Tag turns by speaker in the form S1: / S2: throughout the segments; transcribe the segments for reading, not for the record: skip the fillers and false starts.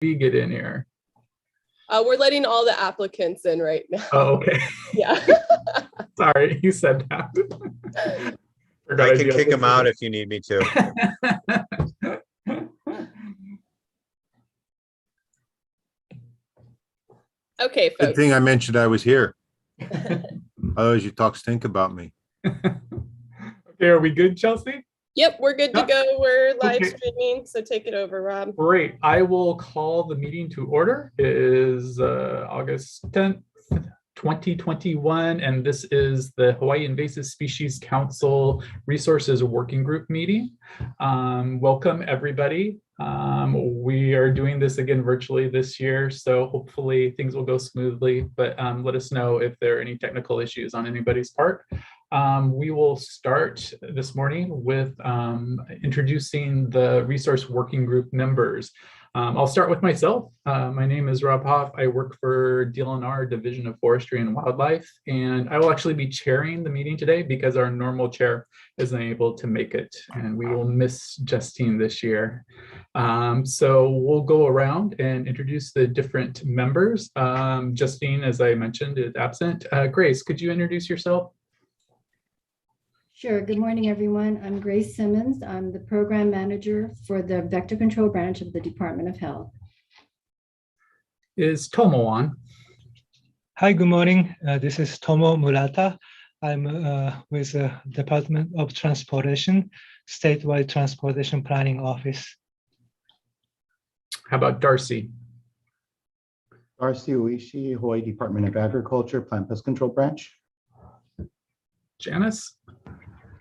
S1: we get in here?
S2: We're letting all the applicants in right now.
S1: Oh, okay.
S2: Yeah.
S1: Sorry, you said that.
S3: I can kick him out if you need me to.
S2: Okay,
S4: Good
S2: folks.
S4: thing I mentioned I was here. Otherwise, you talk stink about me.
S1: Okay, are we good, Chelsea?
S2: Yep, we're good to go. We're live
S1: Okay.
S2: streaming, so take it over, Rob.
S1: Great. I will call the meeting to order. It is August 10th, 2021, and this is the Hawaii Invasive Species Council Resources Working Group meeting. Welcome, everybody. We are doing this again virtually this year, so hopefully things will go smoothly, but let us know if there are any technical issues on anybody's part. We will start this morning with introducing the resource working group members. I'll start with myself. My name is Rob Hoff. I work for DLNR, Division of Forestry and Wildlife, and I will actually be chairing the meeting today because our normal chair isn't able to make it, and we will miss Justine this year. So we'll go around and introduce the different members. Justine, as I mentioned, is absent. Grace, could you introduce yourself?
S5: Sure. Good morning, everyone. I'm Grace Simmons. I'm the program manager for the Vector Control Branch of the Department of Health.
S1: Is Tomo on?
S6: Hi, good morning. This is Tomo Murata. I'm with the Department of Transportation, Statewide Transportation Planning Office.
S1: How about Darcy?
S7: Darcy Uishi, Hawaii Department of Agriculture, Plant Pest Control Branch.
S1: Janice?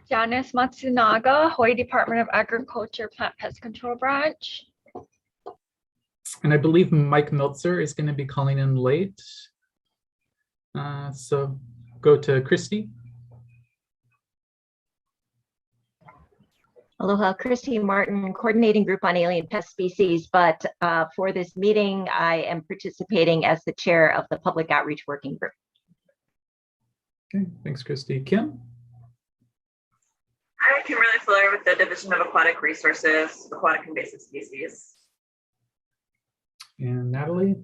S8: Janice Matsunaga, Hawaii Department of Agriculture, Plant Pest Control Branch.
S1: And I believe Mike Meltzer is going to be calling in late. So go to Christy.
S9: Aloha, Christy Martin, coordinating group on alien pest species, but for this meeting, I am participating as the chair of the Public Outreach Working Group.
S1: Okay, thanks, Christy. Kim?
S10: Hi, Kim Fuller with the Division of Aquatic Resources, Aquatic Invasive Species.
S1: And Natalie?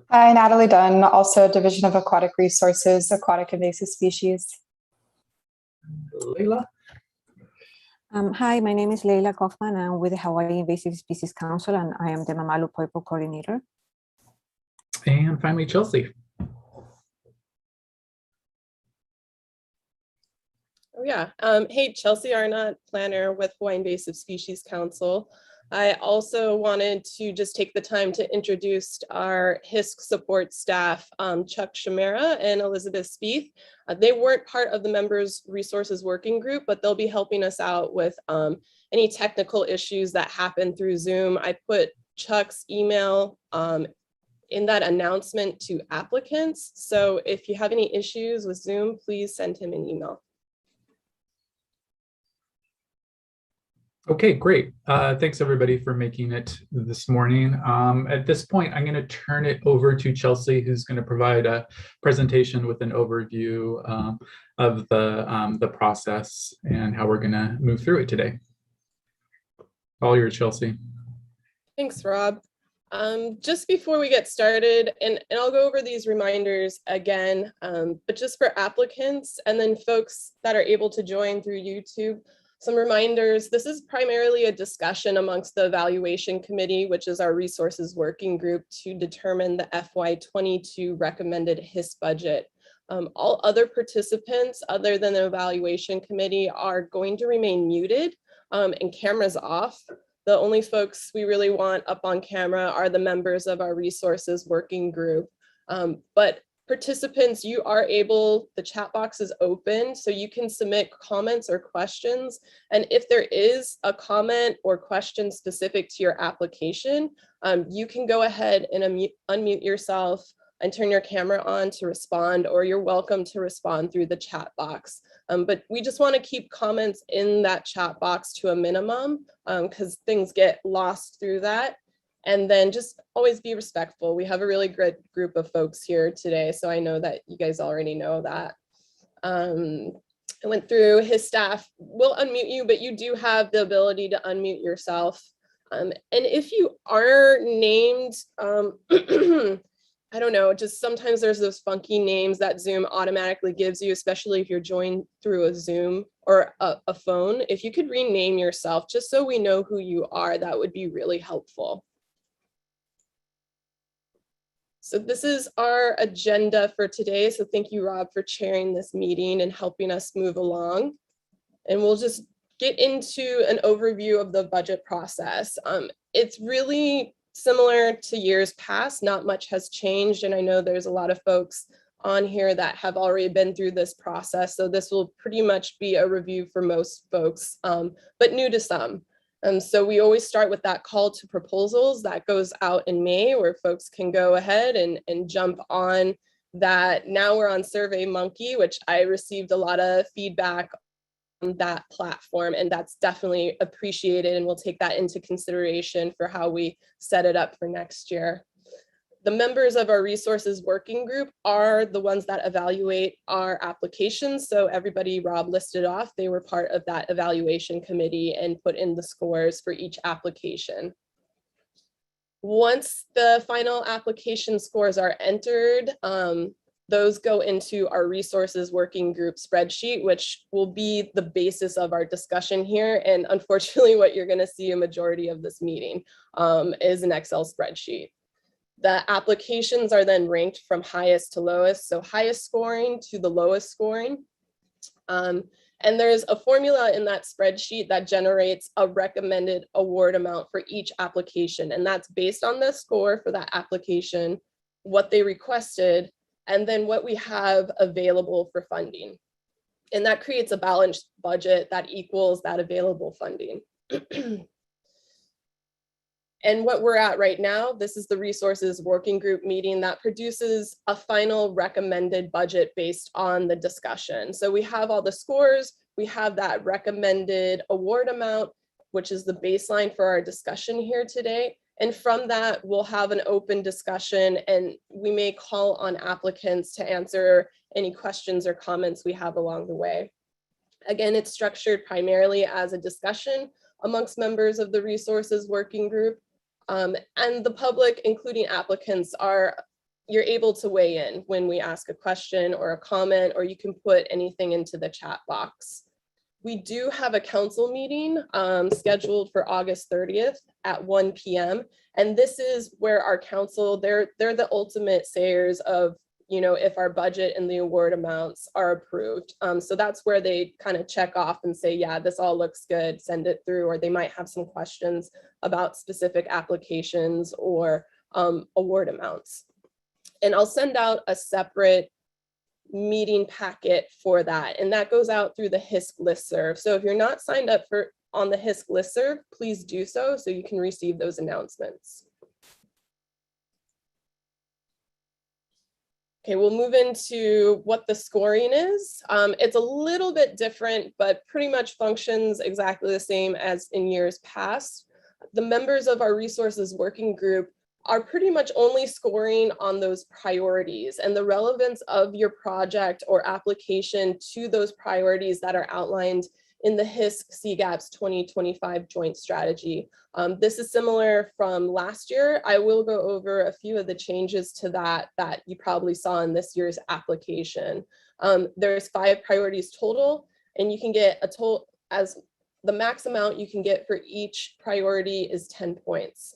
S11: Hi, Natalie Dunn, also Division of Aquatic Resources, Aquatic Invasive Species.
S1: Leila?
S12: Hi, my name is Leila Kaufman. I'm with the Hawaii Invasive Species Council, and I am the Mamalu Poipo coordinator.
S1: And finally, Chelsea.
S2: Oh yeah. Hey, Chelsea Arnott, planner with Hawaii Invasive Species Council. I also wanted to just take the time to introduce our HISC support staff, Chuck Shamera and Elizabeth Spieth. They weren't part of the members resources working group, but they'll be helping us out with any technical issues that happen through Zoom. I put Chuck's email in that announcement to applicants. So if you have any issues with Zoom, please send him an email.
S1: Okay, great. Thanks everybody for making it this morning. At this point, I'm going to turn it over to Chelsea, who's going to provide a presentation with an overview of the process and how we're going to move through it today. All yours, Chelsea.
S2: Thanks, Rob. Just before we get started, and I'll go over these reminders again, but just for applicants and then folks that are able to join through YouTube, some reminders. This is primarily a discussion amongst the evaluation committee, which is our resources working group to determine the FY22 recommended HISC budget. All other participants other than the evaluation committee are going to remain muted and cameras off. The only folks we really want up on camera are the members of our resources working group. But participants, you are able, the chat box is open, so you can submit comments or questions. And if there is a comment or question specific to your application, you can go ahead and unmute yourself and turn your camera on to respond, or you're welcome to respond through the chat box. But we just want to keep comments in that chat box to a minimum because things get lost through that. And then just always be respectful. We have a really great group of folks here today, so I know that you guys already know that. I went through his staff. We'll unmute you, but you do have the ability to unmute yourself And if you are named, I don't know, just sometimes there's those funky names that Zoom automatically gives you, especially if you're joined through a Zoom or a phone. If you could rename yourself, just so we know who you are, that would be really helpful. So this is our agenda for today. So thank you, Rob, for chairing this meeting and helping us move along. And we'll just get into an overview of the budget process. It's really similar to years past. Not much has changed. And I know there's a lot of folks on here that have already been through this process. So this will pretty much be a review for most folks, but new to some. So we always start with that call to proposals that goes out in May, where folks can go ahead and jump on that. Now we're on SurveyMonkey, which I received a lot of feedback on that platform, and that's definitely appreciated, and we'll take that into consideration for how we set it up for next year. The members of our resources working group are the ones that evaluate our applications. So everybody Rob listed off, they were part of that evaluation committee and put in the scores for each application. Once the final application scores are entered, those go into our resources working group spreadsheet, which will be the basis of our discussion here. And unfortunately, what you're going to see a majority of this meeting is an Excel spreadsheet. The applications are then ranked from highest to lowest, so highest scoring to the lowest scoring. And there's a formula in that spreadsheet that generates a recommended award amount for each application. And that's based on the score for that application, what they requested, and then what we have available for funding. And that creates a balanced budget that equals that available funding. And what we're at right now, this is the resources working group meeting that produces a final recommended budget based on the discussion. So we have all the scores, we have that recommended award amount, which is the baseline for our discussion here today. And from that, we'll have an open discussion, and we may call on applicants to answer any questions or comments we have along the way. Again, it's structured primarily as a discussion amongst members of the resources working group. And the public, including applicants, you're able to weigh in when we ask a question or a comment, or you can put anything into the chat box. We do have a council meeting scheduled for August 30th at 1 p.m. And this is where our council, they're the ultimate sayers of, you know, if our budget and the award amounts are approved. So that's where they kind of check off and say, yeah, this all looks good, send it through, or they might have some questions about specific applications or award amounts. And I'll send out a separate meeting packet for that. And that goes out through the HISC listserv. So if you're not signed up on the HISC listserv, please do so you can receive those announcements. Okay, we'll move into what the scoring is. It's a little bit different, but pretty much functions exactly the same as in years past. The members of our resources working group are pretty much only scoring on those priorities and the relevance of your project or application to those priorities that are outlined in the HISC CGAP's 2025 joint strategy. This is similar from last year. I will go over a few of the changes to that you probably saw in this year's application. There's 5 priorities total, and you can get a total, as the max amount you can get for each priority is 10 points.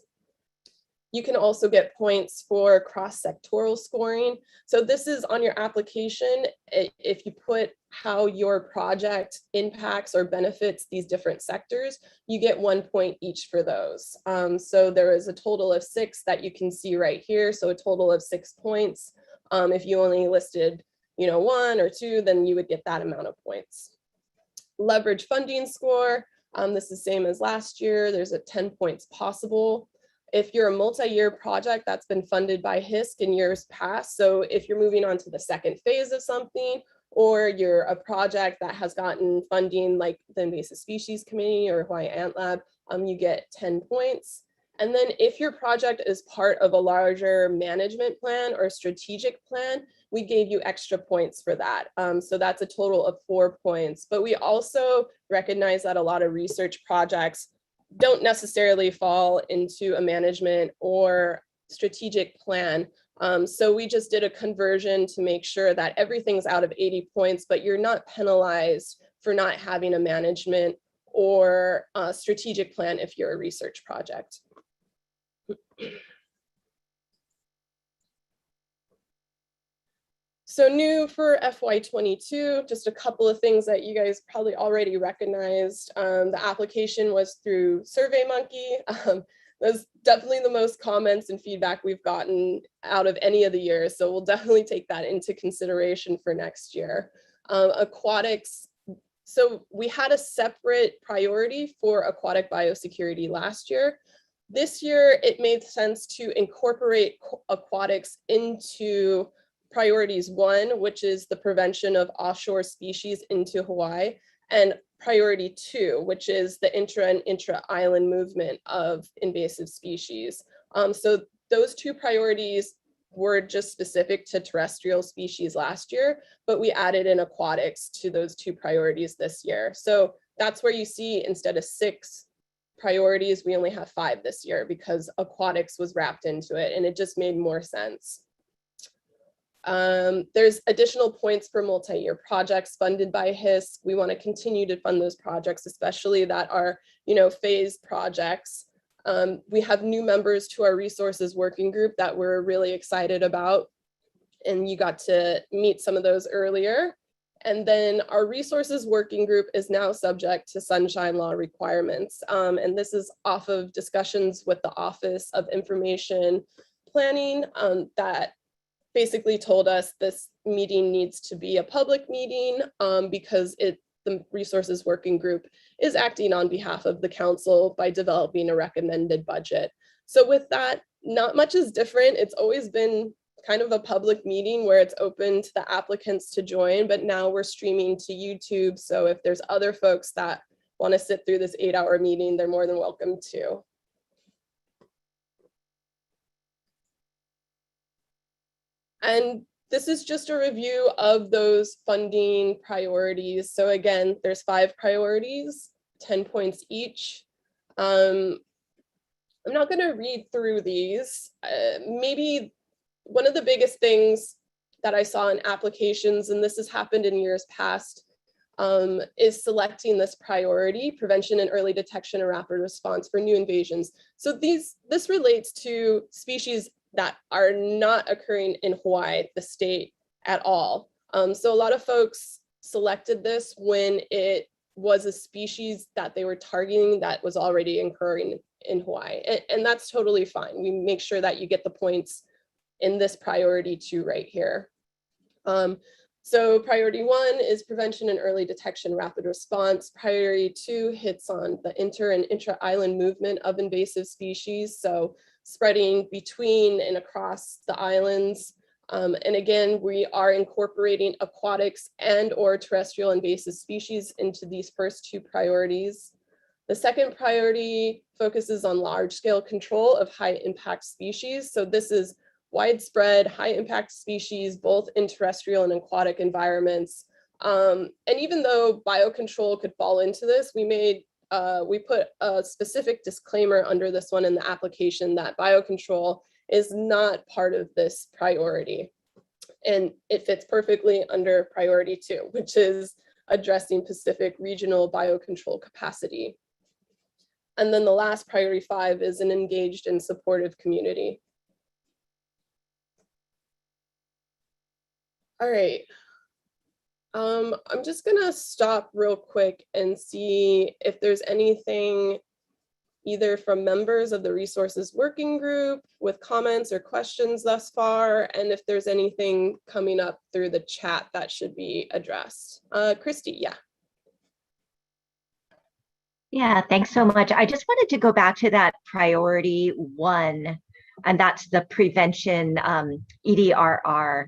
S2: You can also get points for cross-sectoral scoring. So this is on your application. If you put how your project impacts or benefits these different sectors, you get 1 point each for those. So there is a total of 6 that you can see right here. So a total of 6 points. If you only listed, 1 or 2, then you would get that amount of points. Leverage funding score. This is same as last year. There's a 10 points possible. If you're a multi-year project that's been funded by HISC in years past, so if you're moving on to the second phase of something, or you're a project that has gotten funding like the Invasive Species Committee or Hawaii Ant Lab, you get 10 points. And then if your project is part of a larger management plan or strategic plan, we gave you extra points for that. So that's a total of 4 points. But we also recognize that a lot of research projects don't necessarily fall into a management or strategic plan. So we just did a conversion to make sure that everything's out of 80 points, but you're not penalized for not having a management or a strategic plan if you're a research project. So new for FY22, just a couple of things that you guys probably already recognized. The application was through SurveyMonkey. That's definitely the most comments and feedback we've gotten out of any of the years. So we'll definitely take that into consideration for next year. Aquatics. So we had a separate priority for aquatic biosecurity last year. This year, it made sense to incorporate aquatics into priorities 1, which is the prevention of offshore species into Hawaii, and priority 2, which is the intra and intra-island movement of invasive species. So those 2 priorities were just specific to terrestrial species last year, but we added in aquatics to those 2 priorities this year. So that's where you see instead of 6 priorities, we only have 5 this year because aquatics was wrapped into it, and it just made more sense. There's additional points for multi-year projects funded by HISC. We want to continue to fund those projects, especially that are, phased projects. We have new members to our resources working group that we're really excited about, and you got to meet some of those earlier. And then our resources working group is now subject to sunshine law requirements. And this is off of discussions with the Office of Information Planning that basically told us this meeting needs to be a public meeting because the resources working group is acting on behalf of the council by developing a recommended budget. So with that, not much is different. It's always been kind of a public meeting where it's open to the applicants to join, but now we're streaming to YouTube. So if there's other folks that want to sit through this 8-hour meeting, they're more than welcome to. And this is just a review of those funding priorities. So again, there's 5 priorities, 10 points each. I'm not going to read through these. Maybe one of the biggest things that I saw in applications, and this has happened in years past, is selecting this priority, prevention and early detection and rapid response for new invasions. So this relates to species that are not occurring in Hawaii, the state, at all. So a lot of folks selected this when it was a species that they were targeting that was already occurring in Hawaii. And that's totally fine. We make sure that you get the points in this priority 2 right here. So priority 1 is prevention and early detection, rapid response. Priority 2 hits on the inter and intra-island movement of invasive species. So spreading between and across the islands. And again, we are incorporating aquatics and or terrestrial invasive species into these first 2 priorities. The second priority focuses on large-scale control of high-impact species. So this is widespread high-impact species, both in terrestrial and aquatic environments. And even though biocontrol could fall into this, we put a specific disclaimer under this one in the application that biocontrol is not part of this priority. And it fits perfectly under priority 2, which is addressing Pacific regional biocontrol capacity. And then the last priority 5 is an engaged and supportive community. All right. I'm just gonna stop real quick and see if there's anything either from members of the resources working group with comments or questions thus far, and if there's anything coming up through the chat that should be addressed. Christy, yeah.
S9: Yeah, thanks so much. I just wanted to go back to that priority 1, and that's the prevention EDRR.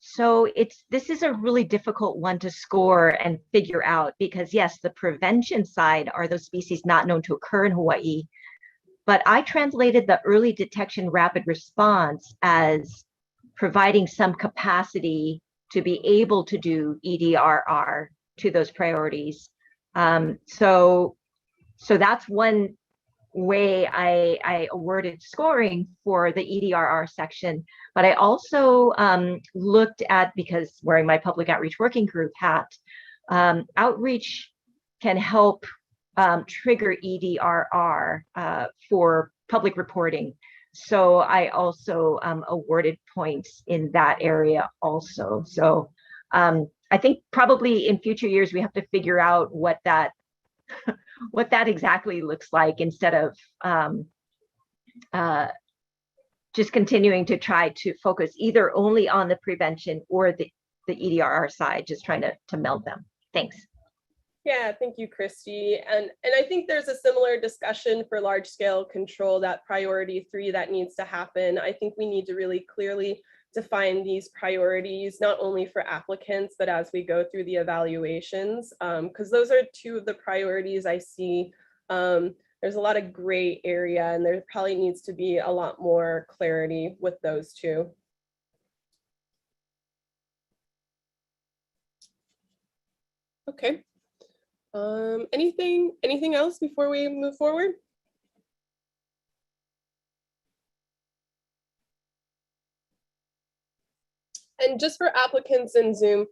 S9: So this is a really difficult one to score and figure out because yes, the prevention side are those species not known to occur in Hawaii, but I translated the early detection rapid response as providing some capacity to be able to do EDRR to those priorities. So So that's one way I awarded scoring for the EDRR section. But I also looked at, because wearing my public outreach working group hat, outreach can help trigger EDRR for public reporting. So I also awarded points in that area also. So I think probably in future years, we have to figure out what that exactly looks like, instead of just continuing to try to focus either only on the prevention or the EDRR side, just trying to meld them. Thanks.
S2: Yeah, thank you, Christy. And I think there's a similar discussion for large scale control, that priority 3 that needs to happen. I think we need to really clearly define these priorities, not only for applicants, but as we go through the evaluations, because those are 2 of the priorities I see. There's a lot of gray area, and there probably needs to be a lot more clarity with those 2. Okay. Anything else before we move forward? And just for applicants in Zoom,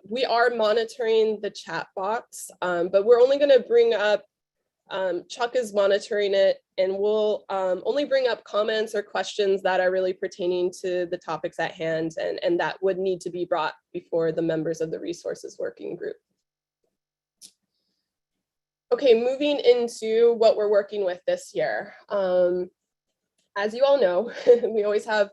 S2: we are monitoring the chat box, but we're only going to bring up, Chuck is monitoring it, and we'll only bring up comments or questions that are really pertaining to the topics at hand, and that would need to be brought before the members of the resources working group. Okay, moving into what we're working with this year. As you all know, we always have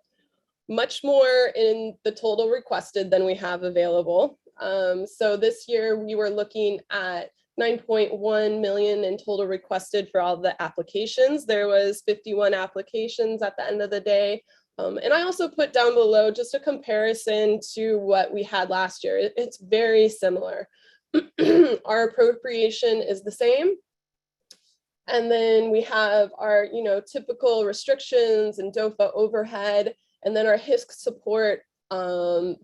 S2: much more in the total requested than we have available. So this year we were looking at 9.1 million in total requested for all the applications. There was 51 applications at the end of the day. And I also put down below just a comparison to what we had last year. It's very similar. Our appropriation is the same. And then we have our, typical restrictions and DOFA overhead, and then our HISC support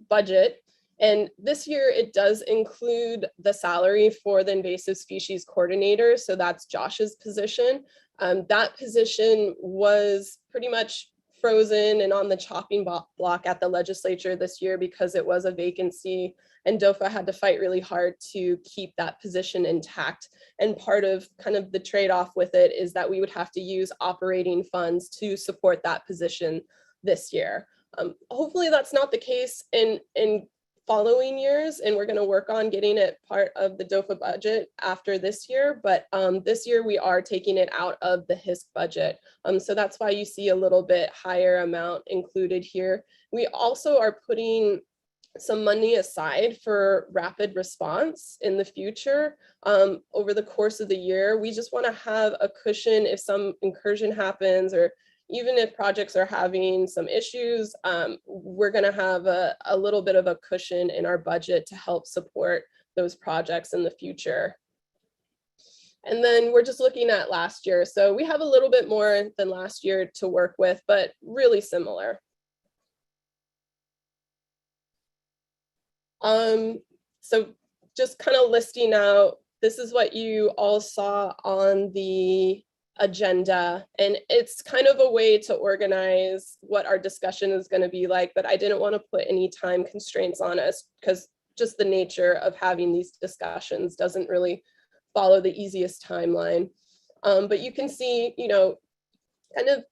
S2: budget. And this year it does include the salary for the invasive species coordinator. So that's Josh's position. That position was pretty much frozen and on the chopping block at the legislature this year because it was a vacancy, and DOFA had to fight really hard to keep that position intact. And part of kind of the trade-off with it is that we would have to use operating funds to support that position this year. Hopefully that's not the case in following years, and we're going to work on getting it part of the DOFA budget after this year, but this year we are taking it out of the HISC budget. So that's why you see a little bit higher amount included here. We also are putting some money aside for rapid response in the future. Over the course of the year, we just want to have a cushion if some incursion happens, or even if projects are having some issues, we're going to have a little bit of a cushion in our budget to help support those projects in the future. And then we're just looking at last year. So we have a little bit more than last year to work with, but really similar. So just kind of listing out, this is what you all saw on the agenda, and it's kind of a way to organize what our discussion is going to be like, but I didn't want to put any time constraints on us because just the nature of having these discussions doesn't really follow the easiest timeline. But you can see, kind of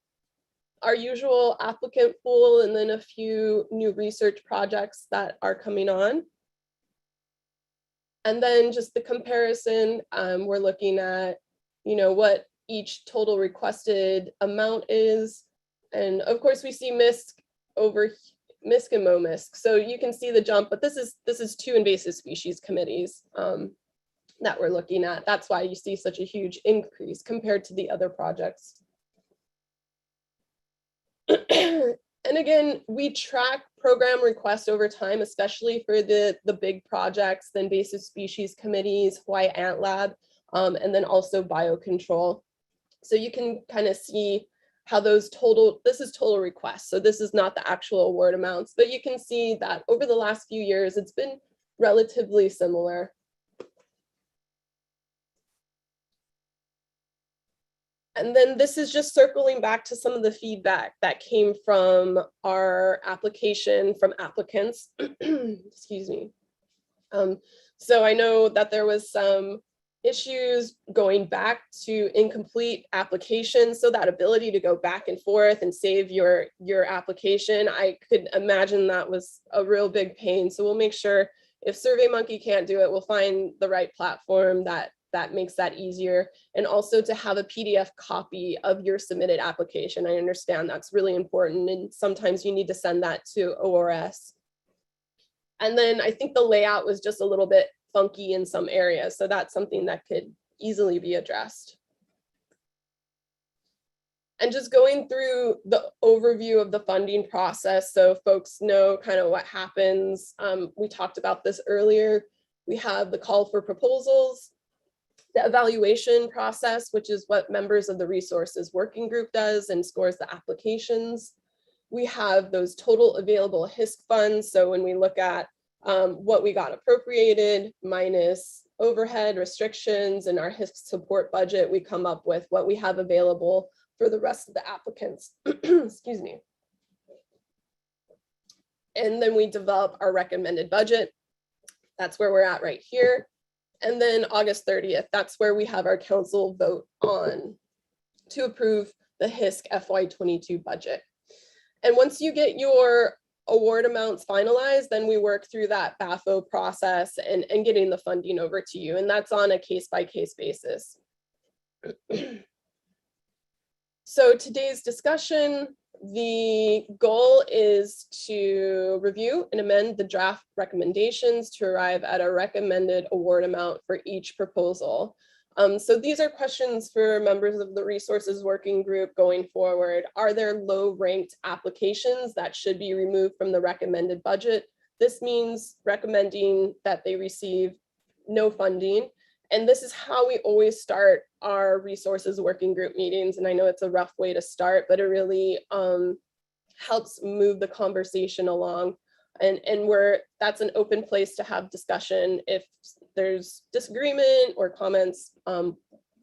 S2: our usual applicant pool, and then a few new research projects that are coming on. And then just the comparison, we're looking at, what each total requested amount is. And of course we see MISC over MISC and MOMISC. So you can see the jump, but this is 2 invasive species committees that we're looking at. That's why you see such a huge increase compared to the other projects. And again, we track program requests over time, especially for the big projects, the invasive species committees, Hawaii Ant Lab, and then also biocontrol. So you can kind of see how those this is total requests. So this is not the actual award amounts, but you can see that over the last few years, it's been relatively similar. And then this is just circling back to some of the feedback that came from our application from applicants. Excuse me. So I know that there was some issues going back to incomplete applications. So that ability to go back and forth and save your application, I could imagine that was a real big pain. So we'll make sure if SurveyMonkey can't do it, we'll find the right platform that makes that easier. And also to have a PDF copy of your submitted application. I understand that's really important. And sometimes you need to send that to ORS. And then I think the layout was just a little bit funky in some areas. So that's something that could easily be addressed. And just going through the overview of the funding process so folks know kind of what happens. We talked about this earlier. We have the call for proposals, the evaluation process, which is what members of the resources working group does and scores the applications. We have those total available HISC funds. So when we look at what we got appropriated minus overhead restrictions and our HISC support budget, we come up with what we have available for the rest of the applicants. Excuse me. And then we develop our recommended budget. That's where we're at right here. And then August 30th, that's where we have our council vote on to approve the HISC FY22 budget. And once you get your award amounts finalized, then we work through that BAFO process and getting the funding over to you. And that's on a case-by-case basis. So today's discussion, the goal is to review and amend the draft recommendations to arrive at a recommended award amount for each proposal. So these are questions for members of the resources working group going forward. Are there low ranked applications that should be removed from the recommended budget? This means recommending that they receive no funding. And this is how we always start our resources working group meetings. And I know it's a rough way to start, but it really helps move the conversation along. And that's an open place to have discussion. If there's disagreement or comments,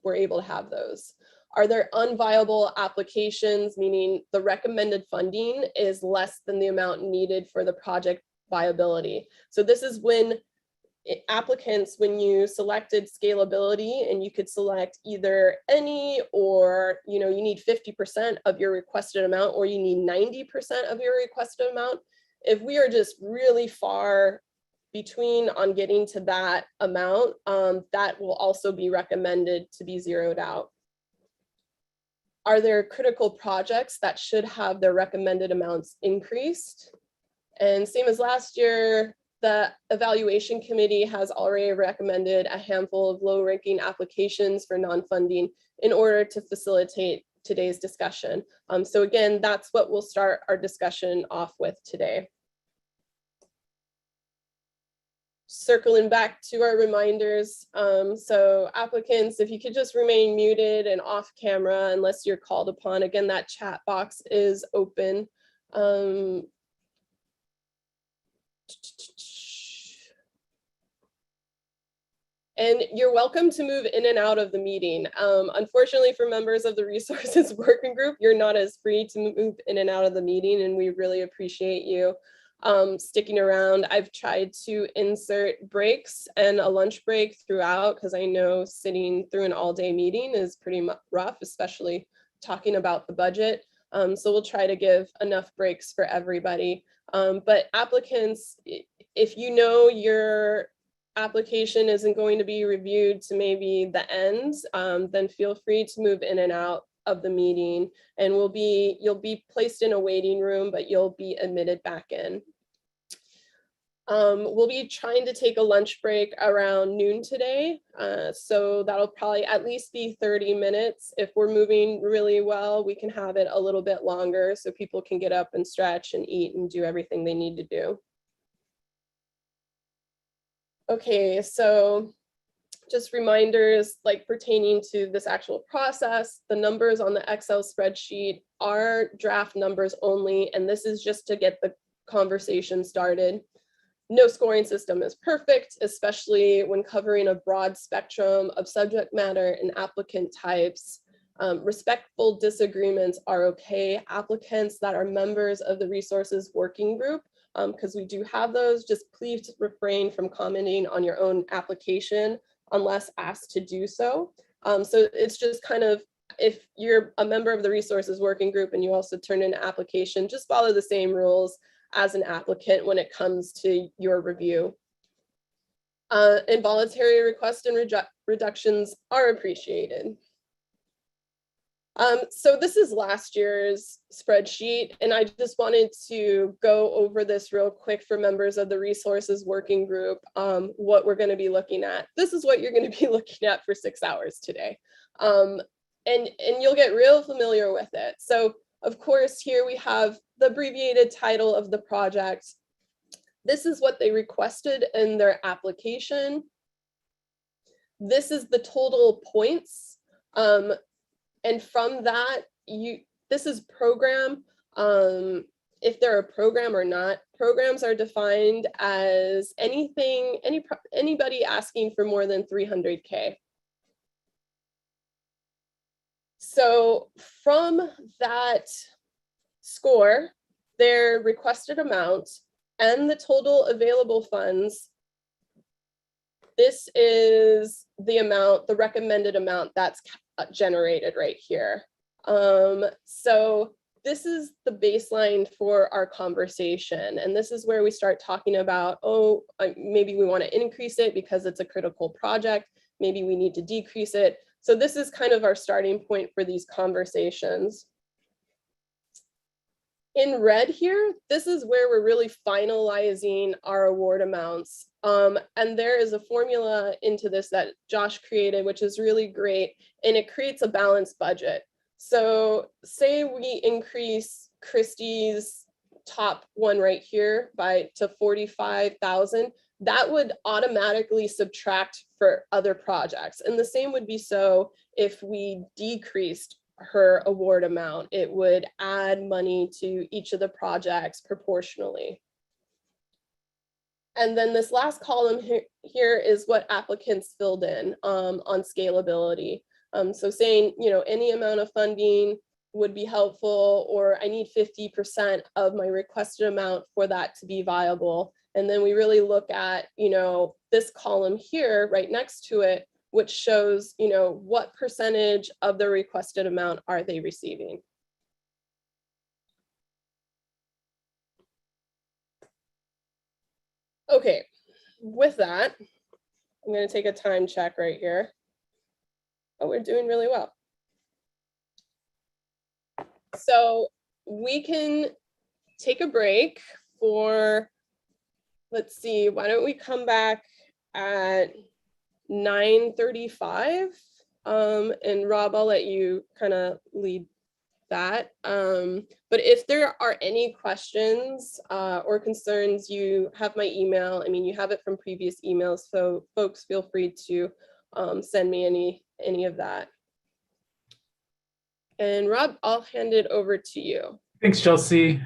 S2: we're able to have those. Are there unviable applications, meaning the recommended funding is less than the amount needed for the project viability? So this is when applicants, when you selected scalability and you could select either any, or you need 50% of your requested amount, or you need 90% of your requested amount. If we are just really far between on getting to that amount, that will also be recommended to be zeroed out. Are there critical projects that should have their recommended amounts increased? And same as last year, the evaluation committee has already recommended a handful of low-ranking applications for non-funding in order to facilitate today's discussion. So again, that's what we'll start our discussion off with today. Circling back to our reminders. So applicants, if you could just remain muted and off camera unless you're called upon. Again, that chat box is open. And you're welcome to move in and out of the meeting. Unfortunately, for members of the resources working group, you're not as free to move in and out of the meeting, and we really appreciate you sticking around. I've tried to insert breaks and a lunch break throughout, because I know sitting through an all-day meeting is pretty rough, especially talking about the budget. So we'll try to give enough breaks for everybody. But applicants, if you know your application isn't going to be reviewed to maybe the end, then feel free to move in and out of the meeting, and you'll be placed in a waiting room, but you'll be admitted back in. We'll be trying to take a lunch break around noon today. So that'll probably at least be 30 minutes. If we're moving really well, we can have it a little bit longer so people can get up and stretch and eat and do everything they need to do. Okay, so just reminders like pertaining to this actual process. The numbers on the Excel spreadsheet are draft numbers only, and this is just to get the conversation started. No scoring system is perfect, especially when covering a broad spectrum of subject matter and applicant types. Respectful disagreements are okay. Applicants that are members of the resources working group, because we do have those, just please refrain from commenting on your own application unless asked to do so. So it's just kind of, if you're a member of the resources working group and you also turn in an application, just follow the same rules as an applicant when it comes to your review. Involuntary requests and reductions are appreciated. So this is last year's spreadsheet, and I just wanted to go over this real quick for members of the resources working group, what we're going to be looking at. This is what you're going to be looking at for 6 hours today. And you'll get real familiar with it. So of course, here we have the abbreviated title of the project. This is what they requested in their application. This is the total points. And from that, this is program. If they're a program or not, programs are defined as anybody asking for more than 300K. So from that score, their requested amount and the total available funds, this is the amount, the recommended amount that's generated right here. So this is the baseline for our conversation. And this is where we start talking about, oh, maybe we want to increase it because it's a critical project. Maybe we need to decrease it. So this is kind of our starting point for these conversations. In red here, this is where we're really finalizing our award amounts. And there is a formula into this that Josh created, which is really great, and it creates a balanced budget. So say we increase Christie's top one right here to 45,000, that would automatically subtract for other projects. And the same would be so if we decreased her award amount, it would add money to each of the projects proportionally. And then this last column here is what applicants filled in on scalability. So saying, any amount of funding would be helpful, or I need 50% of my requested amount for that to be viable. And then we really look at, this column here right next to it, which shows, what percentage of the requested amount are they receiving. Okay, with that, I'm going to take a time check right here. Oh, we're doing really well. So we can take a break for, let's see, why don't we come back at 9:35, and Rob, I'll let you kind of lead that. But if there are any questions or concerns, you have my email. I mean, you have it from previous emails, so folks feel free to send me any of that. And Rob, I'll hand it over to you.
S1: Thanks, Chelsea.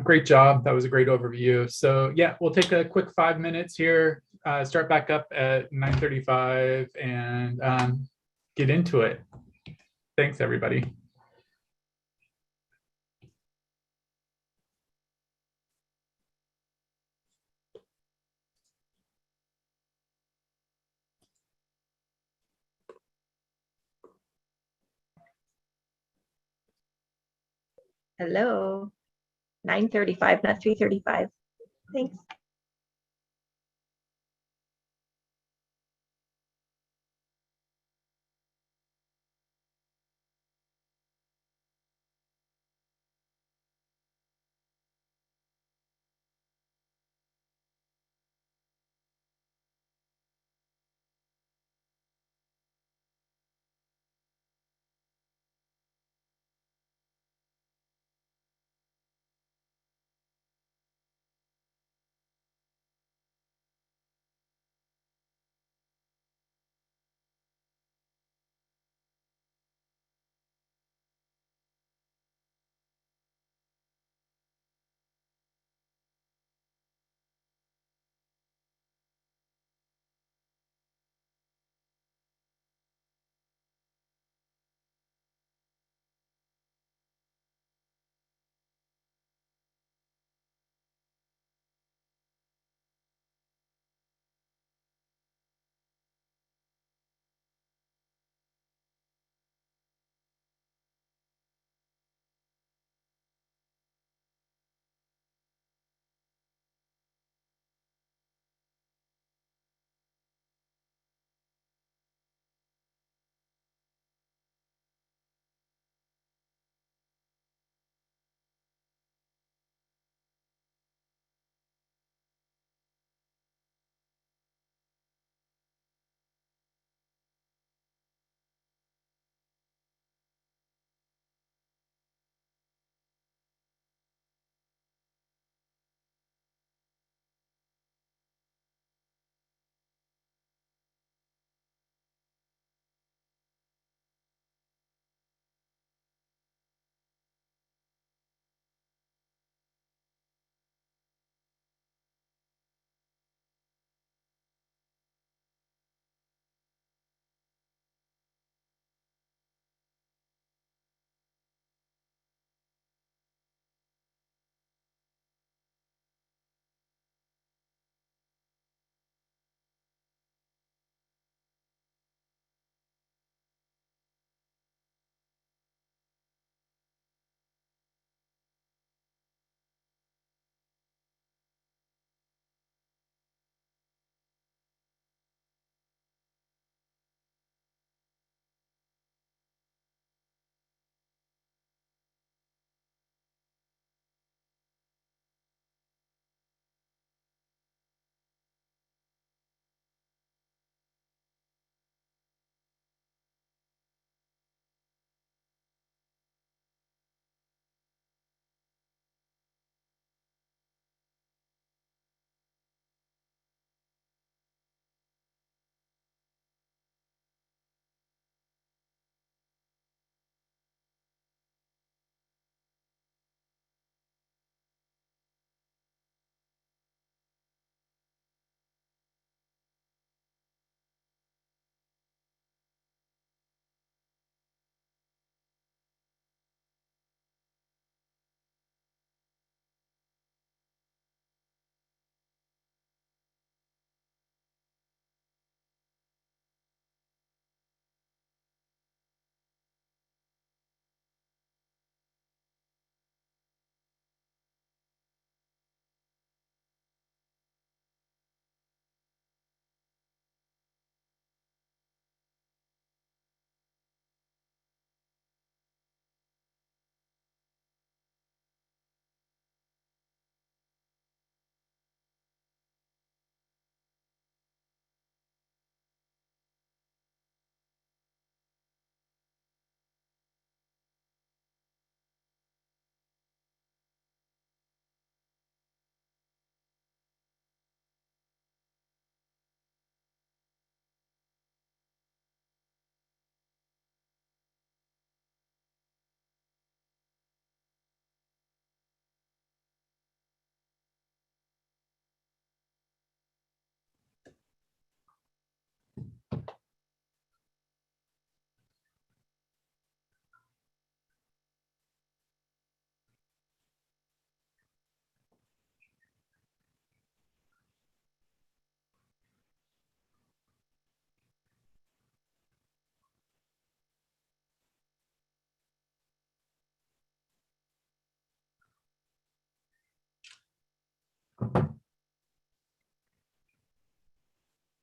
S1: Great job. That was a great overview. So yeah, we'll take a quick 5 minutes here, start back up at 9:35 and get into it. Thanks, everybody.
S9: Hello, 9:35, not 3:35. Thanks.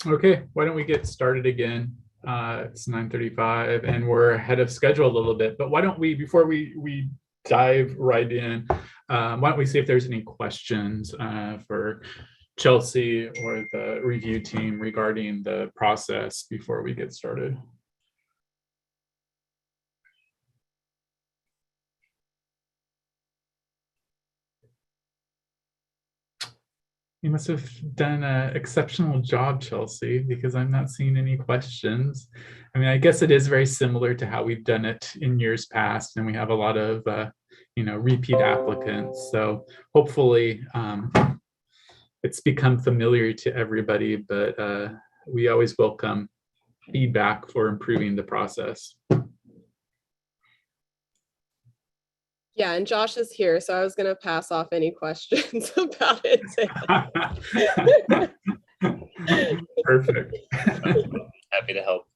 S1: Okay, why don't we get started again? It's 9:35 and we're ahead of schedule a little bit, but why don't we, before we dive right in, why don't we see if there's any questions for Chelsea or the review team regarding the process before we get started? You must have done an exceptional job, Chelsea, because I'm not seeing any questions. I mean, I guess it is very similar to how we've done it in years past, and we have a lot of, repeat applicants. So hopefully it's become familiar to everybody, but we always welcome feedback for improving the process.
S2: Yeah, and Josh is here, so I was going to pass off any questions about it to him.
S1: Perfect.
S13: Happy to help.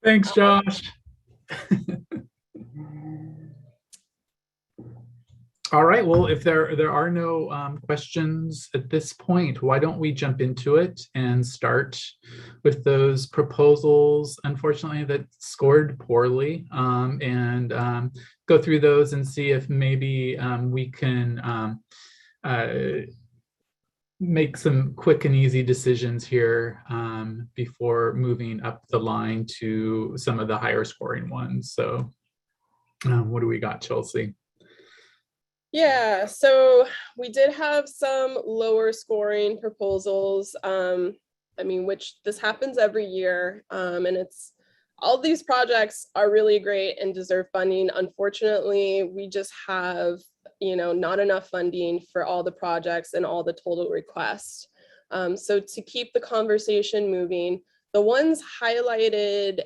S1: Thanks, Josh. All right, well, if there are no questions at this point, why don't we jump into it and start with those proposals, unfortunately, that scored poorly, and go through those and see if maybe we can make some quick and easy decisions here before moving up the line to some of the higher scoring ones. So what do we got, Chelsea?
S2: Yeah, so we did have some lower scoring proposals, which this happens every year, and all these projects are really great and deserve funding. Unfortunately, we just have, not enough funding for all the projects and all the total requests. So to keep the conversation moving, the ones highlighted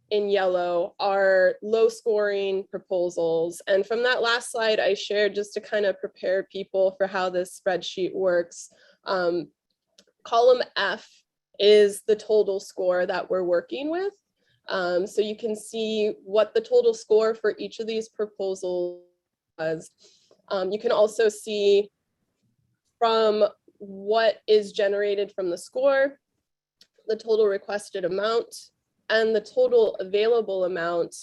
S2: in yellow are low scoring proposals. And from that last slide I shared, just to kind of prepare people for how this spreadsheet works, column F is the total score that we're working with. So you can see what the total score for each of these proposals was. You can also see from what is generated from the score, the total requested amount, and the total available amount.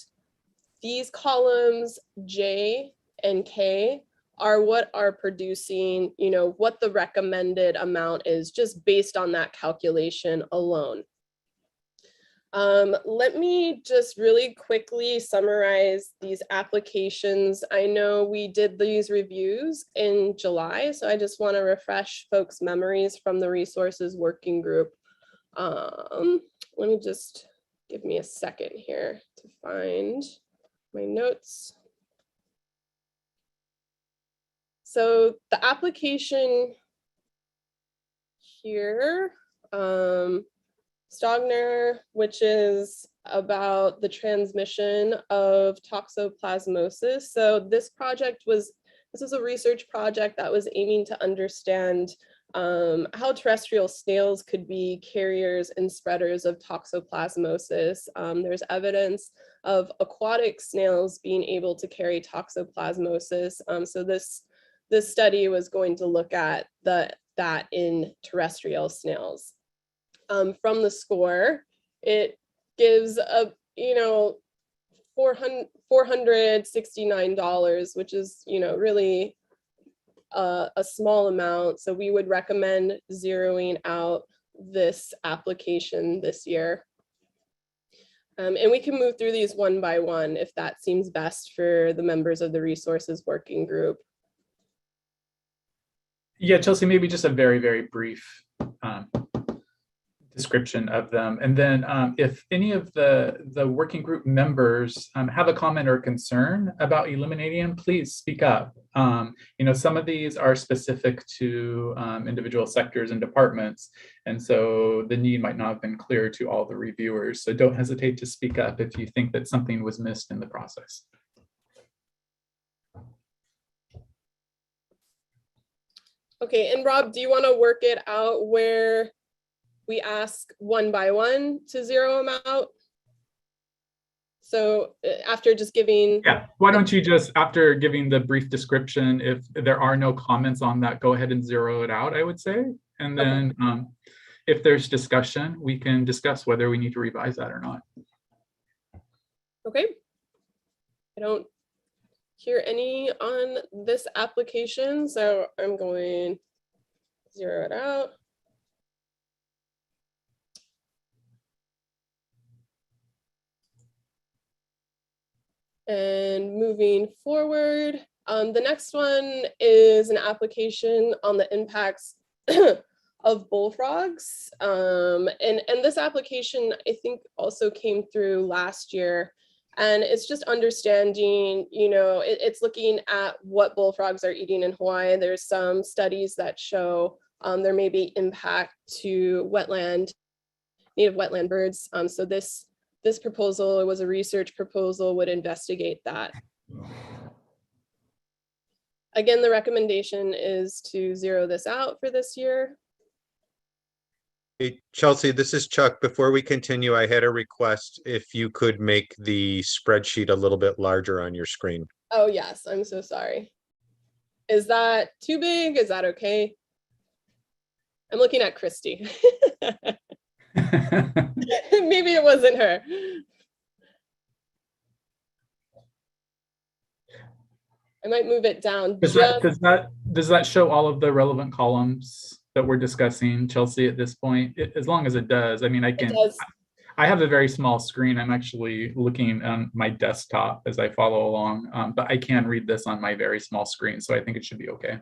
S2: These columns J and K are what are producing, what the recommended amount is just based on that calculation alone. Let me just really quickly summarize these applications. I know we did these reviews in July, so I just want to refresh folks' memories from the resources working group. Let me just give me a second here to find my notes. So the application here, Stogner, which is about the transmission of toxoplasmosis. So this is a research project that was aiming to understand how terrestrial snails could be carriers and spreaders of toxoplasmosis. There's evidence of aquatic snails being able to carry toxoplasmosis. So this study was going to look at that in terrestrial snails. From the score, it gives a $469, which is really a small amount. So we would recommend zeroing out this application this year. And we can move through these one by one if that seems best for the members of the resources working group.
S1: Yeah, Chelsea, maybe just a very, very brief description of them. And then if any of the working group members have a comment or concern about eliminating them, please speak up. Some of these are specific to individual sectors and departments. And so the need might not have been clear to all the reviewers. So don't hesitate to speak up if you think that something was missed in the process.
S2: Okay, and Rob, do you want to work it out where we ask one by one to zero them out? So after just giving.
S1: Yeah, why don't you just, after giving the brief description, if there are no comments on that, go ahead and zero it out, I would say. And then if there's discussion, we can discuss whether we need to revise that or not.
S2: Okay. I don't hear any on this application, so I'm going to zero it out. And moving forward, the next one is an application on the impacts of bullfrogs. And this application, I think, also came through last year. And it's just understanding, you know, it's looking at what bullfrogs are eating in Hawaii. There's some studies that show there may be impact to native wetland birds. So this proposal, it was a research proposal, would investigate that. Again, the recommendation is to zero this out for this year.
S3: Hey, Chelsea, this is Chuck. Before we continue, I had a request if you could make the spreadsheet a little bit larger on your screen.
S2: Oh yes, I'm so sorry. Is that too big? Is that okay? I'm looking at Christy. Maybe it wasn't her. I might move it down.
S1: Does that show all of the relevant columns that we're discussing, Chelsea, at this point? As long as it does. I mean, I have a very small screen. I'm actually looking on my desktop as I follow along, but I can read this on my very small screen, so I think it should be okay.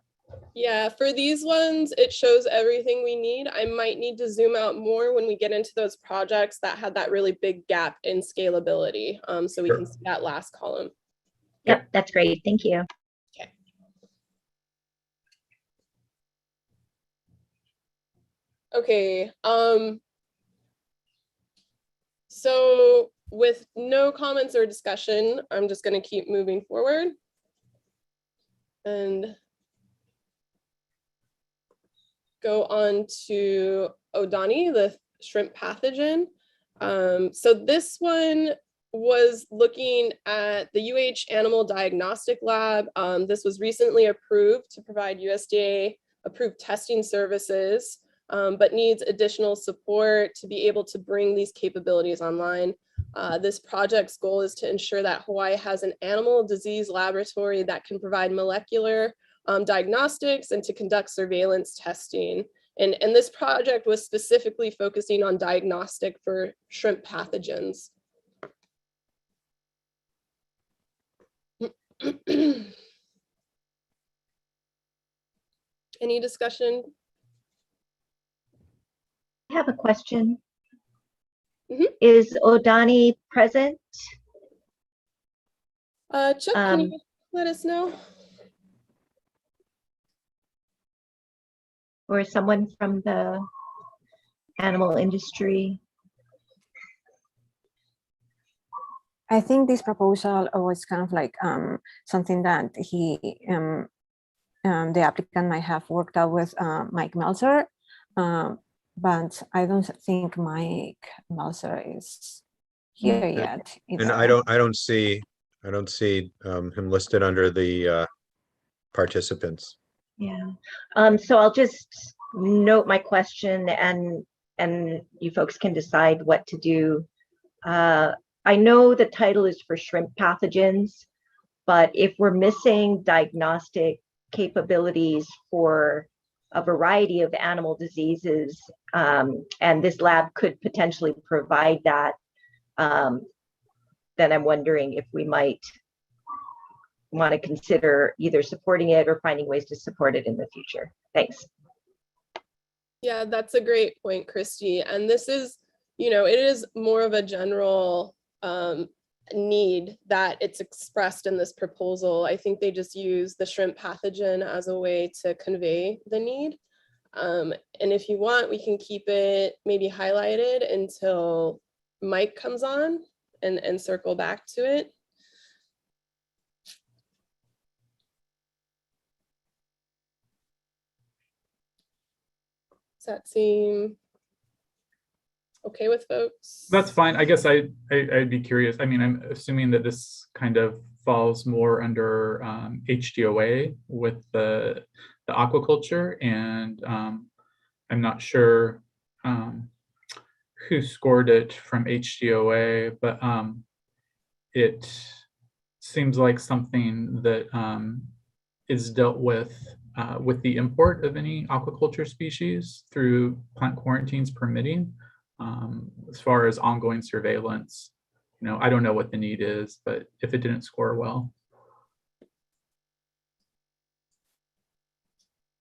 S2: Yeah, for these ones, it shows everything we need. I might need to zoom out more when we get into those projects that had that really big gap in scalability. So we can see that last column.
S9: Yep, that's great. Thank you.
S2: Okay. So with no comments or discussion, I'm just going to keep moving forward. And go on to Odani, the shrimp pathogen. So this one was looking at the UH Animal Diagnostic Lab. This was recently approved to provide USDA approved testing services, but needs additional support to be able to bring these capabilities online. This project's goal is to ensure that Hawaii has an animal disease laboratory that can provide molecular diagnostics and to conduct surveillance testing. And this project was specifically focusing on diagnostic for shrimp pathogens. Any discussion?
S9: I have a question. Is Odani present?
S2: Chuck, can you let us know?
S9: Or someone from the animal industry?
S12: I think this proposal was kind of like something that the applicant might have worked out with Mike Meltzer, but I don't think Mike Meltzer is here yet.
S3: And I don't see him listed under the participants.
S9: Yeah. So I'll just note my question and you folks can decide what to do. I know the title is for shrimp pathogens, but if we're missing diagnostic capabilities for a variety of animal diseases, and this lab could potentially provide that, then I'm wondering if we might want to consider either supporting it or finding ways to support it in the future. Thanks.
S2: Yeah, that's a great point, Christy. And this is, you know, it is more of a general need that it's expressed in this proposal. I think they just use the shrimp pathogen as a way to convey the need. And if you want, we can keep it maybe highlighted until Mike comes on and circle back to it. Does that seem okay with folks?
S1: That's fine. I guess I'd be curious. I mean, I'm assuming that this kind of falls more under HDOA with the aquaculture, and I'm not sure who scored it from HDOA, but it seems like something that is dealt with the import of any aquaculture species through plant quarantines permitting. As far as ongoing surveillance, I don't know what the need is, but if it didn't score well.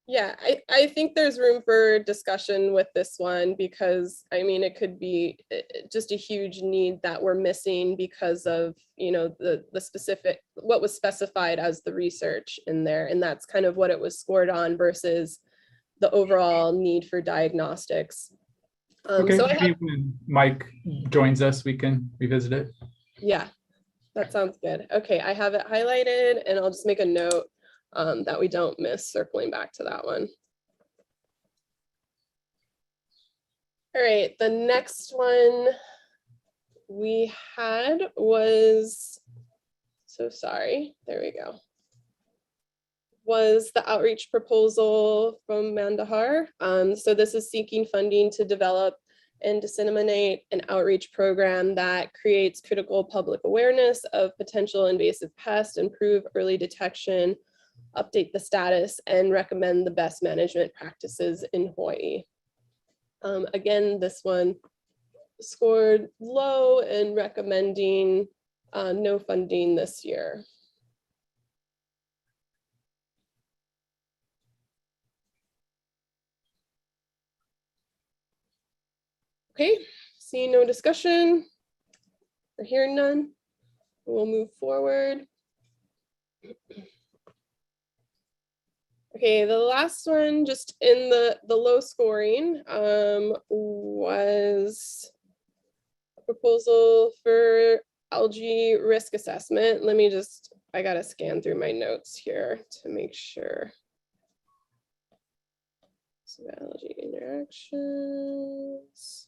S2: Yeah, I think there's room for discussion with this one because I mean, it could be just a huge need that we're missing because of, the specific, what was specified as the research in there. And that's kind of what it was scored on versus the overall need for diagnostics.
S1: Okay,
S2: so
S1: maybe when Mike joins us, we can revisit it.
S2: Yeah, that sounds good. Okay, I have it highlighted and I'll just make a note that we don't miss circling back to that one. All right, the next one we had was, so sorry, there we go, was the outreach proposal from Mandahar. So this is seeking funding to develop and disseminate an outreach program that creates critical public awareness of potential invasive pests, improve early detection, update the status, and recommend the best management practices in Hawaii. Again, this one scored low and recommending no funding this year. Okay, seeing no discussion or hearing none, we'll move forward. Okay, the last one just in the low scoring was a proposal for algae risk assessment. Let me just, I gotta scan through my notes here to make sure. So algae interactions.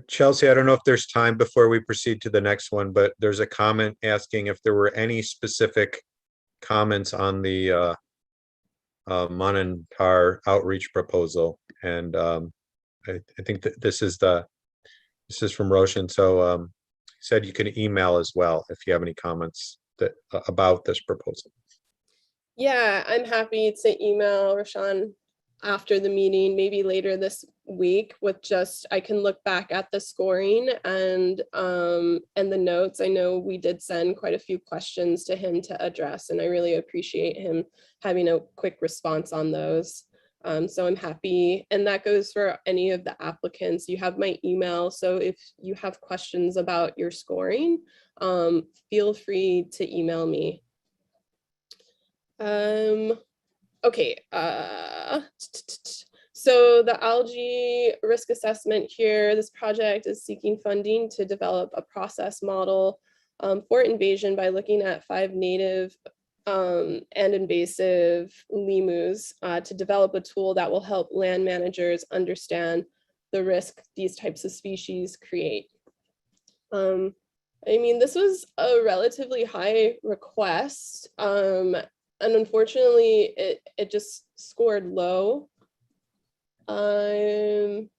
S3: Chelsea, I don't know if there's time before we proceed to the next one, but there's a comment asking if there were any specific comments on the Manantar outreach proposal. And I think that this is from Roshan. So he said you can email as well if you have any comments about this proposal.
S2: Yeah, I'm happy to email Roshan after the meeting, maybe later this week, with just, I can look back at the scoring and the notes. I know we did send quite a few questions to him to address, and I really appreciate him having a quick response on those. So I'm happy, and that goes for any of the applicants. You have my email, so if you have questions about your scoring, feel free to email me. Okay, so the algae risk assessment here, this project is seeking funding to develop a process model for invasion by looking at 5 native and invasive lemus to develop a tool that will help land managers understand the risk these types of species create. I mean, this was a relatively high request. And unfortunately, it just scored low. And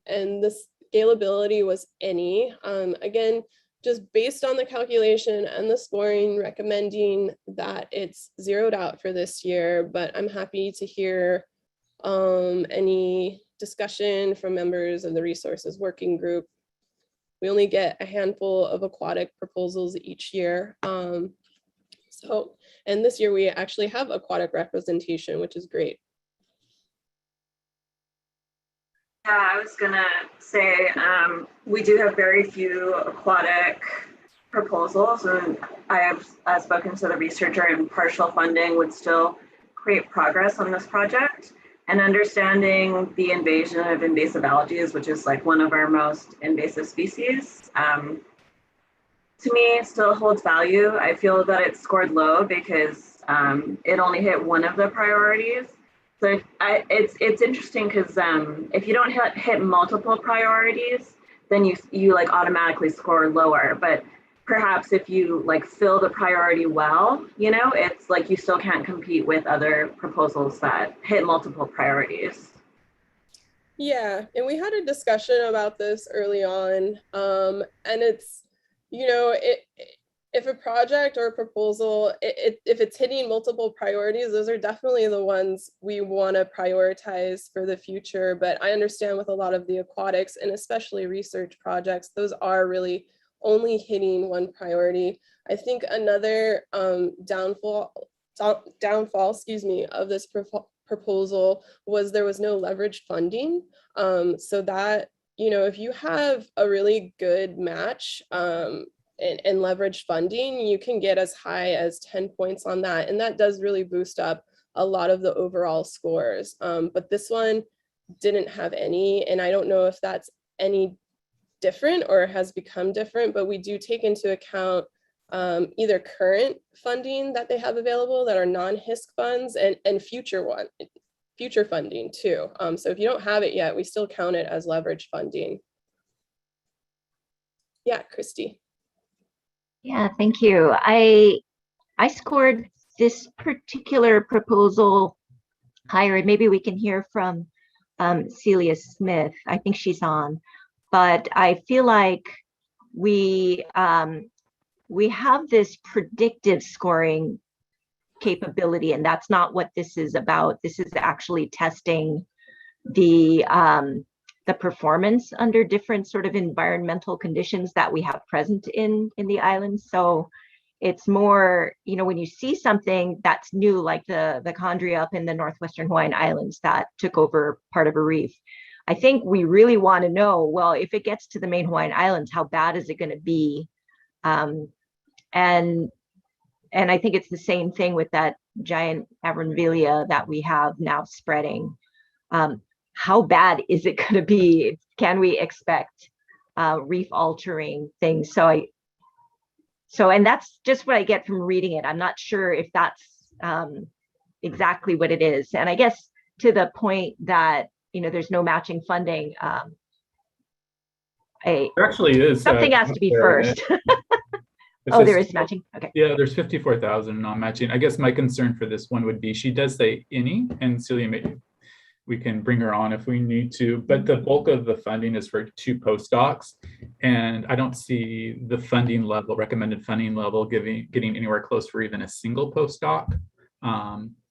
S2: the scalability was any. Again, just based on the calculation and the scoring, recommending that it's zeroed out for this year, but I'm happy to hear any discussion from members of the resources working group. We only get a handful of aquatic proposals each year. And this year we actually have aquatic representation, which is great.
S10: Yeah, I was gonna say, we do have very few aquatic proposals, and I have spoken to the researcher, and partial funding would still create progress on this project. And understanding the invasion of invasive algae, which is like one of our most invasive species, to me, it still holds value. I feel that it scored low because it only hit one of the priorities. So it's interesting because if you don't hit multiple priorities, then you like automatically score lower. But perhaps if you like fill the priority well, you know, it's like you still can't compete with other proposals that hit multiple priorities.
S2: Yeah, and we had a discussion about this early on, and it's, you know, if a project or a proposal, if it's hitting multiple priorities, those are definitely the ones we want to prioritize for the future. But I understand with a lot of the aquatics and especially research projects, those are really only hitting one priority. I think another downfall, excuse me, of this proposal was there was no leveraged funding. So that, you know, if you have a really good match and leveraged funding, you can get as high as 10 points on that. And that does really boost up a lot of the overall scores. But this one didn't have any, and I don't know if that's any different or has become different, but we do take into account either current funding that they have available that are non-HISC funds and future funding too. So if you don't have it yet, we still count it as leverage funding. Yeah, Christy.
S9: Yeah, thank you. I scored this particular proposal higher. Maybe we can hear from Celia Smith. I think she's on, but I feel like we have this predictive scoring capability, and that's not what this is about. This is actually testing the performance under different sort of environmental conditions that we have present in the island. So it's more, you know, when you see something that's new, like the chondria up in the northwestern Hawaiian Islands that took over part of a reef, I think we really want to know, well, if it gets to the main Hawaiian Islands, how bad is it going to be? And I think it's the same thing with that giant Avernvelia that we have now spreading. How bad is it going to be? Can we expect reef altering things? And that's just what I get from reading it. I'm not sure if that's exactly what it is. And I guess to the point that, you know, there's no matching funding.
S1: There actually is.
S9: Something has to be first. Oh, there is matching. Okay.
S1: Yeah, there's 54,000 non-matching. I guess my concern for this one would be she does say any, and Celia, maybe we can bring her on if we need to, but the bulk of the funding is for 2 postdocs, and I don't see the funding level, recommended funding level, getting anywhere close for even a single postdoc.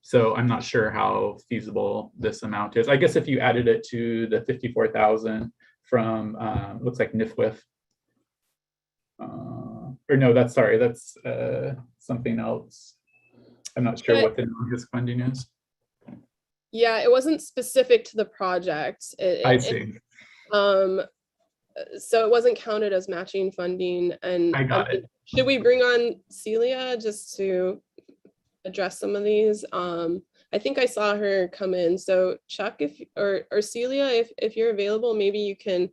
S1: So I'm not sure how feasible this amount is. I guess if you added it to the 54,000 from looks like NIFWIF. Or no, that's something else. I'm not sure what the non-HISC funding is.
S2: Yeah, it wasn't specific to the project.
S1: I see.
S2: So it wasn't counted as matching funding. And
S1: I got it.
S2: Should we bring on Celia just to address some of these? I think I saw her come in. So Chuck, or Celia, if you're available, maybe you can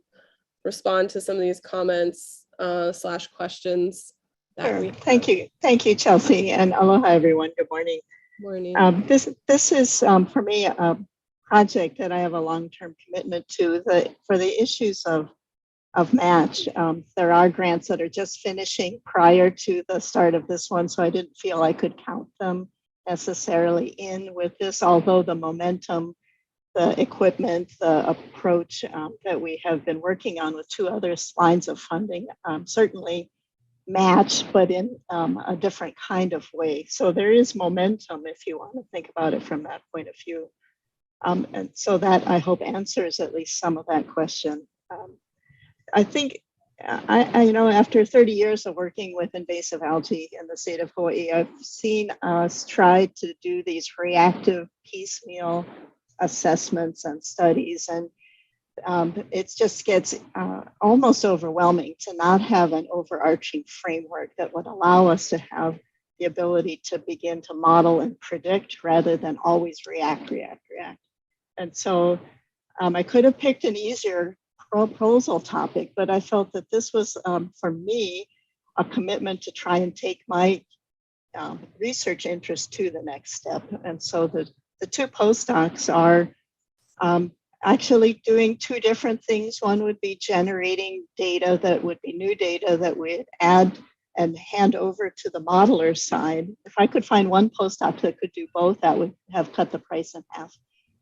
S2: respond to some of these comments / questions.
S14: Sure. Thank you, Chelsea, and aloha, everyone. Good morning.
S2: Morning.
S14: This is for me a project that I have a long-term commitment to. For the issues of match, there are grants that are just finishing prior to the start of this one, so I didn't feel I could count them necessarily in with this, although the momentum, the equipment, the approach that we have been working on with 2 other lines of funding certainly match, but in a different kind of way. So there is momentum if you want to think about it from that point of view. And so that, I hope, answers at least some of that question. I think, I after 30 years of working with invasive algae in the state of Hawaii, I've seen us try to do these reactive piecemeal assessments and studies, and it just gets almost overwhelming to not have an overarching framework that would allow us to have the ability to begin to model and predict rather than always react. And so I could have picked an easier proposal topic, but I felt that this was, for me, a commitment to try and take my research interest to the next step. And so the two postdocs are actually doing two different things. One would be generating data that would be new data that we'd add and hand over to the modeler side. If I could find one postdoc that could do both, that would have cut the price in half.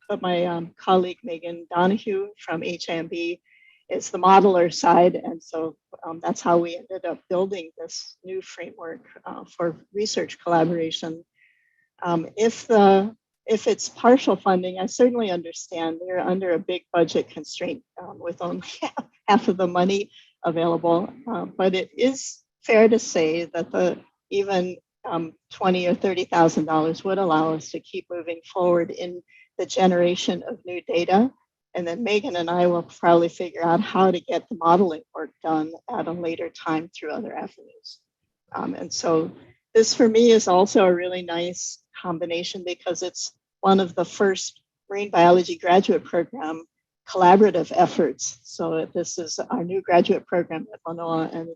S14: But my colleague, Megan Donahue from HIMB, is the modeler side. And so that's how we ended up building this new framework for research collaboration. If it's partial funding, I certainly understand they're under a big budget constraint with only half of the money available. But it is fair to say that even $20,000 or $30,000 would allow us to keep moving forward in the generation of new data. And then Megan and I will probably figure out how to get the modeling work done at a later time through other avenues. And so this for me is also a really nice combination because it's one of the first marine biology graduate program collaborative efforts. So this is our new graduate program at Manoa, and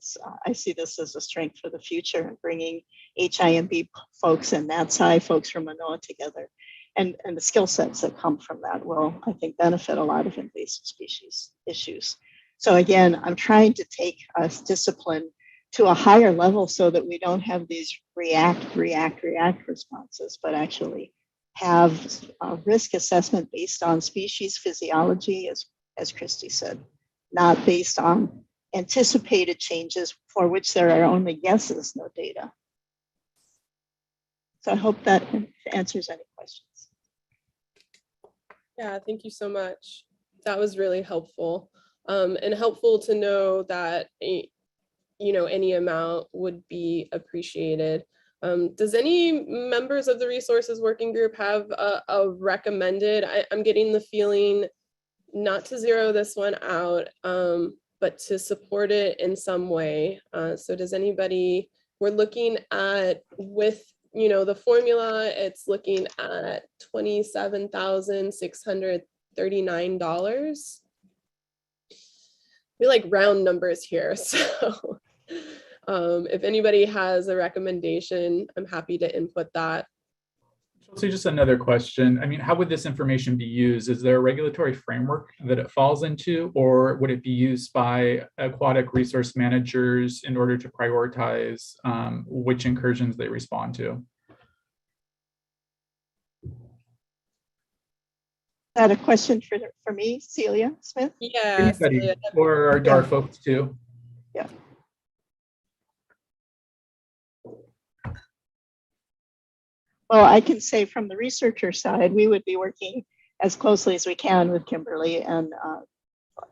S14: I see this as a strength for the future and bringing HIMB folks and NatSci folks from Manoa together. And the skill sets that come from that will, I think, benefit a lot of invasive species issues. So again, I'm trying to take us discipline to a higher level so that we don't have these react responses, but actually have a risk assessment based on species physiology, as Christy said, not based on anticipated changes for which there are only guesses, no data. So I hope that answers any questions.
S2: Yeah, thank you so much. That was really helpful, and helpful to know that any amount would be appreciated. Does any members of the resources working group have a recommended? I'm getting the feeling not to zero this one out, but to support it in some way. So does anybody? We're looking at with the formula, it's looking at $27,639. We like round numbers here, so if anybody has a recommendation, I'm happy to input that.
S1: So just another question. I mean, how would this information be used? Is there a regulatory framework that it falls into, or would it be used by aquatic resource managers in order to prioritize which incursions they respond to?
S14: Is that a question for me, Celia Smith?
S2: Yeah,
S1: anybody,
S2: Celia.
S1: or our DAR folks too.
S14: Yeah. Well, I can say from the researcher side, we would be working as closely as we can with Kimberly and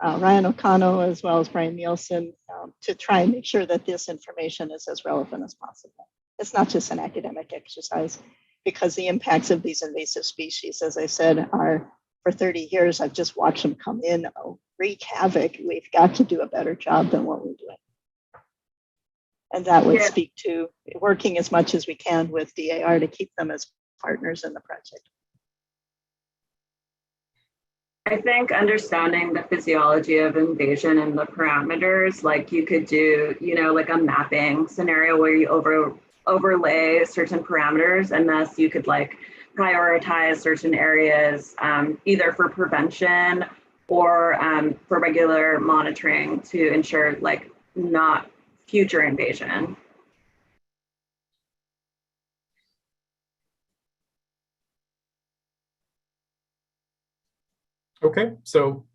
S14: Ryan O'Connell, as well as Brian Nielsen, to try and make sure that this information is as relevant as possible. It's not just an academic exercise, because the impacts of these invasive species, as I said, are for 30 years, I've just watched them come in, wreak havoc. We've got to do a better job than what we're doing. And that would speak to working as much as we can with DAR to keep them as partners in the project.
S10: I think understanding the physiology of invasion and the parameters, like you could do, like a mapping scenario where you overlay certain parameters, and thus you could like prioritize certain areas, either for prevention or for regular monitoring to ensure like not future invasion.
S1: Okay, so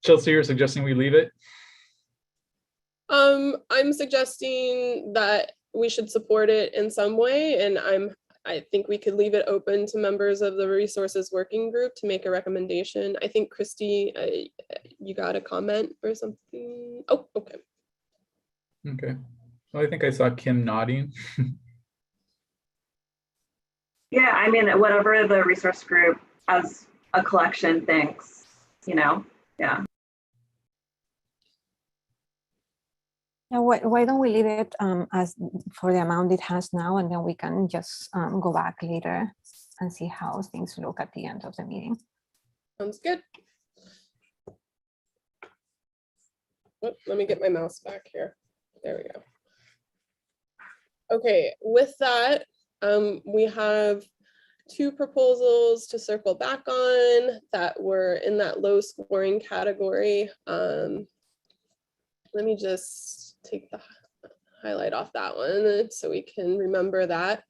S1: Chelsea, you're suggesting we leave it?
S2: I'm suggesting that we should support it in some way, and I think we could leave it open to members of the resources working group to make a recommendation. I think Christy, you got a comment or something? Oh, okay.
S1: Okay. Well, I think I saw Kim nodding.
S10: Yeah, I mean, whatever the resource group as a collection thinks, yeah.
S12: Yeah, why don't we leave it as for the amount it has now, and then we can just go back later and see how things look at the end of the meeting.
S2: Sounds good. Oh, let me get my mouse back here. There we go. Okay, with that, we have two proposals to circle back on that were in that low scoring category. Let me just take the highlight off that one so we can remember that.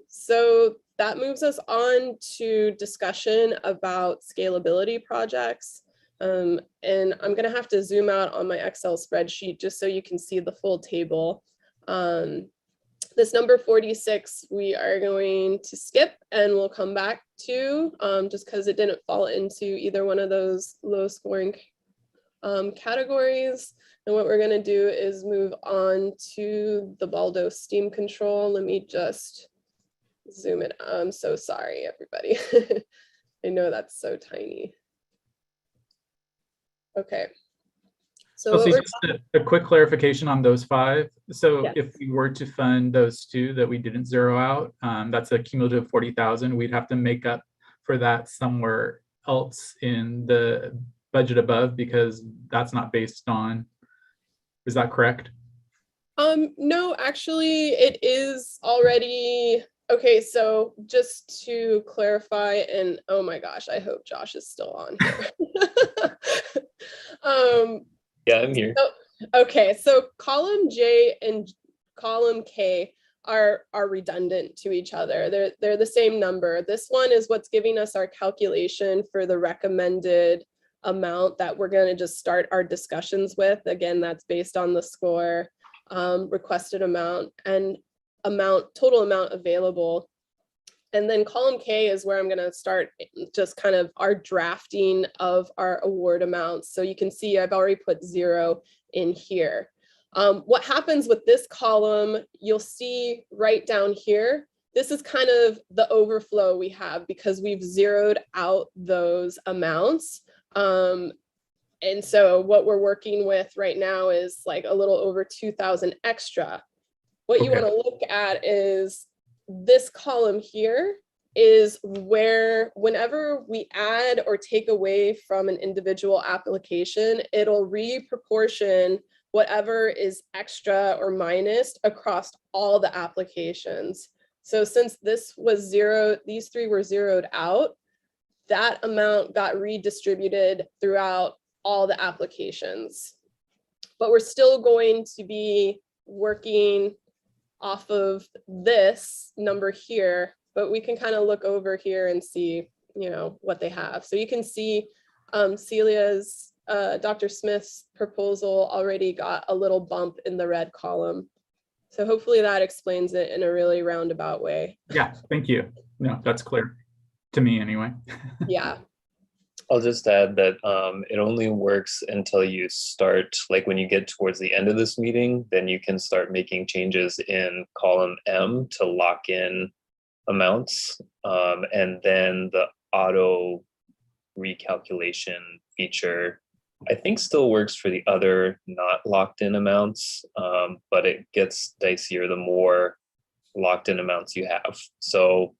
S2: So that moves us on to discussion about scalability projects. And I'm gonna have to zoom out on my Excel spreadsheet just so you can see the full table. This number 46, we are going to skip and we'll come back to just because it didn't fall into either one of those low scoring categories. And what we're going to do is move on to the Baldo steam control. Let me just zoom it. I'm so sorry, everybody. I know that's so tiny. Okay. So
S1: Chelsea, just a quick clarification on those 5. So
S2: Yes.
S1: if we were to fund those 2 that we didn't zero out, that's a cumulative 40,000. We'd have to make up for that somewhere else in the budget above because that's not based on, is that correct?
S2: No, actually it is already, okay, so just to clarify, and oh my gosh, I hope Josh is still on here.
S13: Yeah, I'm here.
S2: Okay, so column J and column K are redundant to each other. They're the same number. This one is what's giving us our calculation for the recommended amount that we're going to just start our discussions with. Again, that's based on the score, requested amount, and total amount available. And then column K is where I'm going to start just kind of our drafting of our award amounts. So you can see I've already put 0 in here. What happens with this column, you'll see right down here, this is kind of the overflow we have because we've zeroed out those amounts. And so what we're working with right now is like a little over 2,000 extra. What you want to look at is this column here is where whenever we add or take away from an individual application, it'll reproportion whatever is extra or minus across all the applications. So since this was 0, these 3 were zeroed out, that amount got redistributed throughout all the applications. But we're still going to be working off of this number here, but we can kind of look over here and see, you know, what they have. So you can see Celia's, Dr. Smith's proposal already got a little bump in the red column. So hopefully that explains it in a really roundabout way.
S1: Yeah, thank you. No, that's clear to me anyway.
S2: Yeah.
S13: I'll just add that it only works until you start, like when you get towards the end of this meeting, then you can start making changes in column M to lock in amounts. And then the auto recalculation feature, I think still works for the other not locked in amounts, but it gets dicier the more locked in amounts you have. So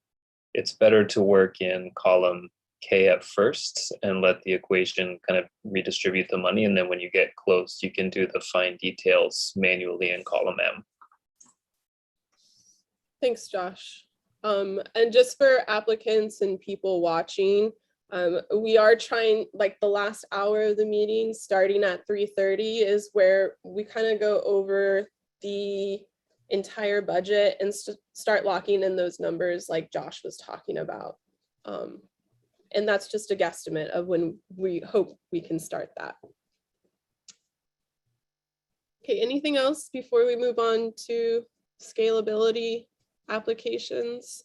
S13: it's better to work in column K at first and let the equation kind of redistribute the money. And then when you get close, you can do the fine details manually in column M.
S2: Thanks, Josh. And just for applicants and people watching, we are trying, like the last hour of the meeting, starting at 3:30 is where we kind of go over the entire budget and start locking in those numbers like Josh was talking about. And that's just a guesstimate of when we hope we can start that. Okay, anything else before we move on to scalability applications?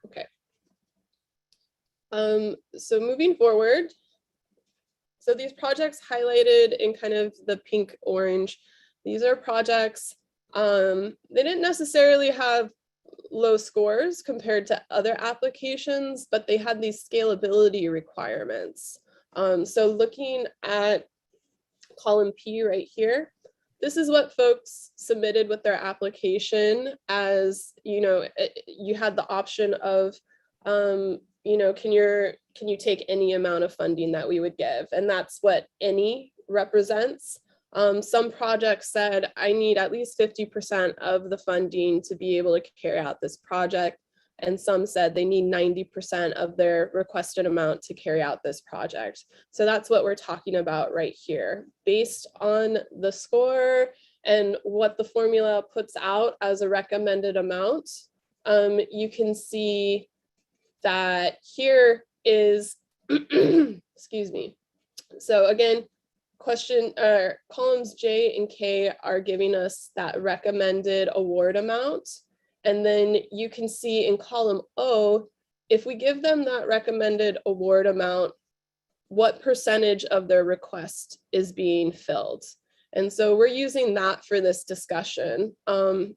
S2: Okay. So moving forward, so these projects highlighted in kind of the pink orange, these are projects, they didn't necessarily have low scores compared to other applications, but they had these scalability requirements. So looking at column P right here, this is what folks submitted with their application as, you know, you had the option of, you know, can you take any amount of funding that we would give? And that's what any represents. Some projects said, I need at least 50% of the funding to be able to carry out this project. And some said they need 90% of their requested amount to carry out this project. So that's what we're talking about right here. Based on the score and what the formula puts out as a recommended amount, you can see that here is, excuse me. So again, columns J and K are giving us that recommended award amount. And then you can see in column O, if we give them that recommended award amount, what percentage of their request is being filled. And so we're using that for this discussion. For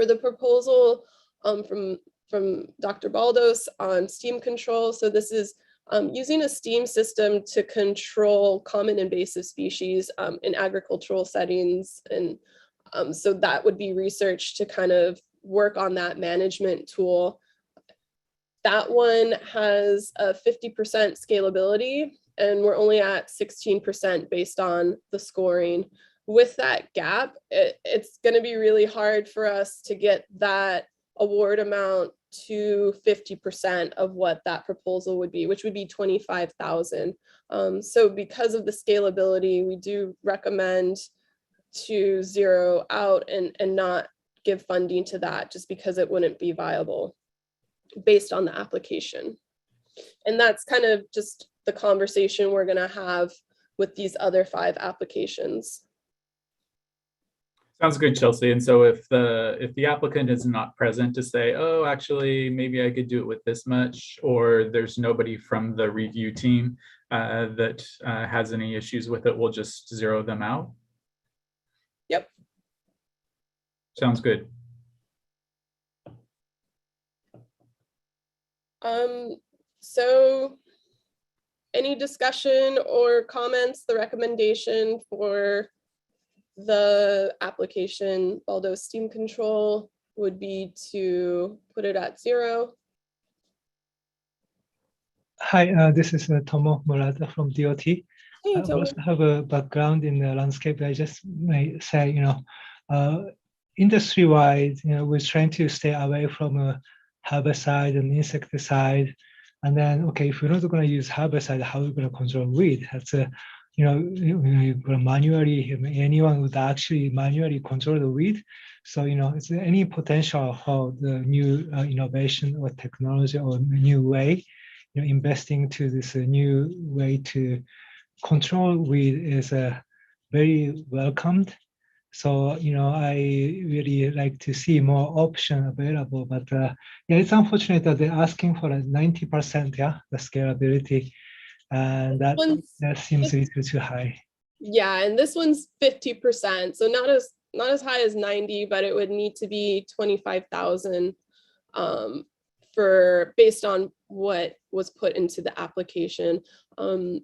S2: the proposal from Dr. Baldos on steam control. So this is using a steam system to control common invasive species in agricultural settings. And so that would be research to kind of work on that management tool. That one has a 50% scalability, and we're only at 16% based on the scoring. With that gap, it's going to be really hard for us to get that award amount to 50% of what that proposal would be, which would be 25,000. So because of the scalability, we do recommend to zero out and not give funding to that, just because it wouldn't be viable based on the application. And that's kind of just the conversation we're going to have with these other 5 applications.
S1: Sounds good, Chelsea. And so if the applicant is not present to say, oh, actually, maybe I could do it with this much, or there's nobody from the review team that has any issues with it, we'll just zero them out.
S2: Yep.
S1: Sounds good.
S2: So any discussion or comments, the recommendation for the application Baldos steam control would be to put it at 0.
S6: Hi, this is Tomo Murata from DOT.
S2: Hey,
S6: I also have a background in the landscape. I just may say, industry-wide, we're trying to stay away from a herbicide and insecticide. And then, okay, if we're not going to use herbicide, how are we going to control weed? That's a, you're going to manually, anyone would actually manually control the weed. So, is there any potential for the new innovation or technology or new way, investing to this new way to control weed is very welcomed. So, I really like to see more option available, but yeah, it's unfortunate that they're asking for a 90%, the scalability, and that seems a little too high.
S2: Yeah, and this one's 50%, so not as high as 90, but it would need to be 25,000 based on what was put into the application. I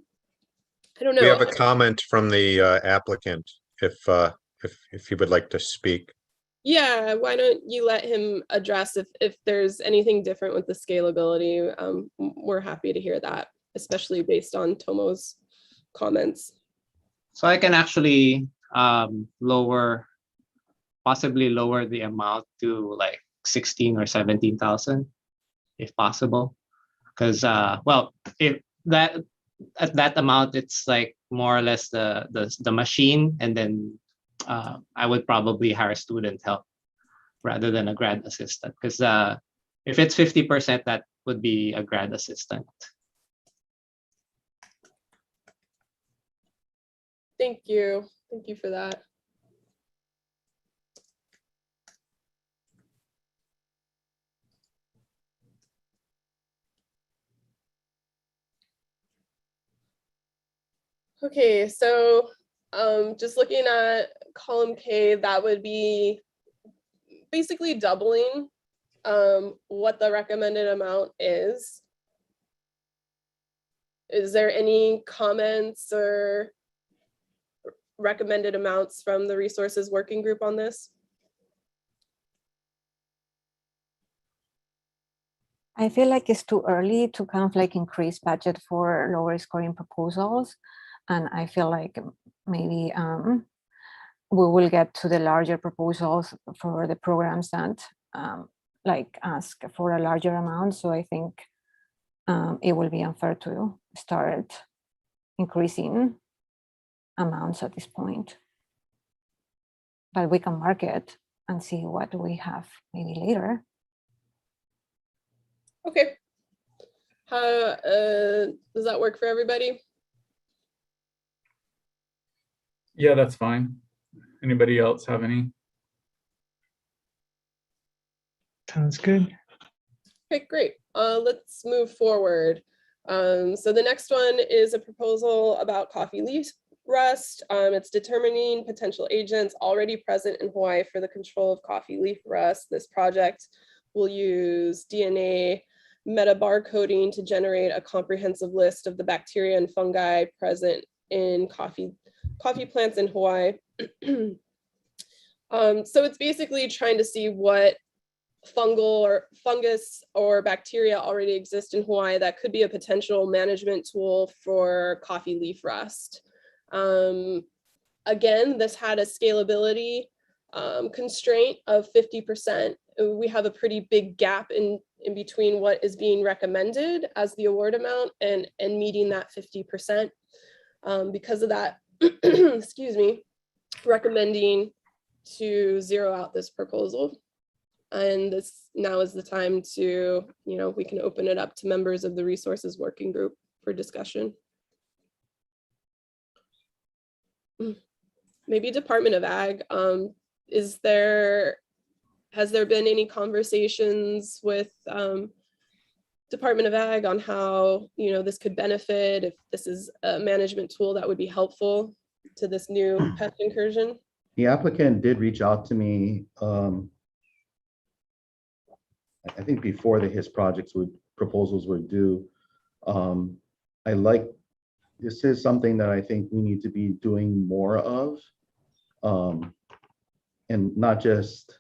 S2: don't know.
S3: We have a comment from the applicant if he would like to speak.
S2: Yeah, why don't you let him address if there's anything different with the scalability. We're happy to hear that, especially based on Tomo's comments.
S15: So I can actually possibly lower the amount to like 16 or 17,000 if possible. Because well, if that at that amount, it's like more or less the machine, and then I would probably hire student help rather than a grad assistant, because if it's 50%, that would be a grad assistant.
S2: Thank you for that. Okay, so just looking at column K, that would be basically doubling what the recommended amount is. Is there any comments or recommended amounts from the resources working group on this?
S12: I feel like it's too early to kind of like increase budget for lower scoring proposals. And I feel like maybe we will get to the larger proposals for the programs that like ask for a larger amount. So I think it will be unfair to start increasing amounts at this point. But we can mark it and see what we have maybe later.
S2: Okay. How does that work for everybody?
S1: Yeah, that's fine. Anybody else have any?
S6: Sounds good.
S2: Okay, great. Let's move forward. So the next one is a proposal about coffee leaf rust. It's determining potential agents already present in Hawaii for the control of coffee leaf rust. This project will use DNA metabarcoding to generate a comprehensive list of the bacteria and fungi present in coffee plants in Hawaii. So it's basically trying to see what fungus or bacteria already exist in Hawaii that could be a potential management tool for coffee leaf rust. Again, this had a scalability constraint of 50%. We have a pretty big gap in between what is being recommended as the award amount and meeting that 50%. Because of that, excuse me, recommending to zero out this proposal. And this now is the time to, we can open it up to members of the resources working group for discussion. Maybe Department of Ag, has there been any conversations with Department of Ag on how, this could benefit, if this is a management tool that would be helpful to this new pest incursion?
S7: The applicant did reach out to me, I think before the HISC proposals were due. This is something that I think we need to be doing more of, and not just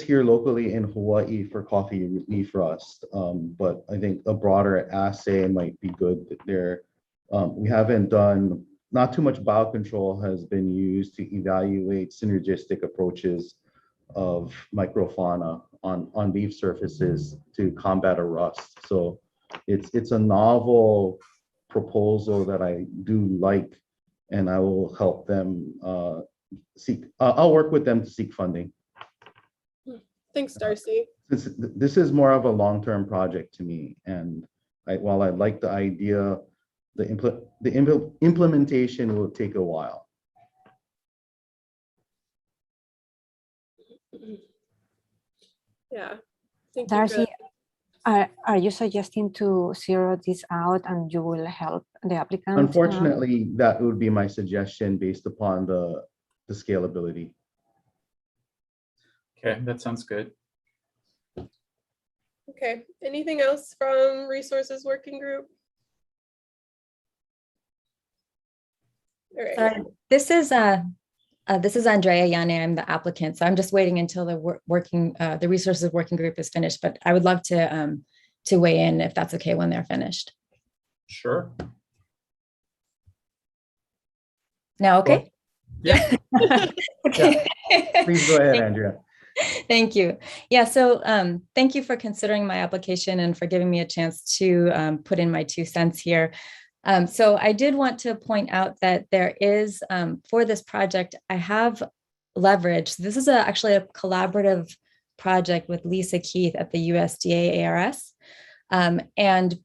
S7: here locally in Hawaii for coffee leaf rust, but I think a broader assay might be good there. We haven't done, not too much biocontrol has been used to evaluate synergistic approaches of microfauna on leaf surfaces to combat a rust. So it's a novel proposal that I do like, and I will help them I'll work with them to seek funding.
S2: Thanks, Darcy.
S7: This is more of a long-term project to me, and while I like the idea, the implementation will take a while.
S2: Yeah. Thank
S12: Darcy, are you suggesting to zero this out and you will help the applicant?
S7: Unfortunately, that would be my suggestion based upon the scalability.
S1: Okay, that sounds good.
S2: Okay, anything else from resources working group? All right.
S16: Sorry, this is Andrea Yane. I'm the applicant, so I'm just waiting until the resources working group is finished. But I would love to weigh in if that's okay when they're finished.
S1: Sure.
S16: Now, okay?
S1: Yeah.
S16: Okay.
S7: Yeah. Please go ahead, Andrea.
S16: Thank you. Yeah, so thank you for considering my application and for giving me a chance to put in my 2 cents here. So I did want to point out that there is, for this project, I have leverage. This is actually a collaborative project with Lisa Keith at the USDA ARS. And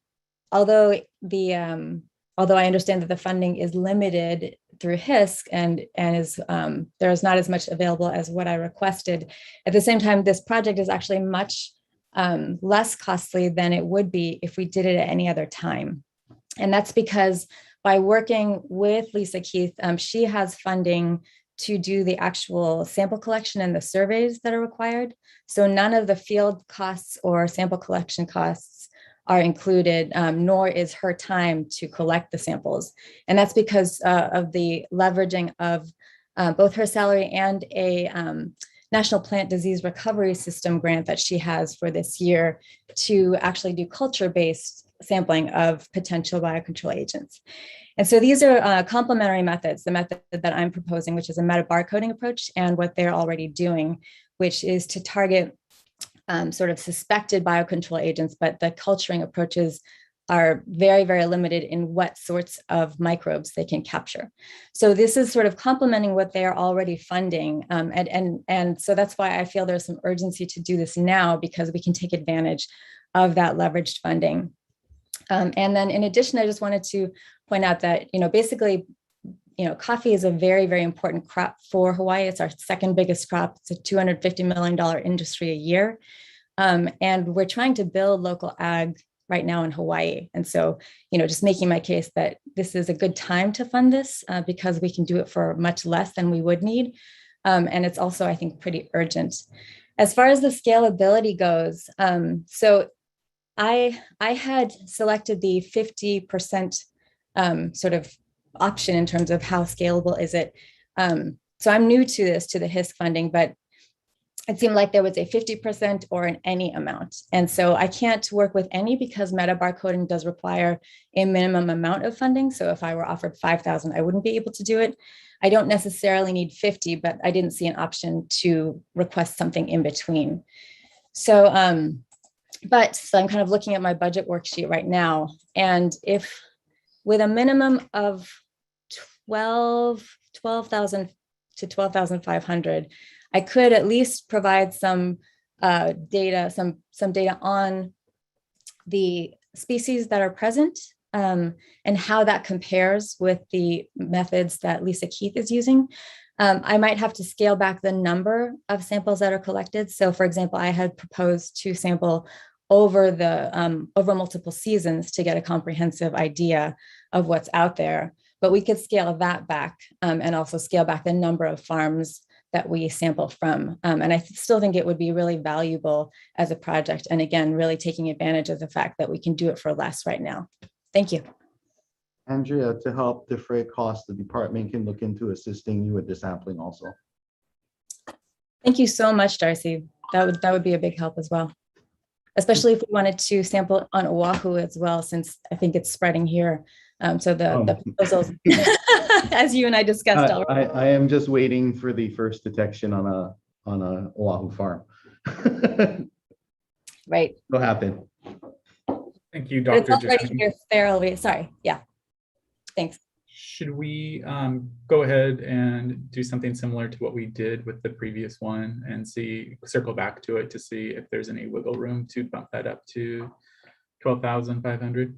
S16: although I understand that the funding is limited through HISC and is there is not as much available as what I requested, at the same time, this project is actually much less costly than it would be if we did it at any other time. And that's because by working with Lisa Keith, she has funding to do the actual sample collection and the surveys that are required. So none of the field costs or sample collection costs are included, nor is her time to collect the samples. And that's because of the leveraging of both her salary and a National Plant Disease Recovery System grant that she has for this year to actually do culture-based sampling of potential biocontrol agents. And so these are complementary methods, the method that I'm proposing, which is a metabarcoding approach, and what they're already doing, which is to target sort of suspected biocontrol agents, but the culturing approaches are very, very limited in what sorts of microbes they can capture. So this is sort of complementing what they are already funding. And so that's why I feel there's some urgency to do this now, because we can take advantage of that leveraged funding. And then in addition, I just wanted to point out that, basically, coffee is a very, very important crop for Hawaii. It's our second biggest crop. It's a $250 million industry a year. And we're trying to build local ag right now in Hawaii. And so, just making my case that this is a good time to fund this because we can do it for much less than we would need. And it's also, I think, pretty urgent. As far as the scalability goes, so I had selected the 50% sort of option in terms of how scalable is it. So I'm new to this, to the HISC funding, but it seemed like there was a 50% or an any amount. And so I can't work with any because metabarcoding does require a minimum amount of funding. So if I were offered 5,000, I wouldn't be able to do it. I don't necessarily need 50, but I didn't see an option to request something in between. So, so I'm kind of looking at my budget worksheet right now. And if with a minimum of 12,000 to 12,500, I could at least provide some data, some data on the species that are present and how that compares with the methods that Lisa Keith is using. I might have to scale back the number of samples that are collected. So for example, I had proposed to sample over multiple seasons to get a comprehensive idea of what's out there, but we could scale that back and also scale back the number of farms that we sample from. And I still think it would be really valuable as a project. And again, really taking advantage of the fact that we can do it for less right now. Thank you.
S7: Andrea, to help defray costs, the department can look into assisting you with the sampling also.
S16: Thank you so much, Darcy. That would be a big help as well, especially if we wanted to sample on Oahu as well, since I think it's spreading here. So the proposals, as you and I discussed already.
S7: I am just waiting for the first detection on a Oahu farm.
S16: Right.
S7: It'll happen.
S1: Thank you,
S16: But
S1: Dr.
S16: it's already here thoroughly. Sorry. Yeah. Thanks.
S1: Should we go ahead and do something similar to what we did with the previous one and circle back to it to see if there's any wiggle room to bump that up to 12,500?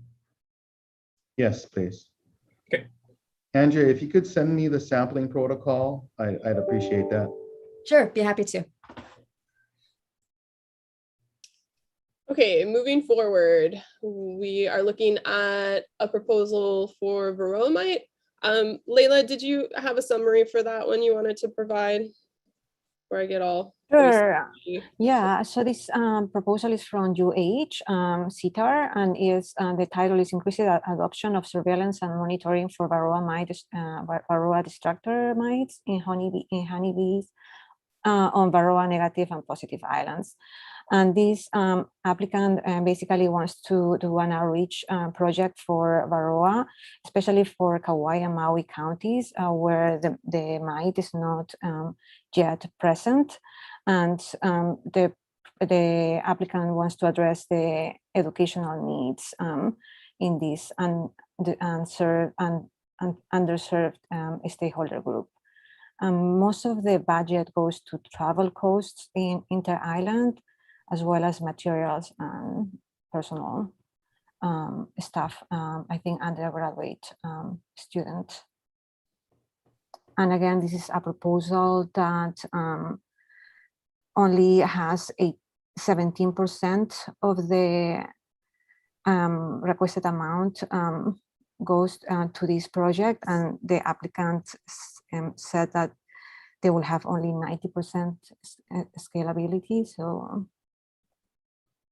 S7: Yes, please.
S1: Okay.
S7: Andrea, if you could send me the sampling protocol, I'd appreciate that.
S16: Sure, be happy to.
S2: Okay, moving forward, we are looking at a proposal for varroamite. Layla, did you have a summary for that one you wanted to provide? Where I get all
S12: Sure. Yeah, so this proposal is from UH, CITAR, and the title is Increasing Adoption of Surveillance and Monitoring for Varroa Destructor Mites in honeybees on Varroa negative and positive islands. And this applicant basically wants to do an outreach project for Varroa, especially for Kauai and Maui counties where the mite is not yet present. And the applicant wants to address the educational needs in this underserved stakeholder group. Most of the budget goes to travel costs in inter-island, as well as materials and personal staff, I think undergraduate student. And again, this is a proposal that only has 17% of the requested amount goes to this project, and the applicant said that they will have only 90% scalability. So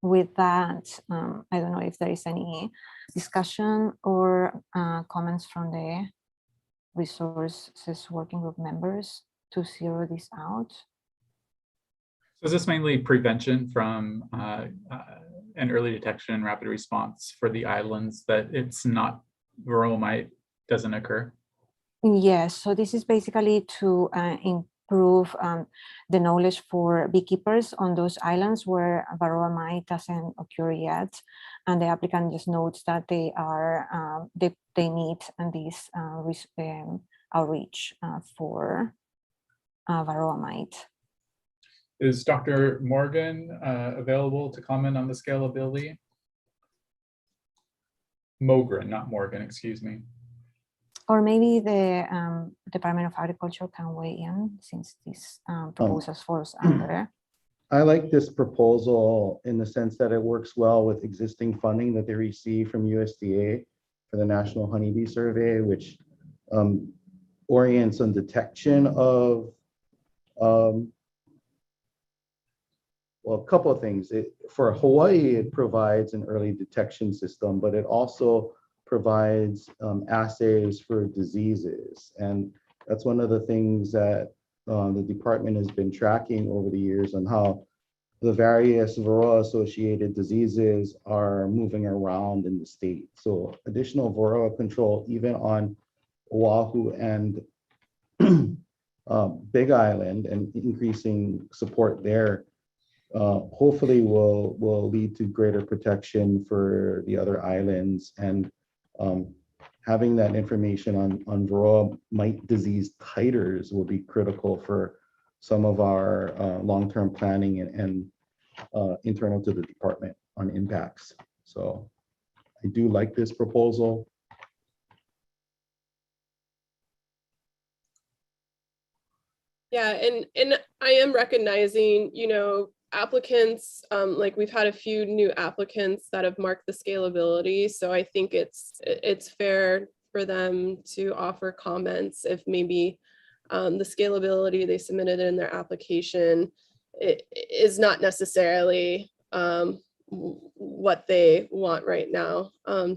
S12: with that, I don't know if there is any discussion or comments from the resources working group members to zero this out.
S1: So is this mainly prevention from an early detection and rapid response for the islands that it's not varroa mite doesn't occur?
S12: Yes, so this is basically to improve the knowledge for beekeepers on those islands where varroa mite doesn't occur yet, and the applicant just notes that they are they need this outreach for varroa mite.
S1: Is Dr. Morgan available to comment on the scalability? Mogren, not Morgan, excuse me.
S12: Or maybe the Department of Agriculture can weigh in, since this proposals falls under.
S7: I like this proposal in the sense that it works well with existing funding that they receive from USDA for the National Honeybee Survey, which orients on detection of, well, a couple of things. For Hawaii, it provides an early detection system, but it also provides assays for diseases. And that's one of the things that the department has been tracking over the years on how the various varroa-associated diseases are moving around in the state. So additional varroa control, even on Oahu and Big Island, and increasing support there, hopefully will lead to greater protection for the other islands. And having that information on varroa mite disease titers will be critical for some of our long-term planning and internal to the department on impacts. So I do like this proposal.
S2: Yeah, and I am recognizing, you know, applicants, like we've had a few new applicants that have marked the scalability. So I think it's fair for them to offer comments if maybe the scalability they submitted in their application is not necessarily what they want right now,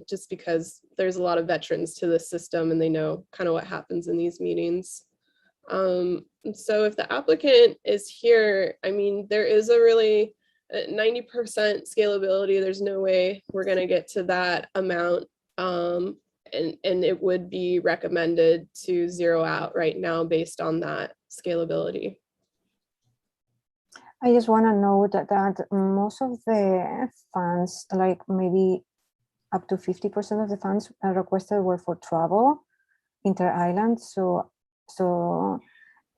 S2: just because there's a lot of veterans to the system and they know kind of what happens in these meetings. So if the applicant is here, I mean, there is a really 90% scalability. There's no way we're going to get to that amount. And it would be recommended to zero out right now based on that scalability.
S12: I just want to note that most of the funds, like maybe up to 50% of the funds requested were for travel inter-island. So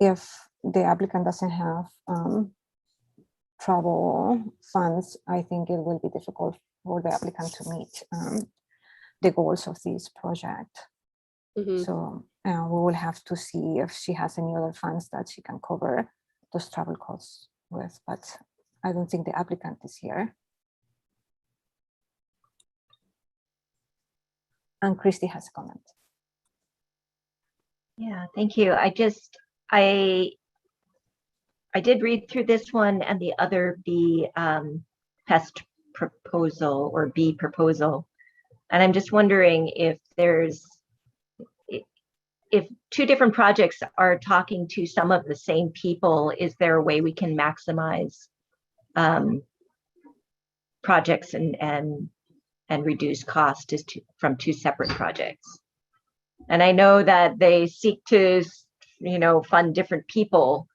S12: if the applicant doesn't have travel funds, I think it will be difficult for the applicant to meet the goals of this project.
S2: Mm-hmm.
S12: So we will have to see if she has any other funds that she can cover those travel costs with, but I don't think the applicant is here. And Christy has a comment.
S9: Yeah, thank you. I did read through this one and the other bee pest proposal or bee proposal. And I'm just wondering if if two different projects are talking to some of the same people, is there a way we can maximize projects and reduce cost from two separate projects? And I know that they seek to, you know, fund different people.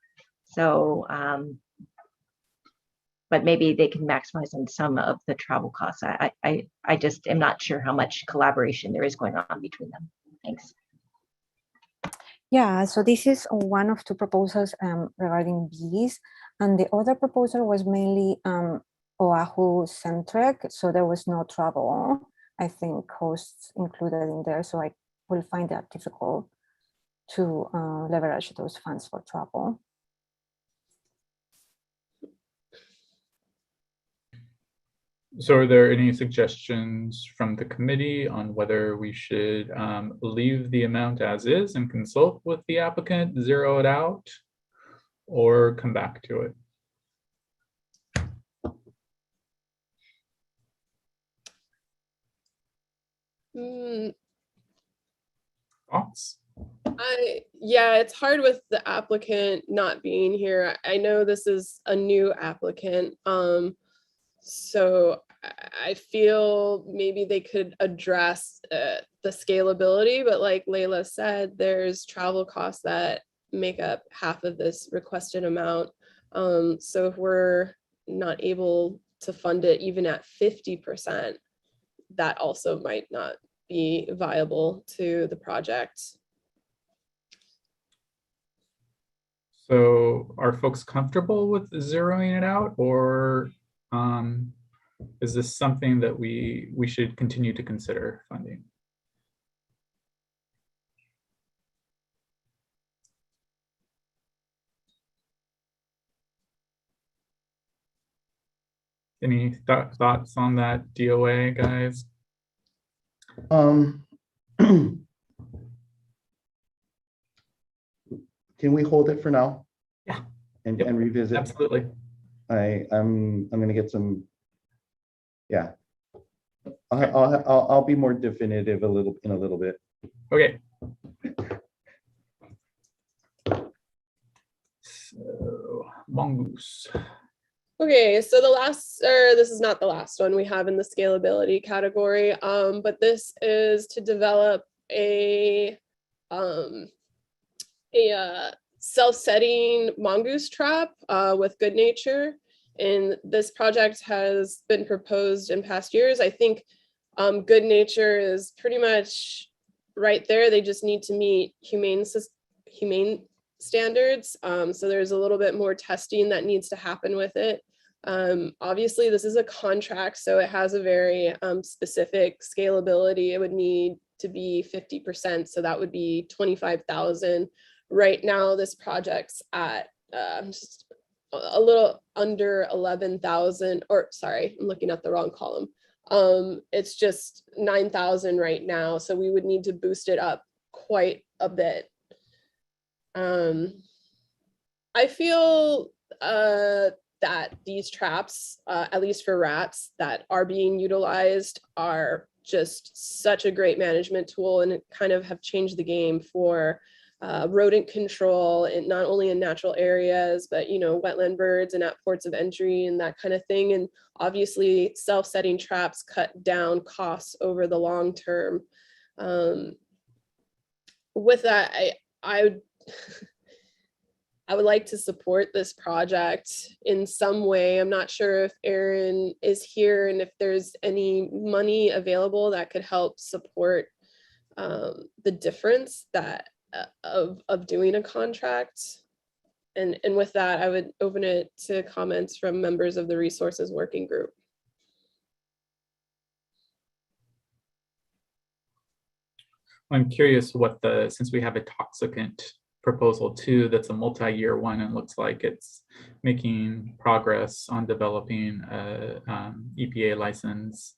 S9: So, but maybe they can maximize on some of the travel costs. I just am not sure how much collaboration there is going on between them. Thanks.
S12: Yeah, so this is one of two proposals regarding bees, and the other proposal was mainly Oahu centric, so there was no travel, I think, costs included in there. So I will find that difficult to leverage those funds for travel.
S1: So are there any suggestions from the committee on whether we should leave the amount as is and consult with the applicant, zero it out, or come back to it? Thoughts?
S2: Yeah, it's hard with the applicant not being here. I know this is a new applicant. So I feel maybe they could address the scalability, but like Layla said, there's travel costs that make up half of this requested amount. So if we're not able to fund it even at 50%, that also might not be viable to the project.
S1: So are folks comfortable with zeroing it out, or is this something that we should continue to consider funding? Any thoughts on that DOA, guys?
S7: Can we hold it for now?
S1: Yeah.
S7: And,
S1: Yep.
S7: and revisit?
S1: Absolutely.
S7: I'm gonna get some, yeah. I'll be more definitive in a little bit.
S1: Okay. So mongoose.
S2: Okay, so the last, or this is not the last one we have in the scalability category, but this is to develop a self-setting mongoose trap with Good Nature. And this project has been proposed in past years. I think Good Nature is pretty much right there. They just need to meet humane standards. So there's a little bit more testing that needs to happen with it. Obviously, this is a contract, so it has a very specific scalability. It would need to be 50%, so that would be 25,000. Right now, this project's at just a little under 11,000, or sorry, I'm looking at the wrong column. It's just 9,000 right now, so we would need to boost it up quite a bit. I feel that these traps, at least for rats that are being utilized, are just such a great management tool, and it kind of have changed the game for rodent control, and not only in natural areas, but wetland birds and at ports of entry and that kind of thing. And obviously self-setting traps cut down costs over the long term. With that, I would like to support this project in some way. I'm not sure if Aaron is here and if there's any money available that could help support the difference that of doing a contract. And with that, I would open it to comments from members of the resources working group.
S1: I'm curious what since we have a toxicant proposal too, that's a multi-year one, and looks like it's making progress on developing a EPA license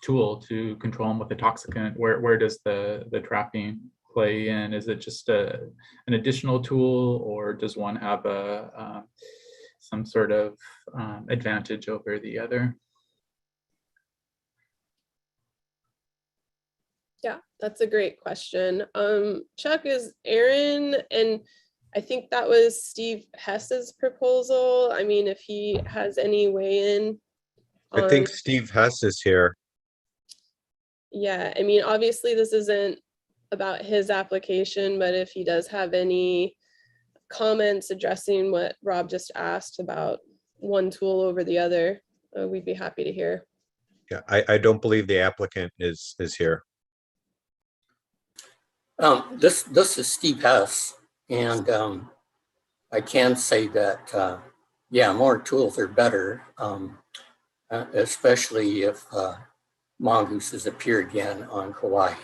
S1: tool to control them with a toxicant. Where does the trapping play in? Is it just an additional tool, or does one have some sort of advantage over the other?
S2: Yeah, that's a great question. Chuck, is Aaron, and I think that was Steve Hess's proposal. I mean, if he has any weigh in.
S3: I think Steve Hess is here.
S2: Yeah, I mean, obviously this isn't about his application, but if he does have any comments addressing what Rob just asked about one tool over the other, we'd be happy to hear.
S3: Yeah, I don't believe the applicant is here.
S17: This is Steve Hess, and I can say that, yeah, more tools are better, especially if mongooses appear again on Hawaii.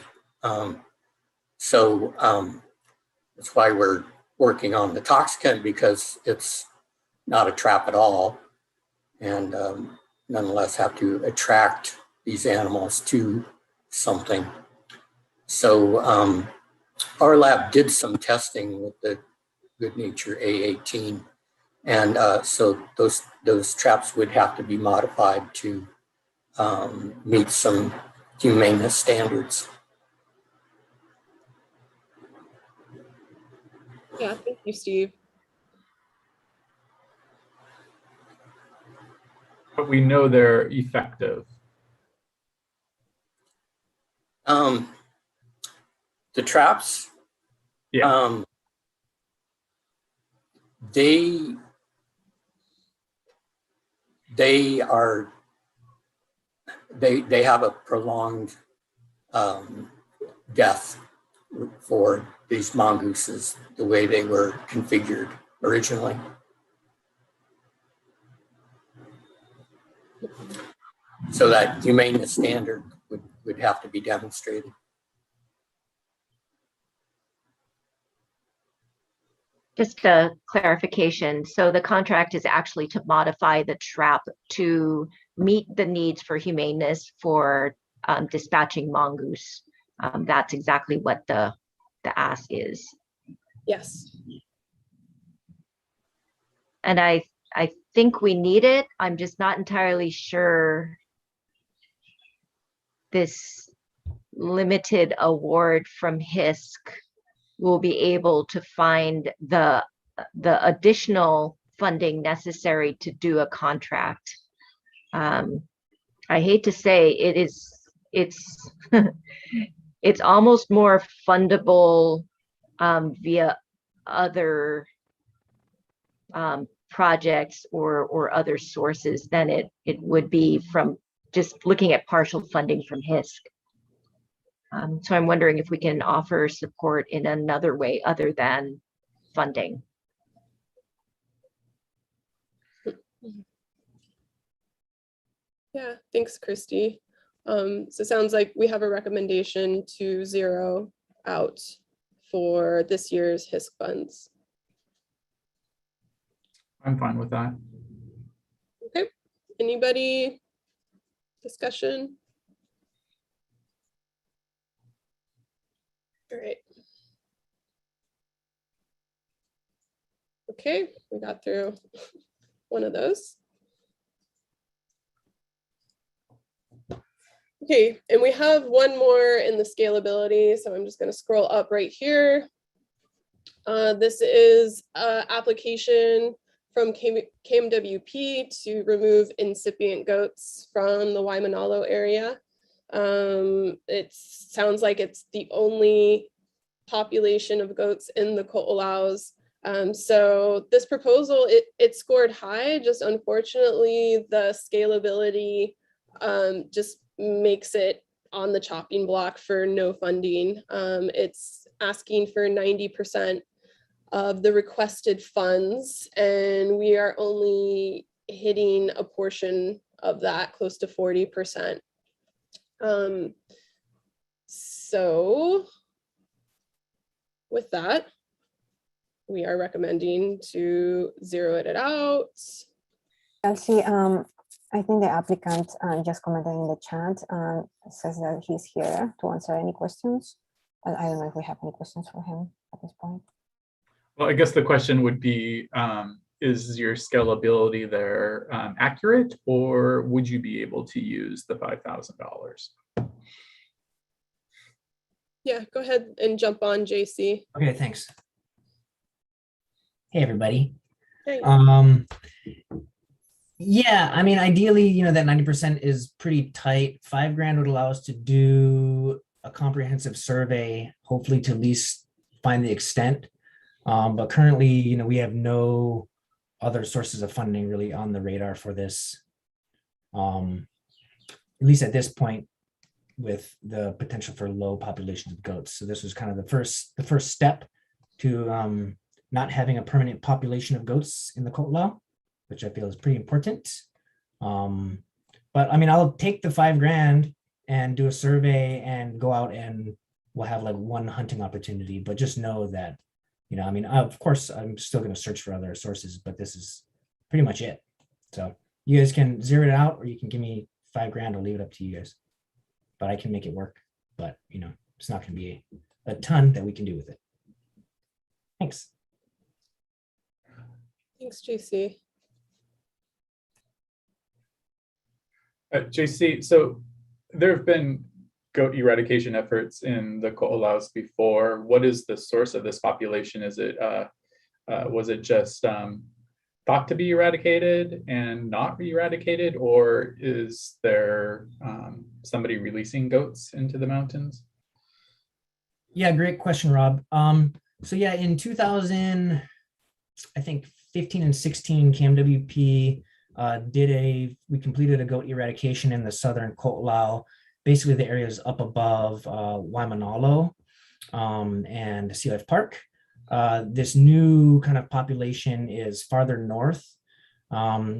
S17: So that's why we're working on the toxicant, because it's not a trap at all, and nonetheless have to attract these animals to something. So our lab did some testing with the Good Nature A18, and so those traps would have to be modified to meet some humaneness standards.
S2: Yeah, thank you, Steve.
S1: But we know they're effective.
S17: The traps,
S1: yeah,
S17: they have a prolonged death for these mongooses, the way they were configured originally. So that humaneness standard would have to be demonstrated.
S9: Just a clarification. So the contract is actually to modify the trap to meet the needs for humaneness for dispatching mongoose. That's exactly what the ask is.
S2: Yes.
S9: And I think we need it. I'm just not entirely sure this limited award from HISC will be able to find the additional funding necessary to do a contract. I hate to say it's it's almost more fundable via other projects or other sources than it would be from just looking at partial funding from HISC. So I'm wondering if we can offer support in another way other than funding.
S2: Yeah, thanks, Christy. So it sounds like we have a recommendation to zero out for this year's HISC funds.
S1: I'm fine with that.
S2: Okay, anybody? Discussion? All right. Okay, we got through one of those. Okay, and we have one more in the scalability, so I'm just going to scroll up right here. This is an application from KMWP to remove incipient goats from the Waimanalo area. It sounds like it's the only population of goats in the Ko'olaus. So this proposal, it scored high, just unfortunately the scalability just makes it on the chopping block for no funding. It's asking for 90% of the requested funds, and we are only hitting a portion of that, close to 40%. So with that, we are recommending to zero it out.
S12: Elsie, I think the applicant just commented in the chat says that he's here to answer any questions. But I don't know if we have any questions for him at this point.
S1: Well, I guess the question would be, is your scalability there accurate, or would you be able to use the $5,000?
S2: Yeah, go ahead and jump on, JC.
S18: Okay, thanks. Hey, everybody.
S2: Hey.
S18: Yeah, I mean, ideally, that 90% is pretty tight. $5,000 would allow us to do a comprehensive survey, hopefully to at least find the extent. But currently, we have no other sources of funding really on the radar for this, at least at this point, with the potential for low populations of goats. So this was kind of the first step to not having a permanent population of goats in the Ko'olau, which I feel is pretty important. But I mean, I'll take the $5,000 and do a survey and go out and we'll have like one hunting opportunity, but just know that, I mean, of course, I'm still going to search for other sources, but this is pretty much it. So you guys can zero it out, or you can give me $5,000. I'll leave it up to you guys, but I can make it work. But, it's not going to be a ton that we can do with it. Thanks.
S2: Thanks, JC.
S1: JC, so there have been goat eradication efforts in the Ko'olaus before. What is the source of this population? Is it was it just thought to be eradicated and not eradicated, or is there somebody releasing goats into the mountains?
S18: Yeah, great question, Rob. So yeah, in 2000, I think 15 and 16, KMWP we completed a goat eradication in the southern Koolau, basically the areas up above Waimanalo and Sea Life Park. This new kind of population is farther north,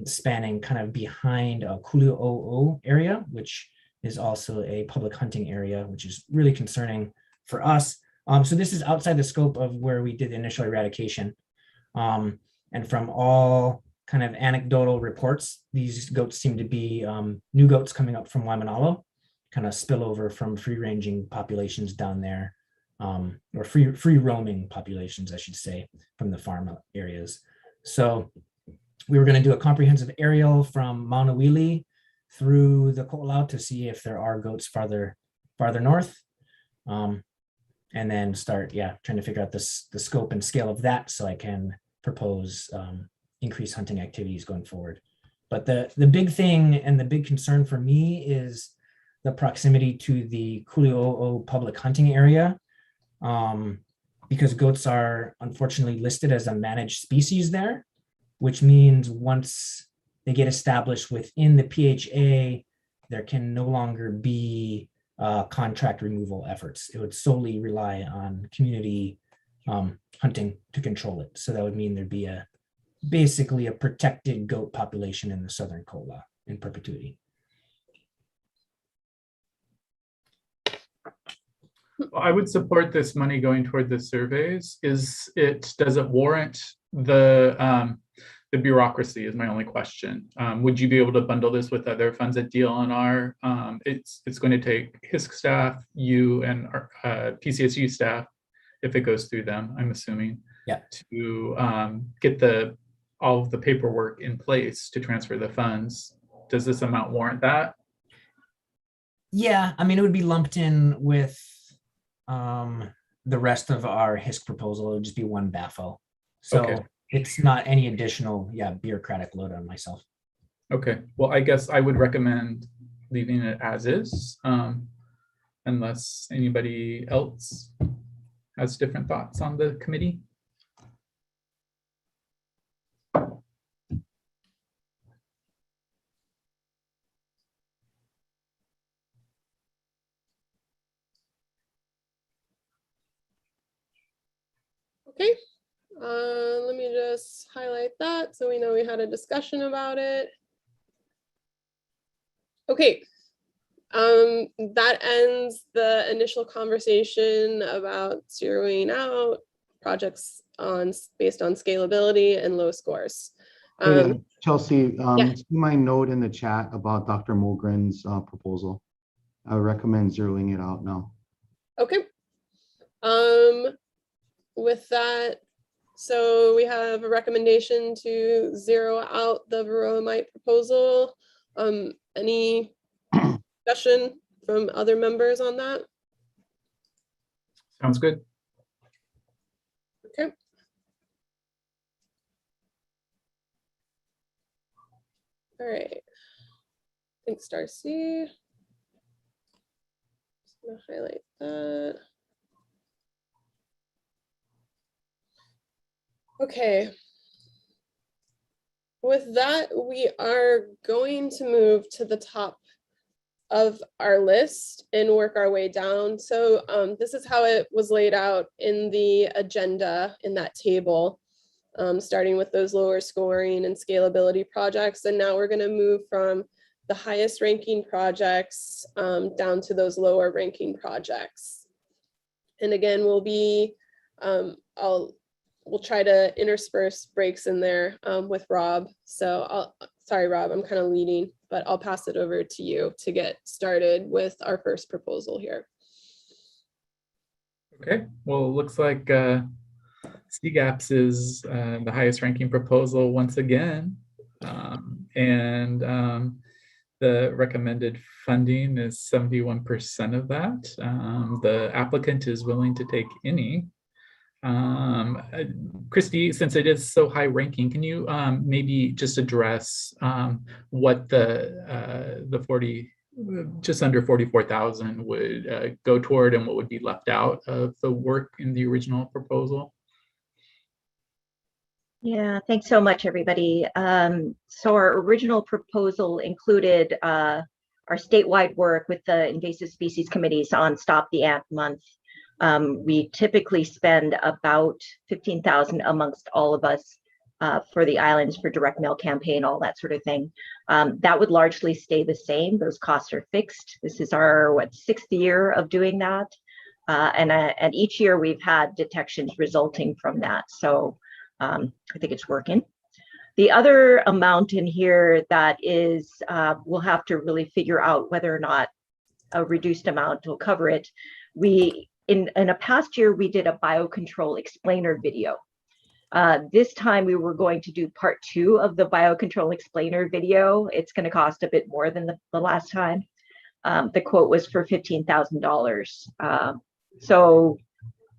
S18: spanning kind of behind Kuli'o'o area, which is also a public hunting area, which is really concerning for us. So this is outside the scope of where we did the initial eradication. And from all kind of anecdotal reports, these goats seem to be new goats coming up from Waimanalo, kind of spillover from free-ranging populations down there, or free roaming populations, I should say, from the farm areas. So we were going to do a comprehensive aerial from Maunawili through the Koolau to see if there are goats farther north. And then start, trying to figure out the scope and scale of that so I can propose increased hunting activities going forward. But the big thing and the big concern for me is the proximity to the Kuli'o'o public hunting area, because goats are unfortunately listed as a managed species there, which means once they get established within the PHA, there can no longer be contract removal efforts. It would solely rely on community hunting to control it. So that would mean there'd be basically a protected goat population in the southern Koolau in perpetuity.
S1: Well, I would support this money going toward the surveys. Does it warrant the bureaucracy is my only question. Would you be able to bundle this with other funds at DLNR? It's going to take HISC staff, you, and PCSU staff, if it goes through them, I'm assuming, to get all of the paperwork in place to transfer the funds. Does this amount warrant that?
S18: Yeah, I mean, it would be lumped in with the rest of our HISC proposal. It would just be one BAFO. So. Okay. It's not any additional, bureaucratic load on myself.
S1: Okay, well, I guess I would recommend leaving it as is, unless anybody else has different thoughts on the committee.
S2: Okay. Let me just highlight that so we know we had a discussion about it. Okay, that ends the initial conversation about zeroing out projects based on scalability and low scores.
S7: Hey, Chelsea, see my note in the chat about Dr. Mogren's proposal. I would recommend zeroing it out now.
S2: Okay. With that, so we have a recommendation to zero out the Varroa proposal. Any discussion from other members on that?
S1: Sounds good.
S2: Okay. All right. Thanks, Darcy. Just gonna highlight that. Okay. With that, we are going to move to the top of our list and work our way down. So this is how it was laid out in the agenda in that table, starting with those lower scoring and scalability projects. And now we're going to move from the highest ranking projects down to those lower ranking projects. And again, we'll try to intersperse breaks in there with Rob. So sorry, Rob, I'm kind of leading, but I'll pass it over to you to get started with our first proposal here.
S1: Okay, well, it looks like CGAPS is the highest ranking proposal once again. The recommended funding is 71% of that. The applicant is willing to take any. Christy, since it is so high ranking, can you maybe just address what the 40, just under 44,000 would go toward and what would be left out of the work in the original proposal?
S9: Yeah, thanks so much, everybody. So our original proposal included our statewide work with the invasive species committees on Stop the Ant Month. We typically spend about 15,000 amongst all of us for the islands for direct mail campaign, all that sort of thing. That would largely stay the same. Those costs are fixed. This is our, sixth year of doing that. And each year we've had detections resulting from that. So I think it's working. The other amount in here that is, we'll have to really figure out whether or not a reduced amount will cover it. In a past year, we did a biocontrol explainer video. This time we were going to do part 2 of the biocontrol explainer video. It's going to cost a bit more than the last time. The quote was for $15,000. So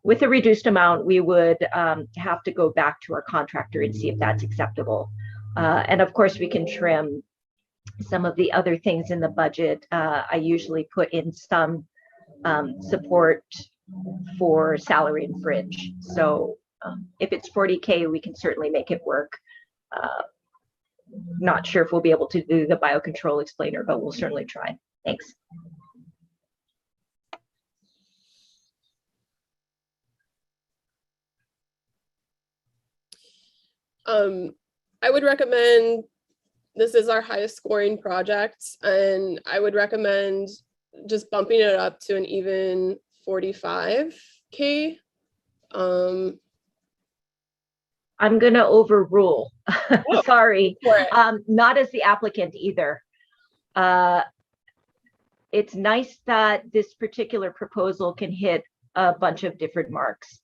S9: with a reduced amount, we would have to go back to our contractor and see if that's acceptable. And of course, we can trim some of the other things in the budget. I usually put in some support for salary and fringe. So if it's 40K, we can certainly make it work. Not sure if we'll be able to do the biocontrol explainer, but we'll certainly try. Thanks.
S2: I would recommend, this is our highest scoring project, and I would recommend just bumping it up to an even 45K.
S9: I'm going to overrule. Sorry. Not as the applicant either. It's nice that this particular proposal can hit a bunch of different marks,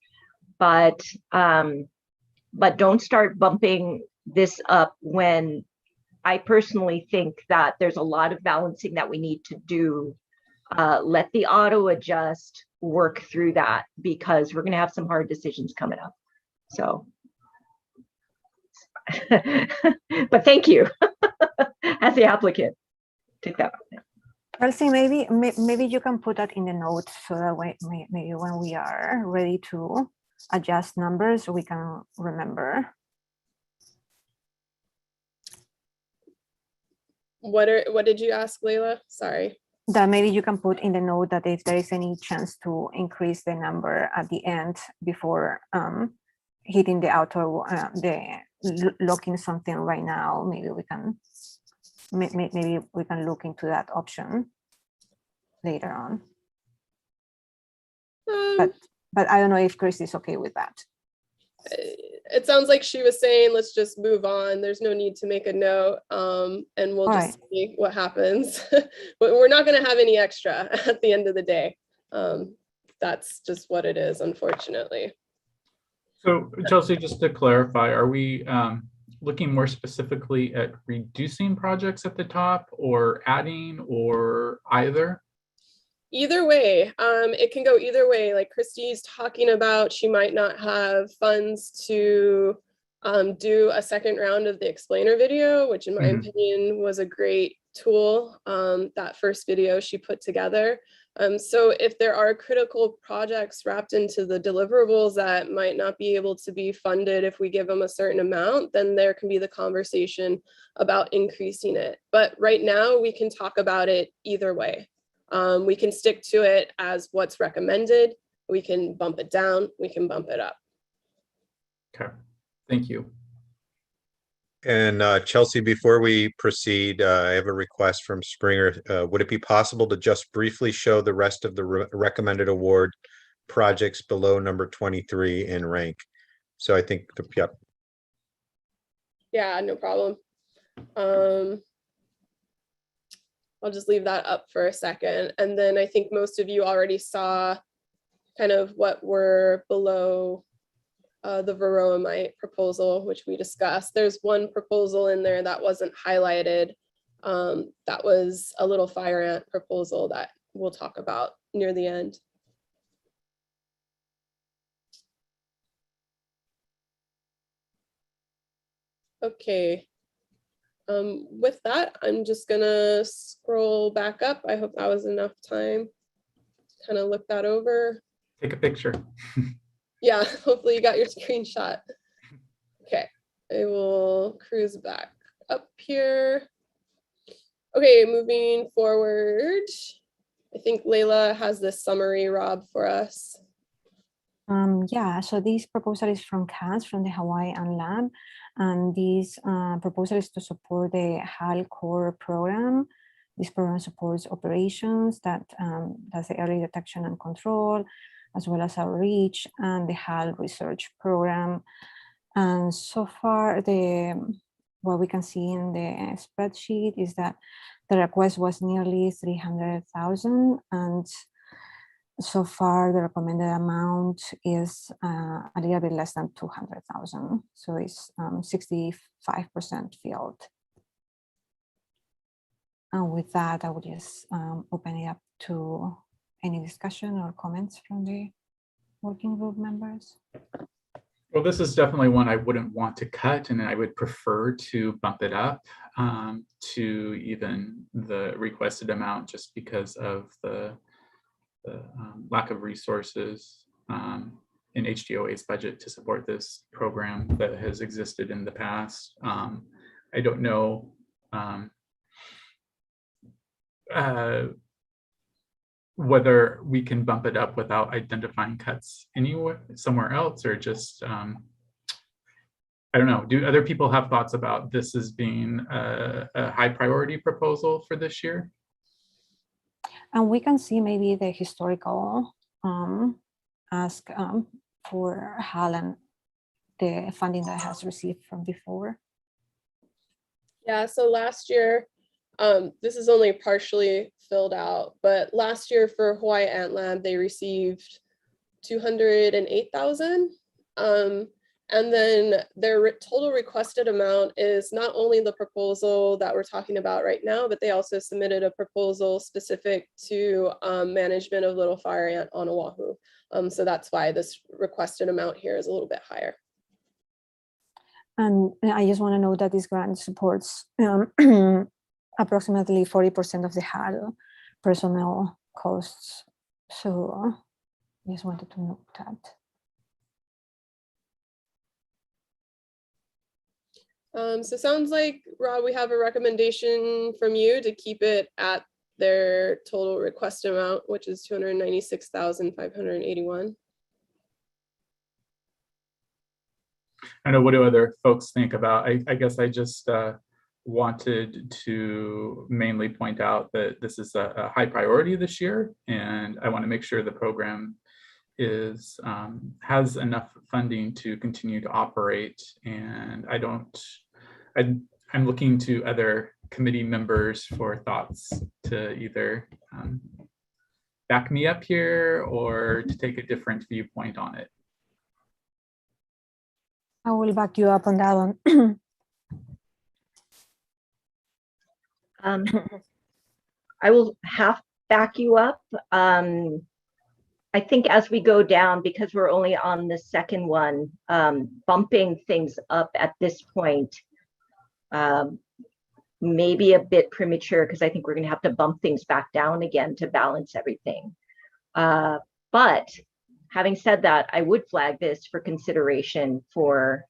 S9: but don't start bumping this up when I personally think that there's a lot of balancing that we need to do. Let the auto adjust work through that, because we're going to have some hard decisions coming up. So, but thank you as the applicant. Take that.
S12: Elsie, maybe you can put that in the notes so that way maybe when we are ready to adjust numbers, we can remember.
S2: What did you ask, Leila? Sorry.
S12: That maybe you can put in the note that if there is any chance to increase the number at the end before hitting the auto, locking something right now, maybe we can look into that option later on. But I don't know if Chris is okay with that.
S2: It sounds like she was saying, let's just move on. There's no need to make a note, and we'll just see what happens. But we're not going to have any extra at the end of the day. That's just what it is, unfortunately.
S1: So Chelsea, just to clarify, are we looking more specifically at reducing projects at the top or adding, or either?
S2: Either way, it can go either way. Like Christy's talking about, she might not have funds to do a second round of the explainer video, which in my opinion was a great tool, that first video she put together. So if there are critical projects wrapped into the deliverables that might not be able to be funded if we give them a certain amount, then there can be the conversation about increasing it. But right now we can talk about it either way. We can stick to it as what's recommended. We can bump it down. We can bump it up.
S1: Okay, thank you.
S3: And Chelsea, before we proceed, I have a request from Springer. Would it be possible to just briefly show the rest of the recommended award projects below number 23 in rank? So I think, yep.
S2: Yeah, no problem. I'll just leave that up for a second. And then I think most of you already saw kind of what were below the Varroamite proposal, which we discussed. There's one proposal in there that wasn't highlighted. That was a little fire ant proposal that we'll talk about near the end. Okay. With that, I'm just gonna scroll back up. I hope that was enough time to kind of look that over.
S1: Take a picture.
S2: Yeah, hopefully you got your screenshot. Okay, I will cruise back up here. Okay, moving forward. I think Layla has this summary, Rob, for us.
S12: Yeah, so this proposal is from CAS, from the Hawaii and Lab, and this proposal is to support the HAL core program. This program supports operations that's the early detection and control, as well as outreach and the HAL research program. And so far, what we can see in the spreadsheet is that the request was nearly 300,000, and so far the recommended amount is a little bit less than 200,000. So it's 65% filled. And with that, I would just open it up to any discussion or comments from the working group members.
S1: Well, this is definitely one I wouldn't want to cut, and I would prefer to bump it up to even the requested amount, just because of the lack of resources in HDOA's budget to support this program that has existed in the past. I don't know whether we can bump it up without identifying cuts anywhere, somewhere else, or just, I don't know. Do other people have thoughts about this as being a high priority proposal for this year?
S12: And we can see maybe the historical ask for HAL and the funding that has received from before.
S2: Yeah, so last year, this is only partially filled out, but last year for Hawaii Ant Lab, they received 208,000. And then their total requested amount is not only the proposal that we're talking about right now, but they also submitted a proposal specific to management of little fire ant on Oahu. So that's why this requested amount here is a little bit higher.
S12: And I just want to note that this grant supports approximately 40% of the HAL personnel costs. So I just wanted to note that.
S2: So sounds like, Rob, we have a recommendation from you to keep it at their total request amount, which is 296,581.
S1: I know, what do other folks think about? I guess I just wanted to mainly point out that this is a high priority this year, and I want to make sure the program is has enough funding to continue to operate. And I'm looking to other committee members for thoughts to either back me up here or to take a different viewpoint on it.
S12: I will back you up on that one.
S9: I will half back you up. I think as we go down, because we're only on the second one, bumping things up at this point maybe a bit premature, because I think we're going to have to bump things back down again to balance everything. But having said that, I would flag this for consideration for,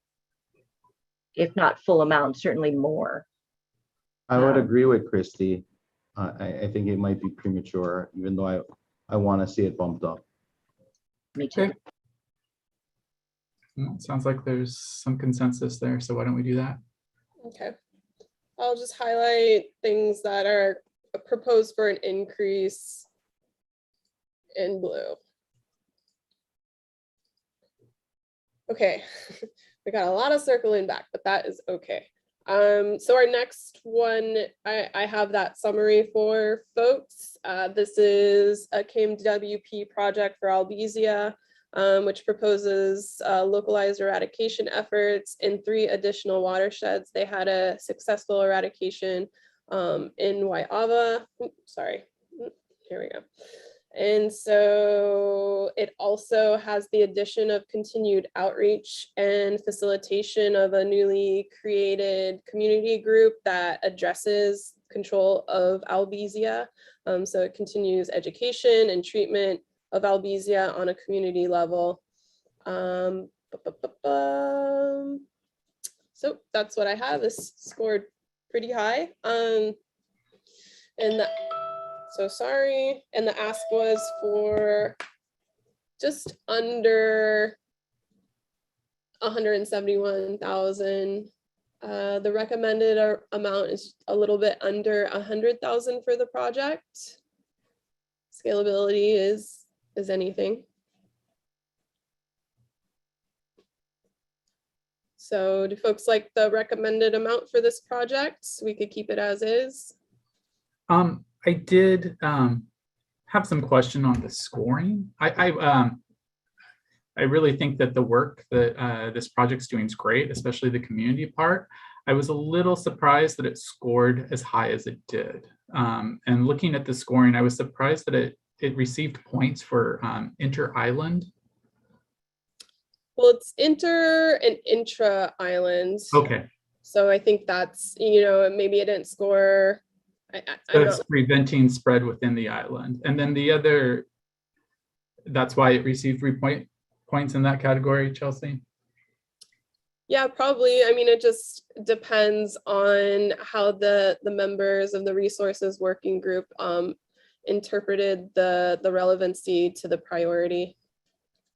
S9: if not full amount, certainly more.
S7: I would agree with Christy. I think it might be premature, even though I want to see it bumped up.
S9: Me too.
S1: Well, it sounds like there's some consensus there, so why don't we do that?
S2: Okay. I'll just highlight things that are proposed for an increase in blue. Okay, we got a lot of circling back, but that is okay. So our next one, I have that summary for folks. This is a KMWP project for Albizia, which proposes localized eradication efforts in 3 additional watersheds. They had a successful eradication in Waiava. Oops, sorry, here we go. And so it also has the addition of continued outreach and facilitation of a newly created community group that addresses control of albizia. So it continues education and treatment of albizia on a community level. So that's what I have. This scored pretty high. So sorry. And the ask was for just under 171,000. The recommended amount is a little bit under 100,000 for the project. Scalability is anything. So do folks like the recommended amount for this project? We could keep it as is.
S1: I did have some question on the scoring. I really think that the work that this project's doing is great, especially the community part. I was a little surprised that it scored as high as it did. And looking at the scoring, I was surprised that it received points for inter-island.
S2: Well, it's inter and intra island.
S1: Okay.
S2: So I think that's, you know, maybe it didn't score.
S1: So it's preventing spread within the island. And then the other, that's why it received 3 points in that category, Chelsea?
S2: Yeah, probably. I mean, it just depends on how the members of the resources working group interpreted the relevancy to the priority.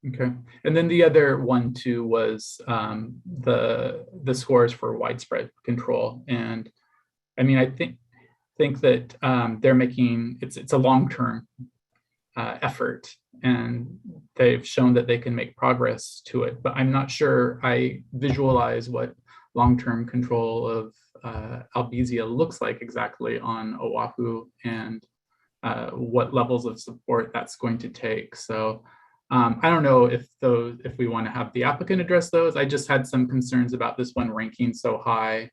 S1: Okay. And then the other one too was the scores for widespread control. And I mean, I think that they're making, it's a long-term effort, and they've shown that they can make progress to it, but I'm not sure I visualize what long-term control of albizia looks like exactly on Oahu, and what levels of support that's going to take. So I don't know if we want to have the applicant address those. I just had some concerns about this one ranking so high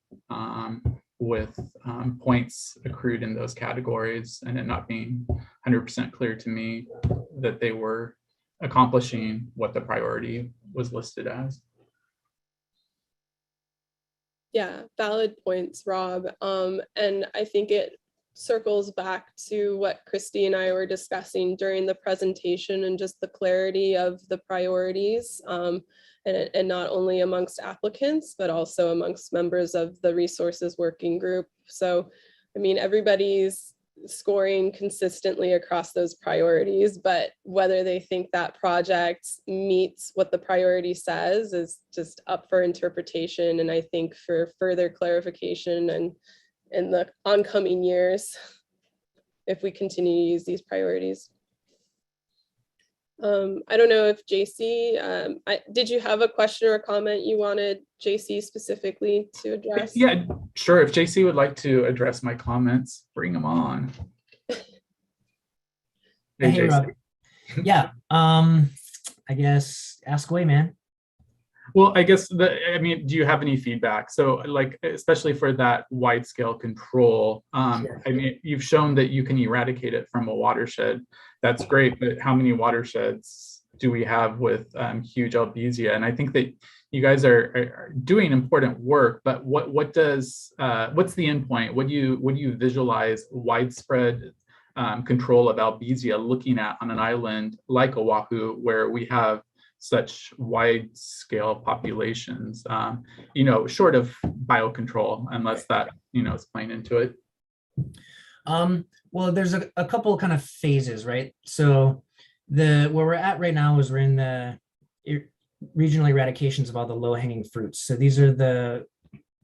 S1: with points accrued in those categories, and it not being 100% clear to me that they were accomplishing what the priority was listed as.
S2: Yeah, valid points, Rob. And I think it circles back to what Christy and I were discussing during the presentation, and just the clarity of the priorities, and not only amongst applicants, but also amongst members of the resources working group. So, I mean, everybody's scoring consistently across those priorities, but whether they think that project meets what the priority says is just up for interpretation. And I think for further clarification and in the oncoming years, if we continue to use these priorities. I don't know if JC, did you have a question or a comment you wanted JC specifically to address?
S1: Yeah, sure. If JC would like to address my comments, bring them on.
S18: Hey, Rob. Yeah, I guess ask away, man.
S1: Well, I guess I mean, do you have any feedback? So like, especially for that wide scale control,
S18: Sure.
S1: I mean, you've shown that you can eradicate it from a watershed. That's great, but how many watersheds do we have with huge albizia? And I think that you guys are doing important work, but what's the end point? What do you visualize widespread control of albizia looking at on an island like Oahu, where we have such wide scale populations, you know, short of biocontrol, unless that, you know, is playing into it?
S18: Well, there's a couple kind of phases, right? So where we're at right now is we're in the regional eradications of all the low hanging fruits. So these are the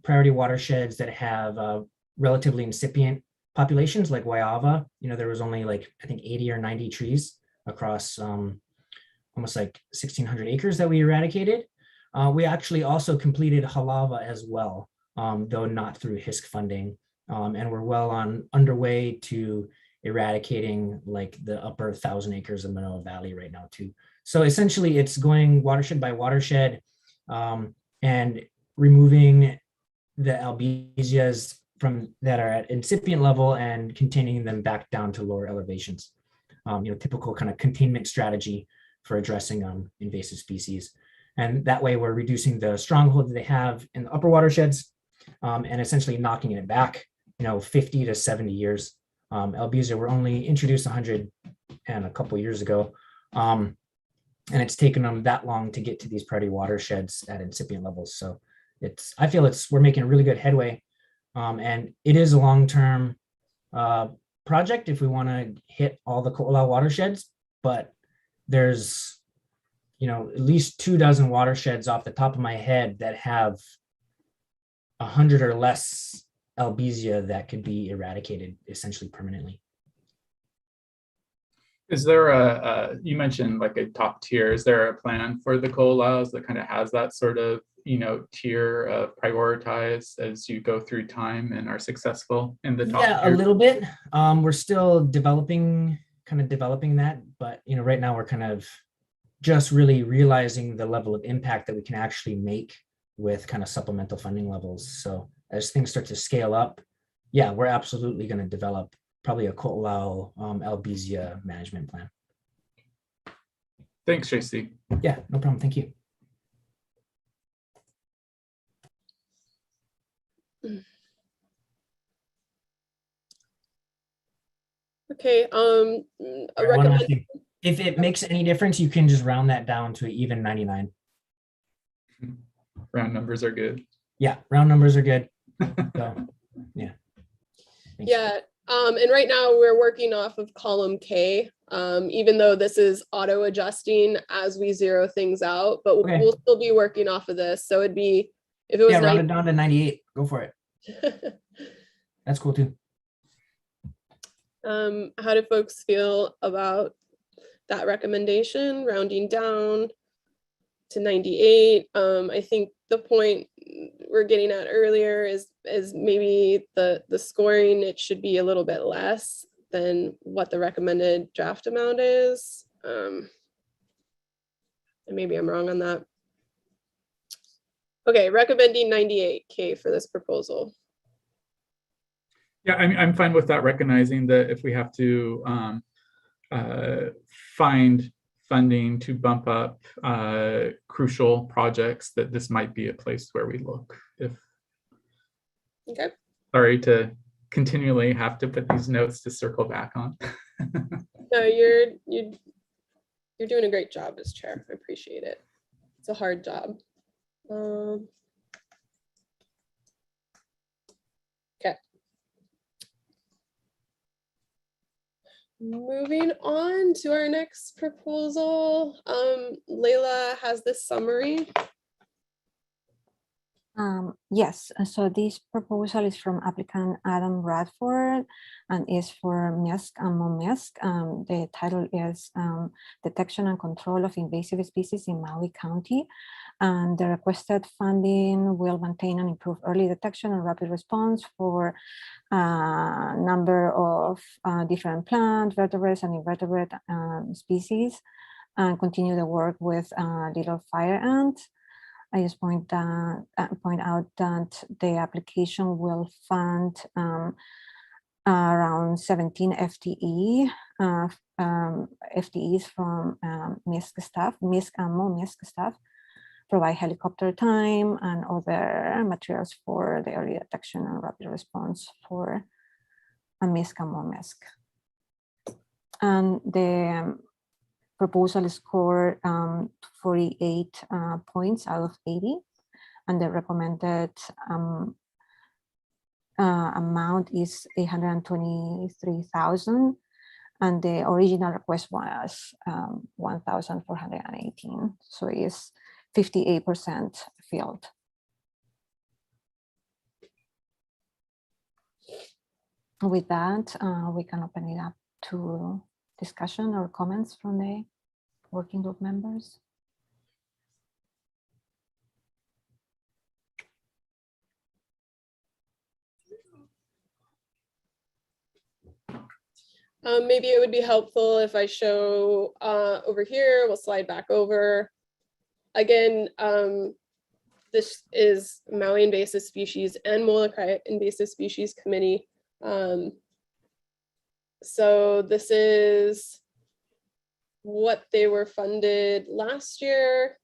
S18: priority watersheds that have relatively incipient populations, like Waiava. You know, there was only like, I think 80 or 90 trees across almost like 1,600 acres that we eradicated. We actually also completed Halava as well, though not through HISC funding. And we're well underway to eradicating like the upper 1,000 acres of Manoa Valley right now too. So essentially it's going watershed by watershed, and removing the albizias from that are at incipient level and containing them back down to lower elevations. typical kind of containment strategy for addressing invasive species. And that way we're reducing the stronghold that they have in the upper watersheds and essentially knocking it back, 50 to 70 years. Albizia were only introduced 100 and a couple years ago. And it's taken them that long to get to these priority watersheds at incipient levels. So I feel we're making really good headway. And it is a long-term project if we want to hit all the Ko'olau watersheds, but there's at least 24 watersheds off the top of my head that have 100 or less albizia that could be eradicated essentially permanently.
S1: Is there you mentioned like a top tier, is there a plan for the Ko'olaus that kind of has that sort of, tier of prioritize as you go through time and are successful in the top
S18: Yeah,
S1: tier?
S18: a little bit. We're still developing that, but right now we're kind of just really realizing the level of impact that we can actually make with kind of supplemental funding levels. So as things start to scale up, yeah, we're absolutely going to develop probably a Ko'olau albizia management plan.
S1: Thanks, JC.
S18: Yeah, no problem. Thank you.
S2: Okay,
S18: One last thing. If it makes any difference, you can just round that down to even 99.
S1: Round numbers are good.
S18: Yeah, round numbers are good. So, yeah. Thanks.
S2: Yeah, and right now we're working off of column K, even though this is auto adjusting as we zero things out, but
S18: Okay.
S2: we'll still be working off of this. So it'd be, if it was
S18: round it down to 98. Go for it. That's cool too.
S2: How do folks feel about that recommendation, rounding down to 98? I think the point we're getting at earlier is maybe the scoring, it should be a little bit less than what the recommended draft amount is. And maybe I'm wrong on that. Okay, recommending 98K for this proposal.
S1: Yeah, I'm fine with that, recognizing that if we have to find funding to bump up crucial projects, that this might be a place where we look.
S2: Okay.
S1: Sorry to continually have to put these notes to circle back on.
S2: No, you're doing a great job as chair. I appreciate it. It's a hard job. Okay. Moving on to our next proposal. Layla has this summary.
S12: Yes, so this proposal is from applicant Adam Radford and is for HISC and MOMISC. The title is Detection and Control of Invasive Species in Maui County. And the requested funding will maintain and improve early detection and rapid response for a number of different plant, vertebrates, and invertebrate species, and continue the work with little fire ant. I just point out that the application will fund around 17 FTE, FTEs from HISC staff, HISC and MOMISC staff, provide helicopter time and other materials for the early detection and rapid response for HISC and MOMISC. And the proposal scored 48 points out of 80, and the recommended amount is 823,000, and the original request was 1,418. So it's 58% filled. With that, we can open it up to discussion or comments from the working group members.
S2: Maybe it would be helpful if I show over here, we'll slide back over. Again, this is Maui Invasive Species and Molokai Invasive Species Committee. So this is what they were funded last year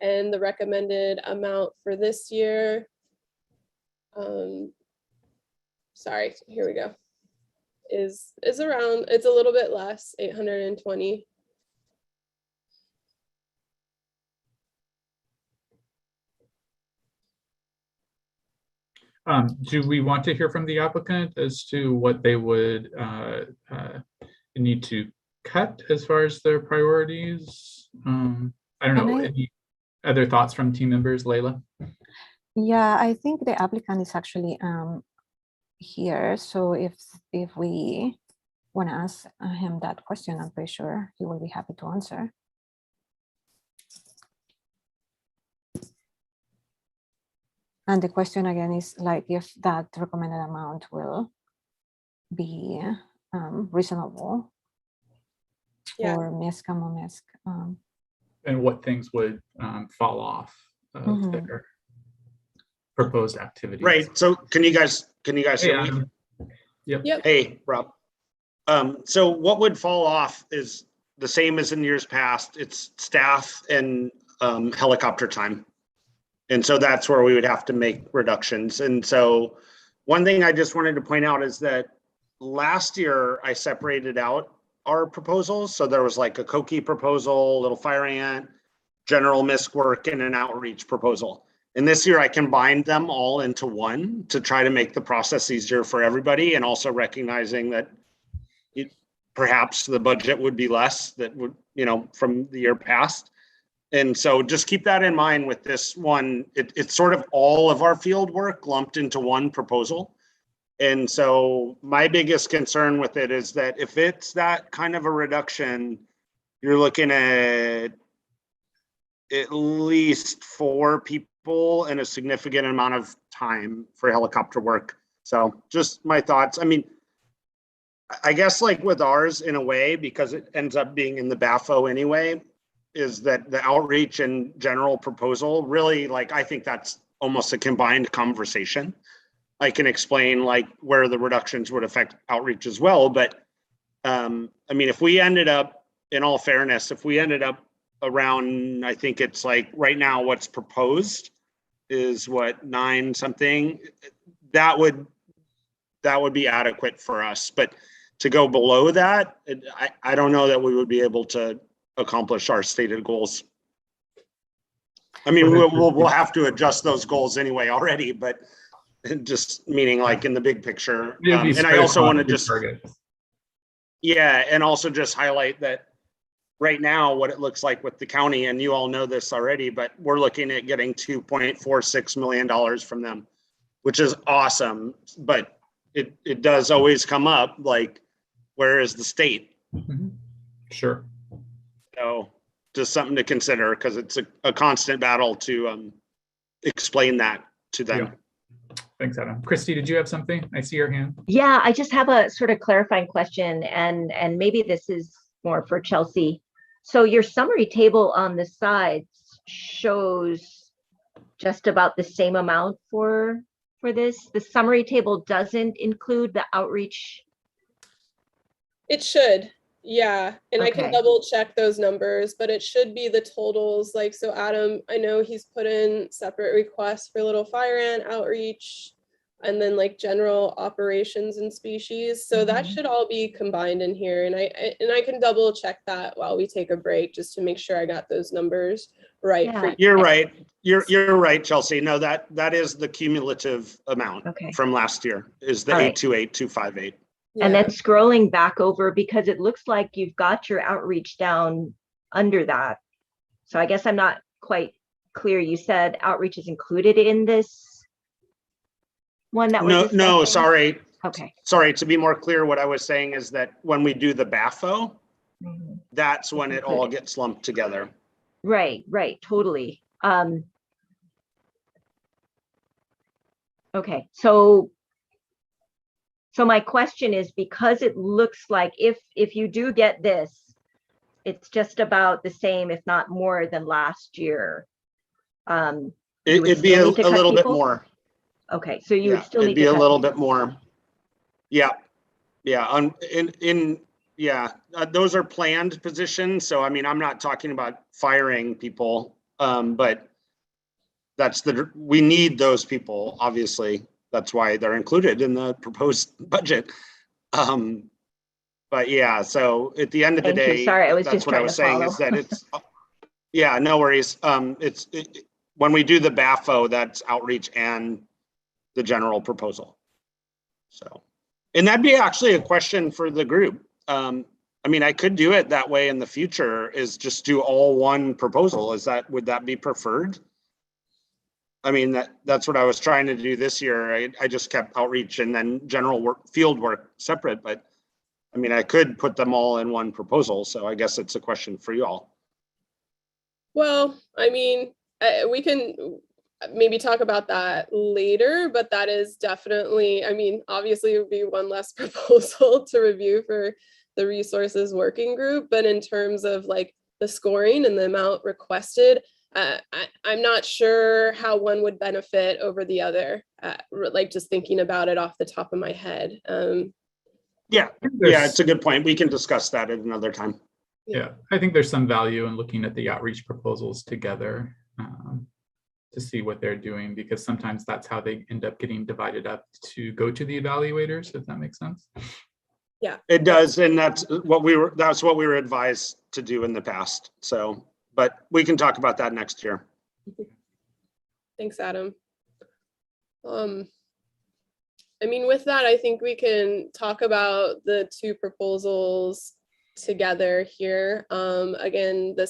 S2: and the recommended amount for this year. Sorry, here we go. Is around, it's a little bit less, 820.
S1: Do we want to hear from the applicant as to what they would need to cut as far as their priorities? I don't know, any other thoughts from team members, Layla?
S12: Yeah, I think the applicant is actually here. So if we want to ask him that question, I'm pretty sure he will be happy to answer. And the question again is like if that recommended amount will be reasonable for MESC and MOMESC.
S1: And what things would fall off of their proposed activities?
S19: Right. So can you guys hear me?
S1: Yep.
S19: Hey, Rob. So what would fall off is the same as in years past. It's staff and helicopter time. And so that's where we would have to make reductions. And so one thing I just wanted to point out is that last year I separated out our proposals. So there was like a Koki proposal, a little fire ant, general MISC work, and an outreach proposal. And this year I combined them all into one to try to make the process easier for everybody, and also recognizing that perhaps the budget would be less that would, from the year past. And so just keep that in mind with this one. It's sort of all of our field work lumped into one proposal. And so my biggest concern with it is that if it's that kind of a reduction, you're looking at least 4 people and a significant amount of time for helicopter work. So just my thoughts. I mean, I guess like with ours in a way, because it ends up being in the BAFO anyway, is that the outreach and general proposal really, like, I think that's almost a combined conversation. I can explain like where the reductions would affect outreach as well. But I mean, if we ended up, in all fairness, if we ended up around, I think it's like right now what's proposed is what, 9 something, that would be adequate for us. But to go below that, I don't know that we would be able to accomplish our stated goals. I mean, we'll have to adjust those goals anyway already, but just meaning like in the big picture. And I also want to just, and also just highlight that right now what it looks like with the county, and you all know this already, but we're looking at getting $2.46 million from them, which is awesome. But it does always come up like, where is the state?
S1: Sure.
S19: So just something to consider, because it's a constant battle to explain that to them.
S1: Yeah. Thanks, Adam. Christy, did you have something? I see your hand.
S9: Yeah, I just have a sort of clarifying question, and maybe this is more for Chelsea. So your summary table on the sides shows just about the same amount for this. The summary table doesn't include the outreach.
S2: It should. Yeah, and I can
S9: Okay.
S2: double check those numbers, but it should be the totals. Like, so Adam, I know he's put in separate requests for little fire ant outreach and then like general operations and species. So that should all be combined in here. And I can double check that while we take a break, just to make sure I got those numbers right.
S9: Yeah.
S2: For
S19: You're right. You're right, Chelsea. No, that is the cumulative amount from last year, is the
S9: All right.
S19: 828,258.
S9: And then scrolling back over, because it looks like you've got your outreach down under that. So I guess I'm not quite clear. You said outreach is included in this one that we're discussing?
S19: No, sorry.
S9: Okay.
S19: Sorry, to be more clear, what I was saying is that when we do the BAFO, that's when it all gets lumped together.
S9: Right, totally. Okay, so my question is, because it looks like if you do get this, it's just about the same, if not more than last year.
S19: It'd be a little bit more.
S9: Okay, so you would still need
S19: to be
S9: to
S19: a
S9: cut
S19: little
S9: people.
S19: bit more. Yeah. In Yeah, those are planned positions. So I mean, I'm not talking about firing people, but we need those people, obviously. That's why they're included in the proposed budget. But yeah, so at the end of the
S9: Thank you.
S19: day,
S9: Sorry, I was
S19: that's
S9: just
S19: what I
S9: trying
S19: was
S9: to
S19: saying
S9: follow.
S19: is that it's, yeah, no worries. When we do the BAFO, that's outreach and the general proposal. So, and that'd be actually a question for the group. I mean, I could do it that way in the future, is just do all one proposal. Would that be preferred? I mean, that's what I was trying to do this year. I just kept outreach and then general work, field work separate, but I mean, I could put them all in one proposal. So I guess it's a question for you all.
S2: Well, I mean, we can maybe talk about that later, but that is definitely, I mean, obviously it would be one less proposal to review for the resources working group, but in terms of like the scoring and the amount requested, I'm not sure how one would benefit over the other, like just thinking about it off the top of my head.
S19: Yeah, it's a good point. We can discuss that at another time.
S1: Yeah, I think there's some value in looking at the outreach proposals together to see what they're doing, because sometimes that's how they end up getting divided up to go to the evaluators, if that makes sense.
S2: Yeah,
S19: it does, and that's what we were advised to do in the past. So, but we can talk about that next year.
S2: Thanks, Adam. I mean, with that, I think we can talk about the two proposals together here. Again, the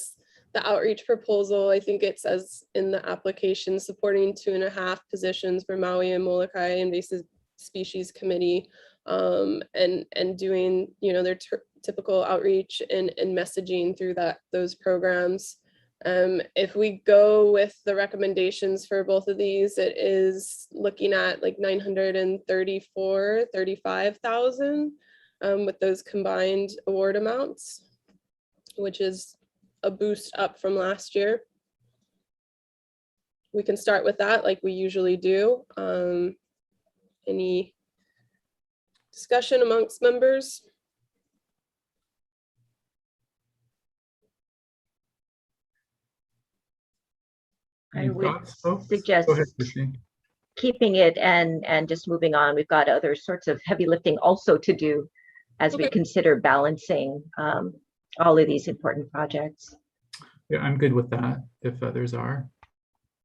S2: outreach proposal, I think it says in the application, supporting 2.5 positions for Maui and Molokai Invasive Species Committee, and doing, you know, their typical outreach and messaging through those programs. If we go with the recommendations for both of these, it is looking at like 935,000 with those combined award amounts, which is a boost up from last year. We can start with that like we usually do. Any discussion amongst members?
S9: I would
S1: Go
S9: suggest
S1: ahead, Christine.
S9: keeping it and just moving on. We've got other sorts of heavy lifting also to do as we consider balancing all of these important projects.
S1: Yeah, I'm good with that if others are.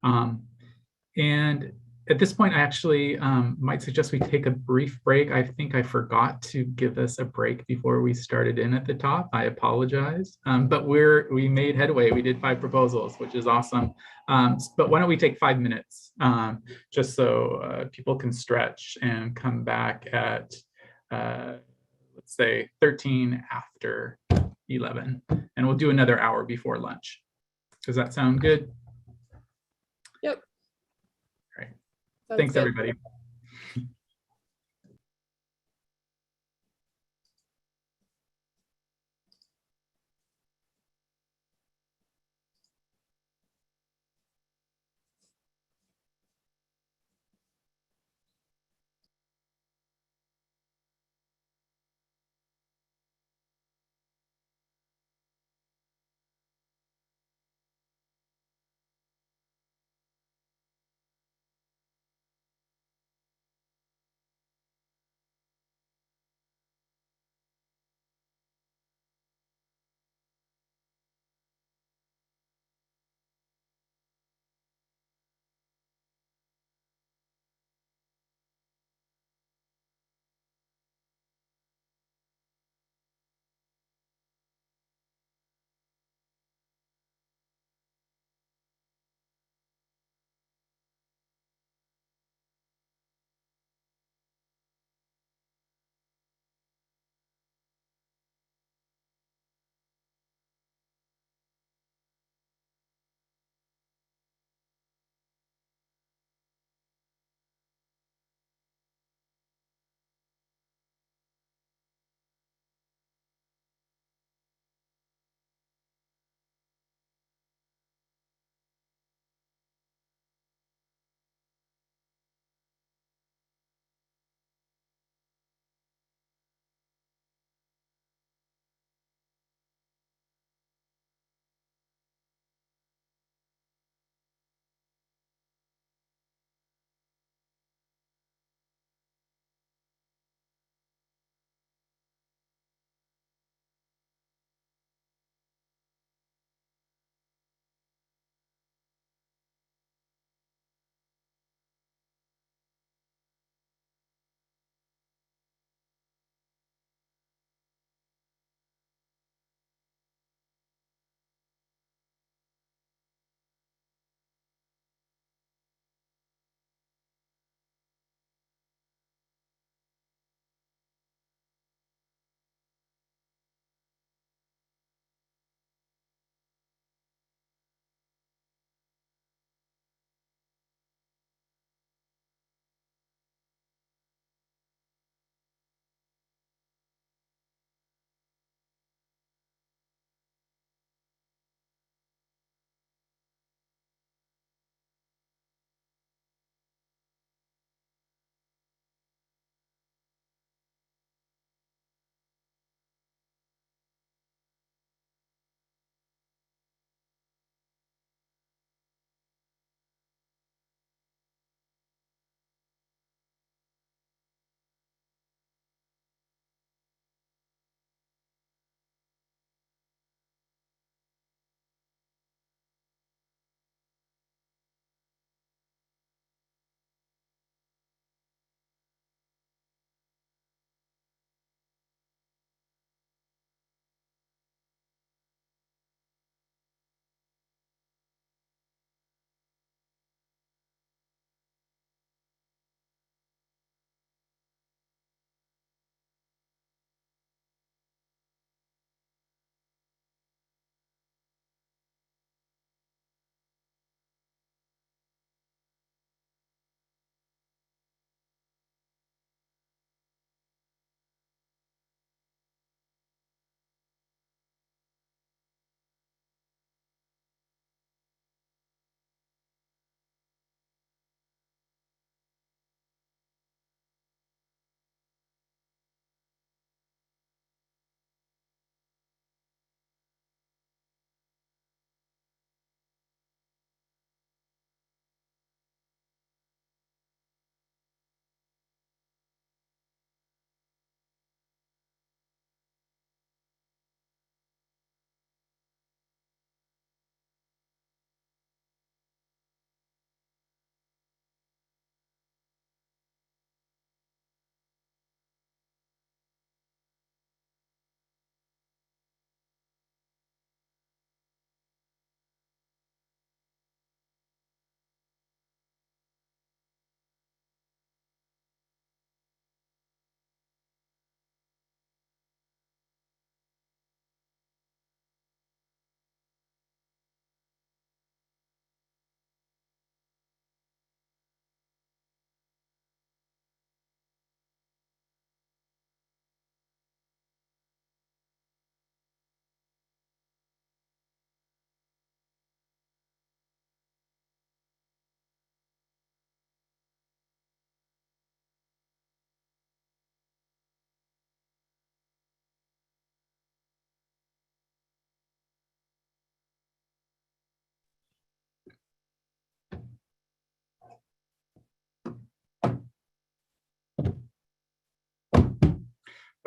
S1: And at this point, I actually might suggest we take a brief break. I think I forgot to give us a break before we started in at the top. I apologize, but we made headway. We did 5 proposals, which is awesome. But why don't we take 5 minutes just so people can stretch and come back at, let's say 13 after 11, and we'll do another hour before lunch. Does that sound good?
S2: Yep.
S1: Great.
S2: Sounds
S1: Thanks,
S2: good.
S1: everybody.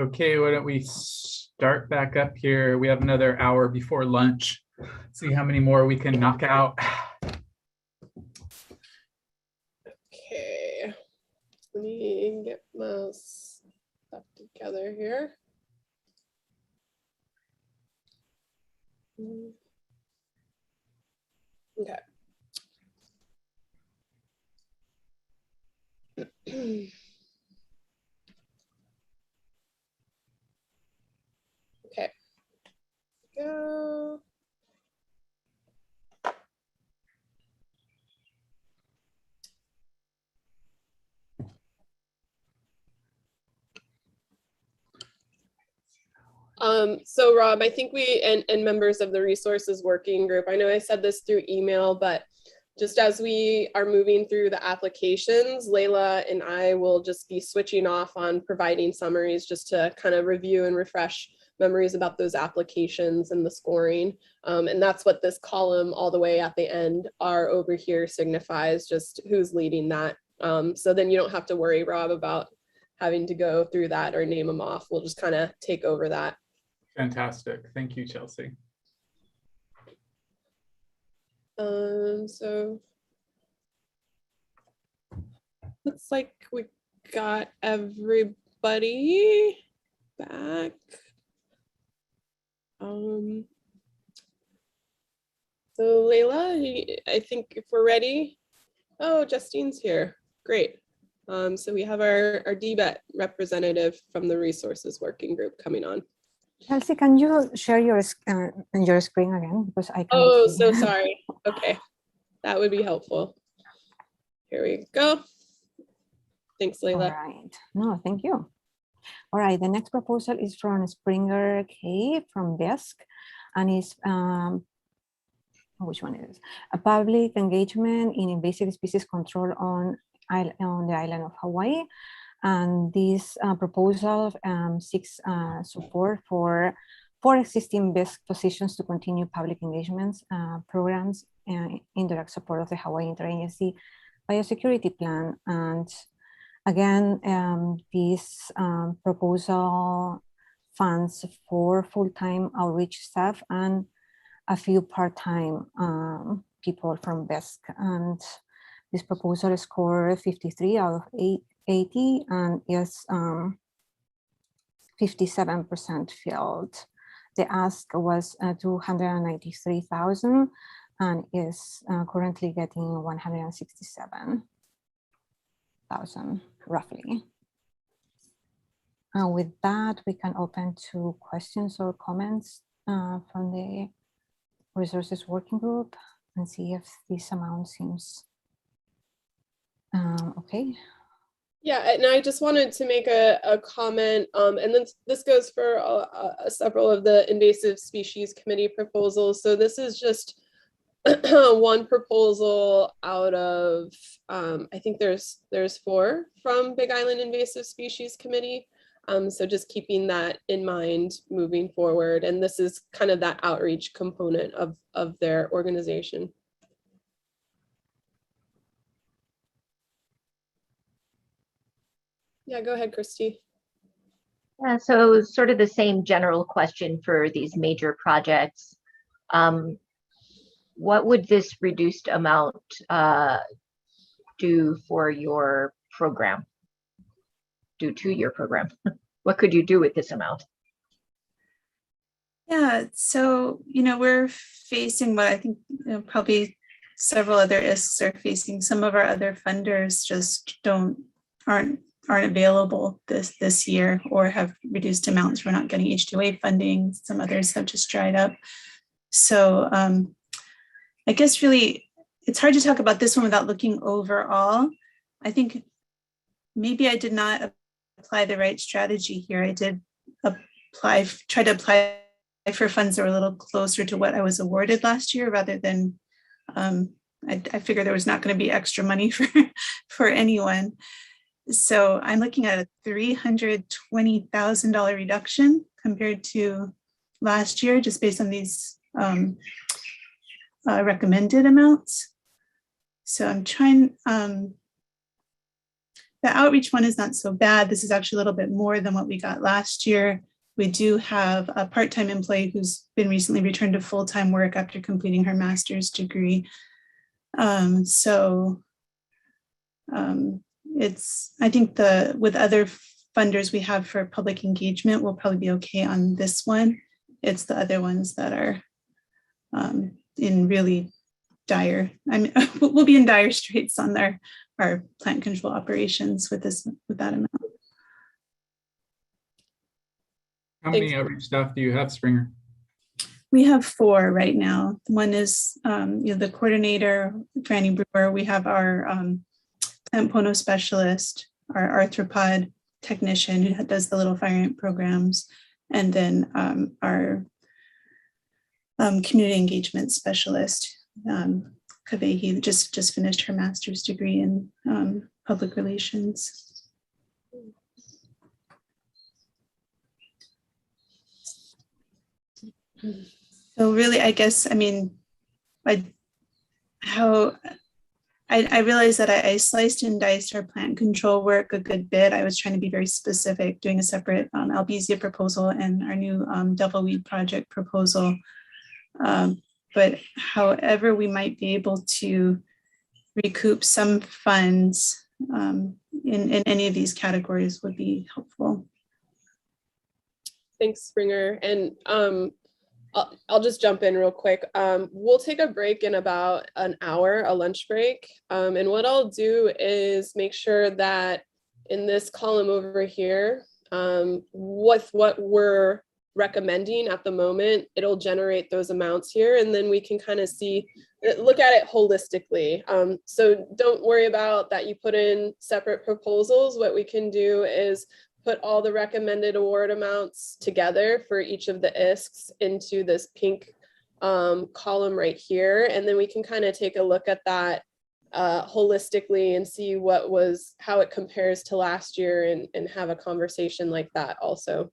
S1: Okay, why don't we start back up here? We have another hour before lunch. See how many more we can knock out.
S2: Okay, let me get my stuff together here. Okay. Okay. Go. So Rob, I think we and members of the resources working group, I know I said this through email, but just as we are moving through the applications, Layla and I will just be switching off on providing summaries just to kind of review and refresh memories about those applications and the scoring. And that's what this column all the way at the end are over here signifies, just who's leading that. So then you don't have to worry, Rob, about having to go through that or name them off. We'll just kind of take over that.
S1: Fantastic. Thank you, Chelsea.
S2: So looks like we got everybody back. So Layla, I think if we're ready. Oh, Justine's here. Great. So we have our DBET representative from the resources working group coming on.
S12: Chelsea, can you share your screen again? Because I can't
S2: Oh,
S12: see.
S2: so sorry. Okay, that would be helpful. Here we go. Thanks, Layla.
S12: All right. No, thank you. All right. The next proposal is from Springer K from HISC, and is which one is a public engagement in invasive species control on the island of Hawaii. And this proposal seeks support for existing best positions to continue public engagements programs in direct support of the Hawaii Interagency Biosecurity Plan. And again, this proposal funds 4 full-time outreach staff and a few part-time people from BESC. And this proposal scored 53 out of 80 and is 57% filled. The ask was 293,000 and is currently getting 167,000 roughly. And with that, we can open to questions or comments from the resources working group and see if this amount seems okay.
S2: Yeah, and I just wanted to make a comment, and then this goes for several of the invasive species committee proposals. So this is just one proposal out of, I think there's 4 from Big Island Invasive Species Committee. So just keeping that in mind moving forward. And this is kind of that outreach component of their organization. Yeah, go ahead, Christy.
S9: Yeah, so sort of the same general question for these major projects. What would this reduced amount do for your program? Do to your program? What could you do with this amount?
S20: Yeah, so, we're facing what I think probably several other HISCs are facing. Some of our other funders just aren't available this year or have reduced amounts. We're not getting H2A funding. Some others have just dried up. So I guess really it's hard to talk about this one without looking overall. I think maybe I did not apply the right strategy here. I did try to apply for funds that were a little closer to what I was awarded last year rather than I figured there was not going to be extra money for anyone. So I'm looking at a $320,000 reduction compared to last year, just based on these recommended amounts. So I'm trying, outreach one is not so bad. This is actually a little bit more than what we got last year. We do have a part-time employee who's been recently returned to full-time work after completing her master's degree. I think with other funders we have for public engagement, we'll probably be okay on this one. It's the other ones that are in really dire, we'll be in dire straits on our plant control operations with that amount.
S1: How many outreach staff do you have, Springer?
S20: We have 4 right now. One is the coordinator, Franny Brewer. We have our plant pono specialist, our arthropod technician who does the little fire ant programs, and then our community engagement specialist, Kavehi, just finished her master's degree in public relations. So really, I guess, I realized that I sliced and diced our plant control work a good bit. I was trying to be very specific, doing a separate albizia proposal and our new devilweed project proposal. But however we might be able to recoup some funds in any of these categories would be helpful.
S2: Thanks, Springer. And I'll just jump in real quick. We'll take a break in about an hour, a lunch break. And what I'll do is make sure that in this column over here, with what we're recommending at the moment, it'll generate those amounts here. And then we can kind of look at it holistically. So don't worry about that you put in separate proposals. What we can do is put all the recommended award amounts together for each of the HISCs into this pink column right here. And then we can kind of take a look at that holistically and see how it compares to last year and have a conversation like that also.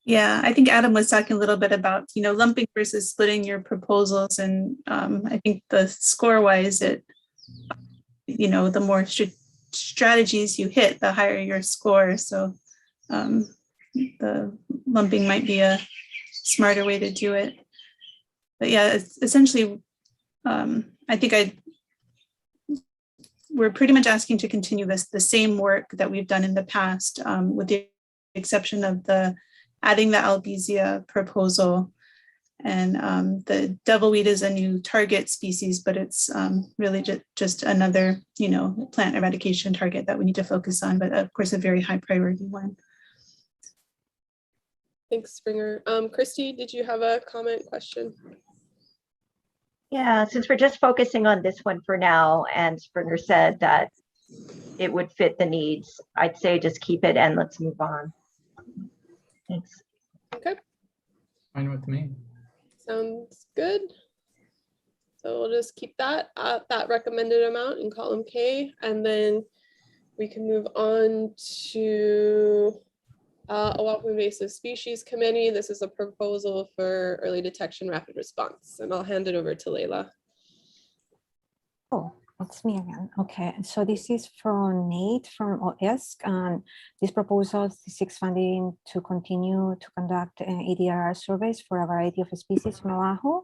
S20: Yeah, I think Adam was talking a little bit about, lumping versus splitting your proposals. And I think the score wise, the more strategies you hit, the higher your score. So the lumping might be a smarter way to do it. But yeah, it's essentially, I think we're pretty much asking to continue the same work that we've done in the past, with the exception of adding the albizia proposal. And the devilweed is a new target species, but it's really just another, plant eradication target that we need to focus on, but of course, a very high priority one.
S2: Thanks, Springer. Christy, did you have a comment, question?
S9: Yeah, since we're just focusing on this one for now, and Springer said that it would fit the needs, I'd say just keep it and let's move on. Thanks.
S2: Okay.
S1: Fine with me.
S2: Sounds good. So we'll just keep that at that recommended amount in column K, and then we can move on to Oahu Invasive Species Committee. This is a proposal for early detection, rapid response, and I'll hand it over to Layla.
S12: Oh, it's me again. Okay, so this is from Nate from HISC, and this proposal seeks funding to continue to conduct ADR surveys for a variety of species in Oahu.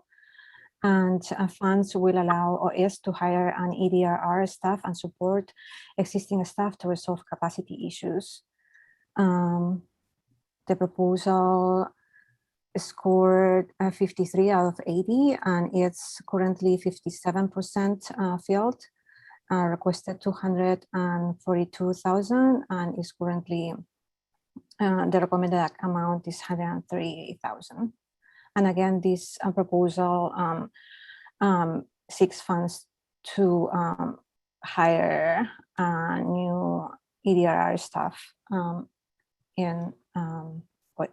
S12: And funds will allow HISC to hire an EDRR staff and support existing staff to resolve capacity issues. The proposal scored 53 out of 80, and it's currently 57% filled. Requested 242,000, and is currently the recommended amount is 138,000. And again, this proposal seeks funds to hire new EDRR staff in HISC, for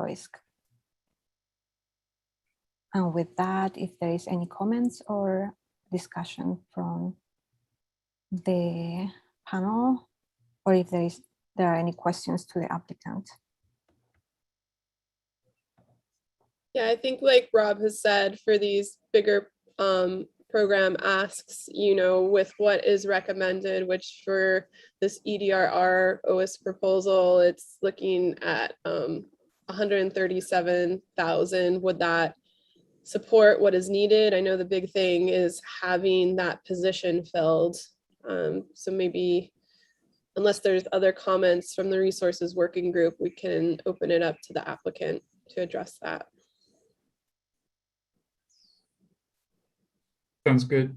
S12: HISC. And with that, if there is any comments or discussion from the panel, or if there are any questions to the applicant.
S2: Yeah, I think like Rob has said, for these bigger program asks, with what is recommended, which for this EDRR OS proposal, it's looking at 137,000. Would that support what is needed? I know the big thing is having that position filled. So maybe, unless there's other comments from the resources working group, we can open it up to the applicant to address that.
S1: Sounds good.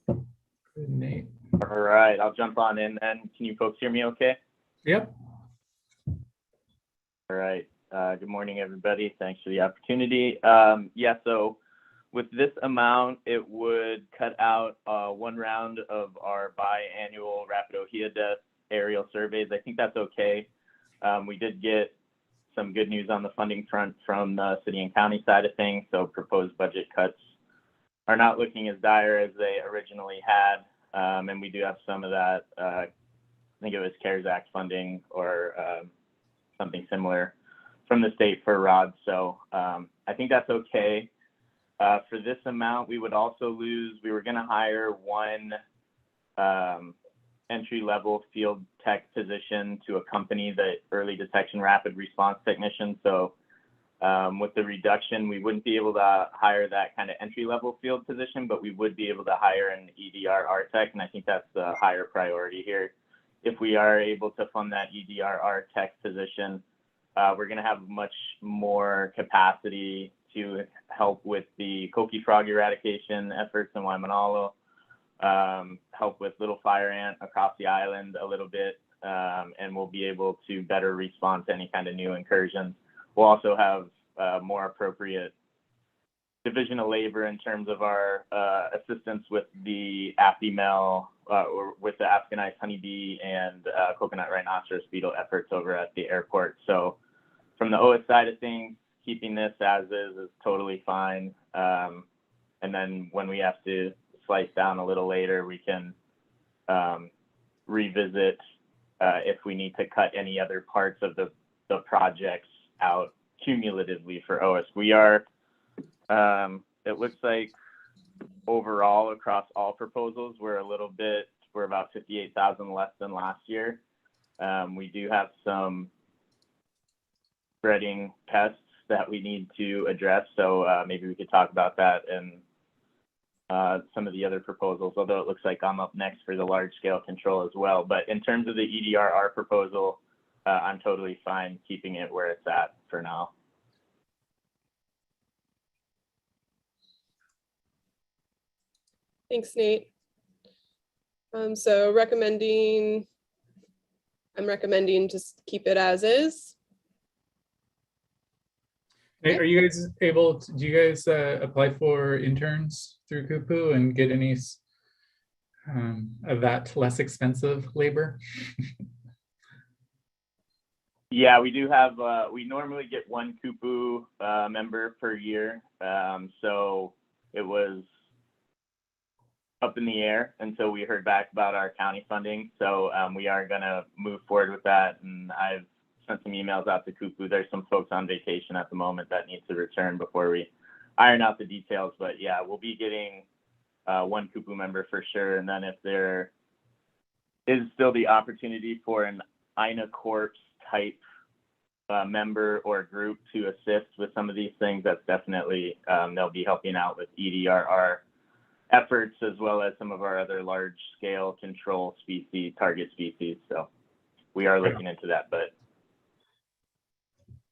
S1: Good, Nate.
S21: All right, I'll jump on in then. Can you folks hear me okay?
S1: Yep.
S21: All right. Good morning, everybody. Thanks for the opportunity. Yeah, so with this amount, it would cut out one round of our biannual rapid OHIA aerial surveys. I think that's okay. We did get some good news on the funding front from the city and county side of things, so proposed budget cuts are not looking as dire as they originally had. And we do have some of that, I think it was CARES Act funding or something similar from the state for rods. So I think that's okay. For this amount, we would also lose, we were gonna hire one entry-level field tech position to accompany the early detection rapid response technician. So with the reduction, we wouldn't be able to hire that kind of entry-level field position, but we would be able to hire an EDRR tech, and I think that's the higher priority here. If we are able to fund that EDRR tech position, we're going to have much more capacity to help with the coqui frog eradication efforts in Waimanalo, help with little fire ant across the island a little bit, and we'll be able to better respond to any kind of new incursions. We'll also have more appropriate division of labor in terms of our assistance with the Apimel, or with the African Ice honeybee and coconut rhinoceros beetle efforts over at the airport. So from the OS side of things, keeping this as is totally fine. And then when we have to slice down a little later, we can revisit if we need to cut any other parts of the projects out cumulatively for OS. We are, it looks like overall across all proposals, we're about 58,000 less than last year. We do have some spreading pests that we need to address. So maybe we could talk about that and some of the other proposals, although it looks like I'm up next for the large scale control as well. But in terms of the EDRR proposal, I'm totally fine keeping it where it's at for now.
S2: Thanks, Nate. So I'm recommending just keep it as is.
S1: Hey, are you guys able to, do you guys apply for interns through Kupu and get any of that less expensive labor?
S21: Yeah, we do have, we normally get one Kupu member per year. So it was up in the air until we heard back about our county funding. So we are gonna move forward with that. And I've sent some emails out to Kupu. There's some folks on vacation at the moment that need to return before we iron out the details. But yeah, we'll be getting one Kupu member for sure. And then if there is still the opportunity for an INA Corps type member or group to assist with some of these things, that's definitely, they'll be helping out with EDRR efforts as well as some of our other large scale control species, target species. So we are looking into that, but.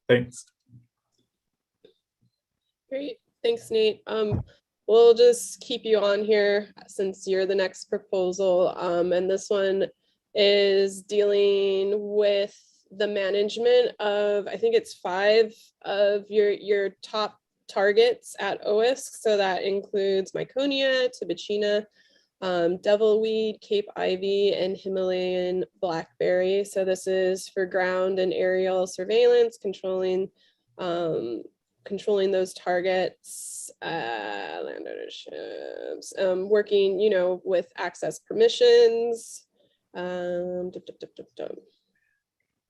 S1: Thanks.
S2: Great, thanks, Nate. We'll just keep you on here since you're the next proposal. And this one is dealing with the management of, I think it's 5 of your top targets at OISC. So that includes Myconia, Tibicina, devilweed, Cape ivy, and Himalayan blackberry. So this is for ground and aerial surveillance, controlling those targets, land ownerships, working, with access permissions,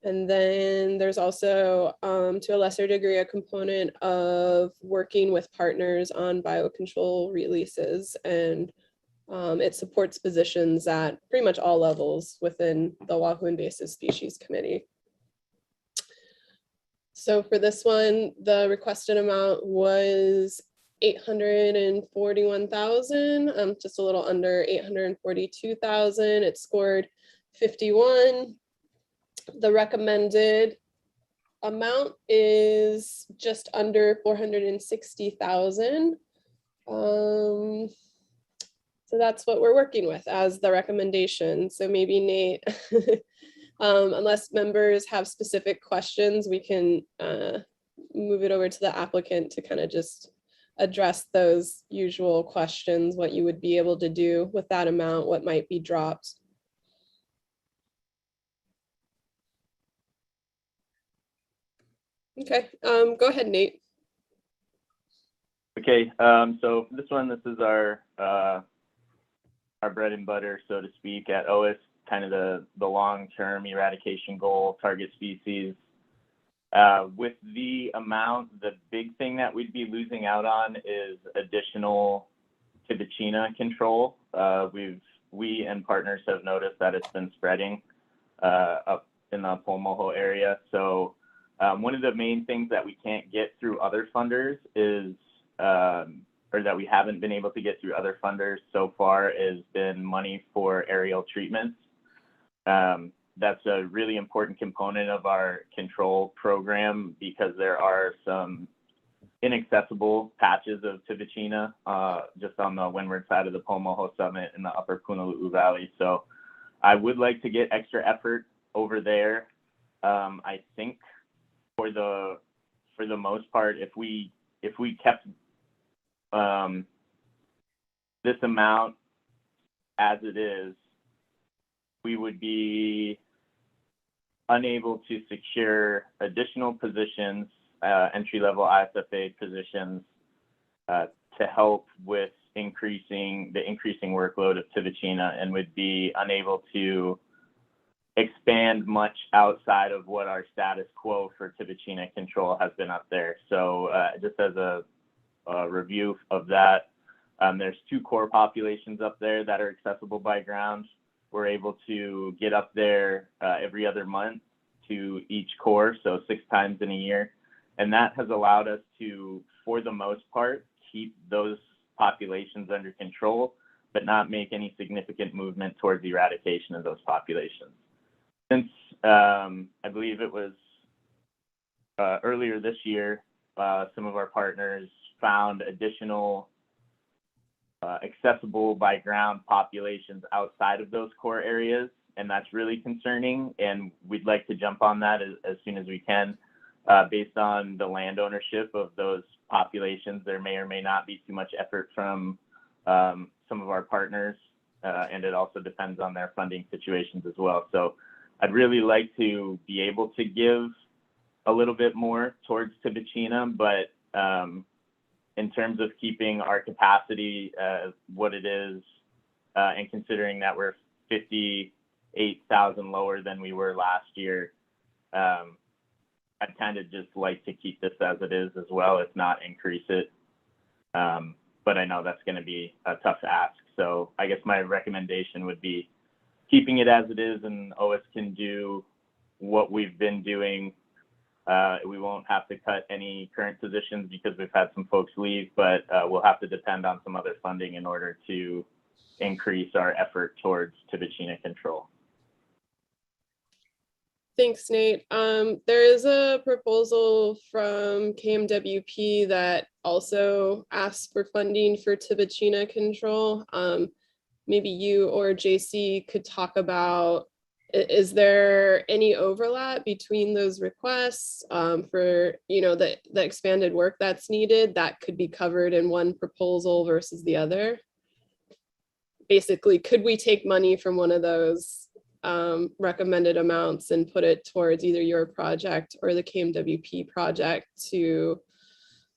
S2: And then there's also, to a lesser degree, a component of working with partners on biocontrol releases, and it supports positions at pretty much all levels within the Oahu Invasive Species Committee. So for this one, the requested amount was 841,000, just a little under 842,000. It scored 51. The recommended amount is just under 460,000. So that's what we're working with as the recommendation. So maybe Nate, unless members have specific questions, we can move it over to the applicant to kind of just address those usual questions, what you would be able to do with that amount, what might be dropped. Okay, go ahead, Nate.
S21: Okay, so for this one, this is our bread and butter, so to speak, at OISC, kind of the long-term eradication goal, target species. With the amount, the big thing that we'd be losing out on is additional Tibicina control. We and partners have noticed that it's been spreading up in the Pomoho area. So one of the main things that we can't get through other funders is, or that we haven't been able to get through other funders so far, has been money for aerial treatments. That's a really important component of our control program because there are some inaccessible patches of Tibicina just on the windward side of the Pomoho Summit in the upper Punaluu Valley. So I would like to get extra effort over there. I think for the most part, if we kept this amount as it is, we would be unable to secure additional positions, entry-level ISFA positions, to help with the increasing workload of Tibicina, and would be unable to expand much outside of what our status quo for Tibicina control has been up there. So just as a review of that, there's 2 core populations up there that are accessible by ground. We're able to get up there every other month to each core, so 6 times in a year. And that has allowed us to, for the most part, keep those populations under control, but not make any significant movement towards eradication of those populations. Since I believe it was earlier this year, some of our partners found additional accessible by ground populations outside of those core areas, and that's really concerning, and we'd like to jump on that as soon as we can. Based on the land ownership of those populations, there may or may not be too much effort from some of our partners, and it also depends on their funding situations as well. So I'd really like to be able to give a little bit more towards Tibicina, but in terms of keeping our capacity what it is, and considering that we're 58,000 lower than we were last year, I'd kind of just like to keep this as it is as well, if not increase it. But I know that's going to be a tough ask. So I guess my recommendation would be keeping it as it is, and OISC can do what we've been doing. We won't have to cut any current positions because we've had some folks leave, but we'll have to depend on some other funding in order to increase our effort towards Tibicina control.
S2: Thanks, Nate. There is a proposal from KMWP that also asks for funding for Tibicina control. Maybe you or JC could talk about, is there any overlap between those requests for the expanded work that's needed that could be covered in one proposal versus the other? Basically, could we take money from one of those recommended amounts and put it towards either your project or the KMWP project to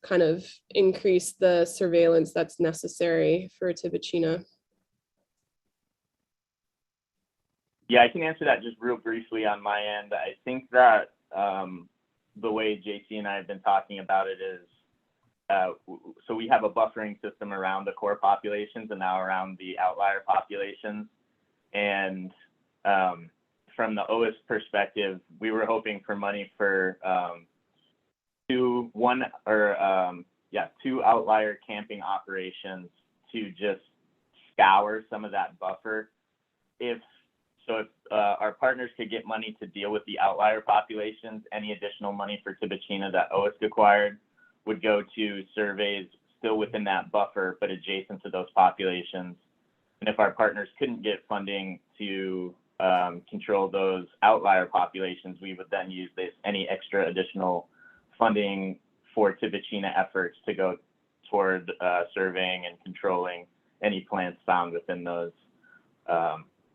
S2: kind of increase the surveillance that's necessary for Tibicina?
S21: Yeah, I can answer that just real briefly on my end. I think that the way JC and I have been talking about it is, so we have a buffering system around the core populations and now around the outlier populations. And from the OIS perspective, we were hoping for money for two outlier camping operations to just scour some of that buffer. If our partners could get money to deal with the outlier populations, any additional money for Tibicina that OISC acquired would go to surveys still within that buffer, but adjacent to those populations. And if our partners couldn't get funding to control those outlier populations, we would then use any extra additional funding for Tibicina efforts to go toward surveying and controlling any plants found within those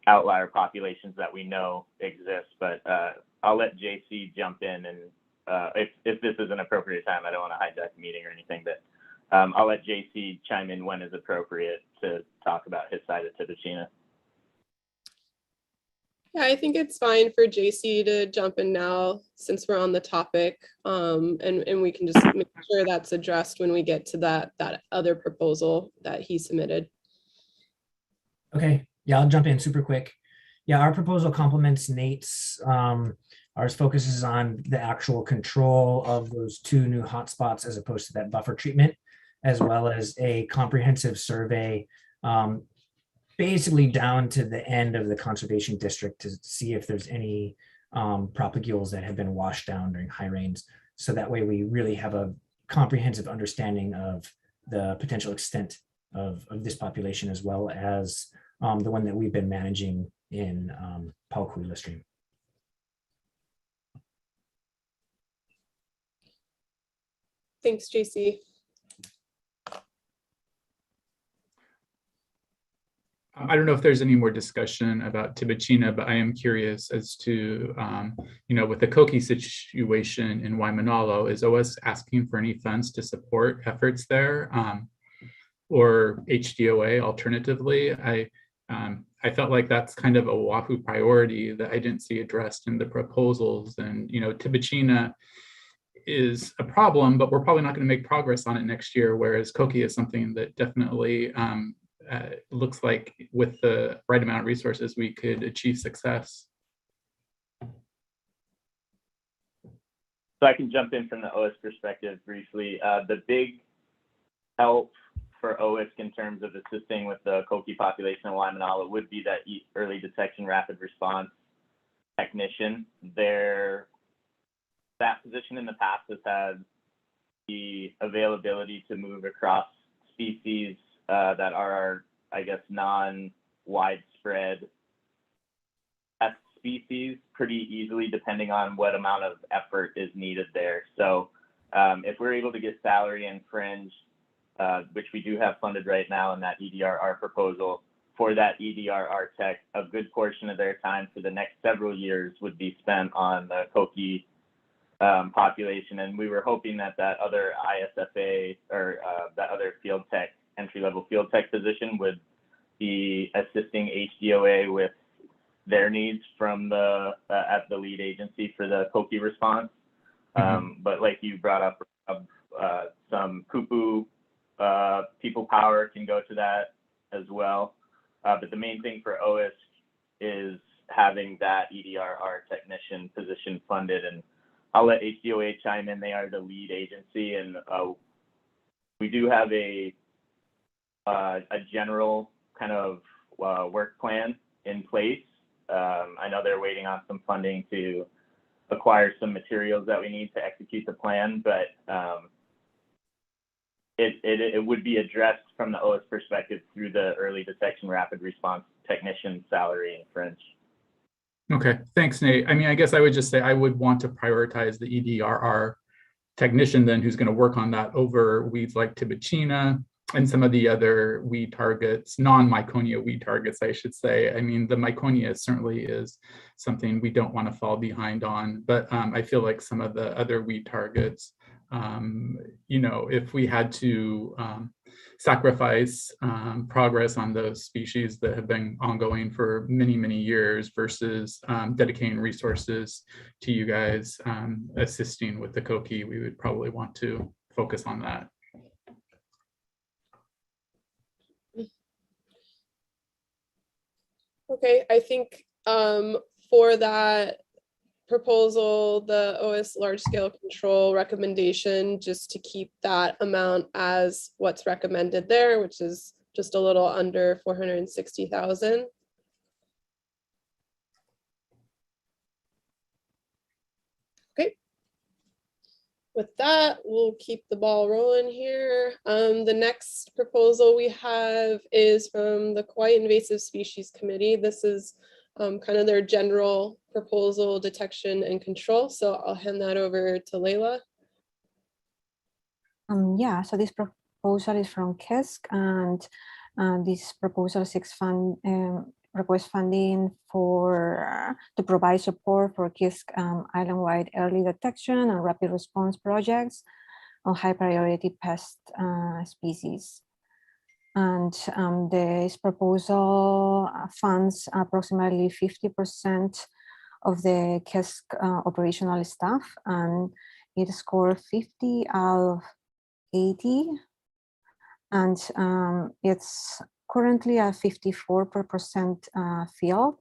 S21: outlier populations that we know exist. But I'll let JC jump in, and if this is an appropriate time, I don't want to hijack the meeting or anything, but I'll let JC chime in when is appropriate to talk about his side of Tibicina.
S2: Yeah, I think it's fine for JC to jump in now since we're on the topic, and we can just make sure that's addressed when we get to that other proposal that he submitted.
S18: Okay, yeah, I'll jump in super quick. Yeah, our proposal complements Nate's. Ours focuses on the actual control of those two new hotspots as opposed to that buffer treatment, as well as a comprehensive survey, basically down to the end of the conservation district to see if there's any propagules that have been washed down during high rains. So that way we really have a comprehensive understanding of the potential extent of this population, as well as the one that we've been managing in Paukuila stream.
S2: Thanks, JC.
S1: I don't know if there's any more discussion about Tibicina, but I am curious as to, with the Koki situation in Waimanalo, is OS asking for any funds to support efforts there, or HDOA alternatively? I felt like that's kind of a Oahu priority that I didn't see addressed in the proposals. And, Tibicina is a problem, but we're probably not going to make progress on it next year, whereas Koki is something that definitely looks like with the right amount of resources, we could achieve success.
S21: So I can jump in from the OISC perspective briefly. The big help for OISC in terms of assisting with the Koki population in Waimanalo would be that early detection rapid response technician. That position in the past has had the availability to move across species that are, I guess, non-widespread pest species pretty easily, depending on what amount of effort is needed there. So if we're able to get salary and fringe, which we do have funded right now in that EDRR proposal, for that EDRR tech, a good portion of their time for the next several years would be spent on the Koki population. And we were hoping that other ISFA or that other field tech, entry-level field tech position would be assisting HDOA with their needs from at the lead agency for the Koki response. But like you brought up, some Kupu people power can go to that as well. But the main thing for OISC is having that EDRR technician position funded. And I'll let HDOA chime in. They are the lead agency, and we do have a general kind of work plan in place. I know they're waiting on some funding to acquire some materials that we need to execute the plan, but it would be addressed from the OISC perspective through the early detection rapid response technician salary and fringe.
S1: Okay, thanks, Nate. I mean, I guess I would just say I would want to prioritize the EDRR technician then, who's going to work on that over weeds like Tibicina and some of the other weed targets, non-Myconia weed targets, I should say. I mean, the Myconia certainly is something we don't want to fall behind on, but I feel like some of the other weed targets, if we had to sacrifice progress on those species that have been ongoing for many, many years versus dedicating resources to you guys assisting with the koki. We would probably want to focus on that.
S2: Okay, I think for that proposal, the OS large scale control recommendation, just to keep that amount as what's recommended there, which is just a little under 460,000. Okay. With that, we'll keep the ball rolling here. The next proposal we have is from the Kauai Invasive Species Committee. This is kind of their general proposal, detection and control. So I'll hand that over to Layla.
S12: Yeah, so this proposal is from HISC, and this proposal seeks request funding for to provide support for HISC island-wide early detection and rapid response projects on high priority pest species. And this proposal funds approximately 50% of the HISC operational staff, and it scored 50 out of 80, and it's currently at 54% filled,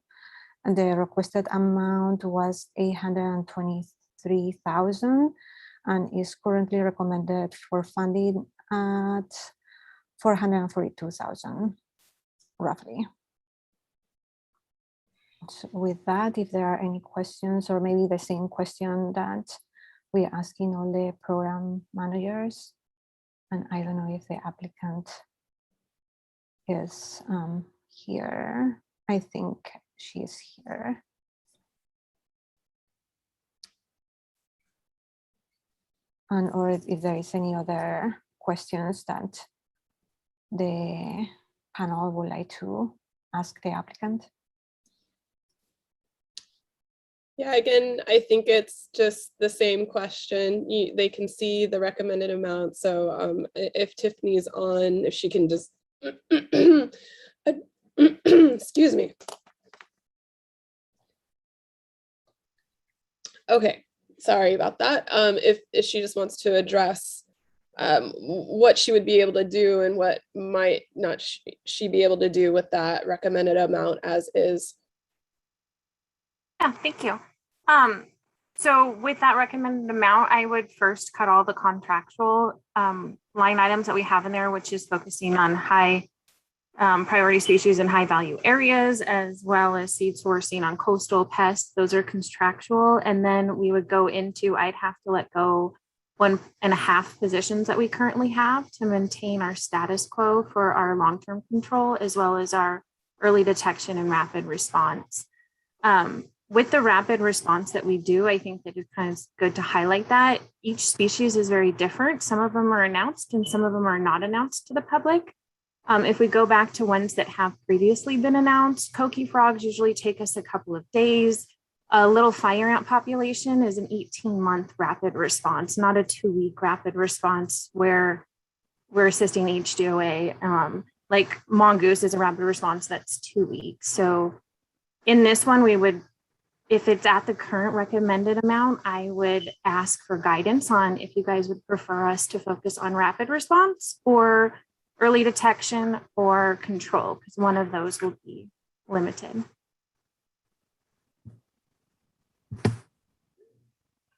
S12: and the requested amount was 823,000, and is currently recommended for funding at 442,000, roughly. So with that, if there are any questions, or maybe the same question that we're asking all the program managers, and I don't know if the applicant is here. I think she is here. And or if there is any other questions that the panel would like to ask the applicant.
S2: Yeah, again, I think it's just the same question. They can see the recommended amount. So if Tiffany's on, if she can just, excuse me. Okay, sorry about that. If she just wants to address what she would be able to do and what might not she be able to do with that recommended amount as is.
S4: Yeah, thank you. So with that recommended amount, I would first cut all the contractual line items that we have in there, which is focusing on high priority species in high value areas, as well as seed sourcing on coastal pests. Those are contractual. And then we would go into, I'd have to let go 1.5 positions that we currently have to maintain our status quo for our long-term control, as well as our early detection and rapid response. With the rapid response that we do, I think that it's kind of good to highlight that each species is very different. Some of them are announced and some of them are not announced to the public. If we go back to ones that have previously been announced, koki frogs usually take us a couple of days. A little fire ant population is an 18-month rapid response, not a 2-week rapid response where we're assisting HDOA. Like mongoose is a rapid response that's 2 weeks. So in this one, we would, if it's at the current recommended amount, I would ask for guidance on if you guys would prefer us to focus on rapid response or early detection or control, because one of those will be limited.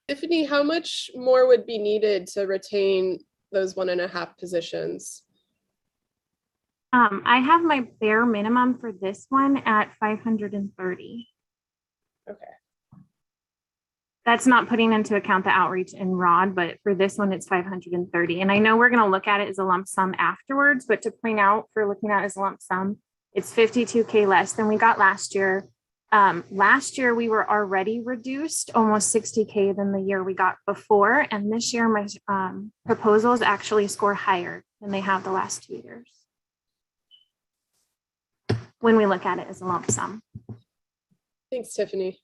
S2: Tiffany, how much more would be needed to retain those 1.5 positions?
S4: I have my bare minimum for this one at 530.
S2: Okay.
S4: That's not putting into account the outreach and ROD, but for this one, it's 530. And I know we're going to look at it as a lump sum afterwards, but to point out for looking at it as a lump sum, it's 52K less than we got last year. Last year, we were already reduced almost 60K than the year we got before. And this year, my proposals actually score higher than they have the last 2 years when we look at it as a lump sum.
S2: Thanks, Tiffany.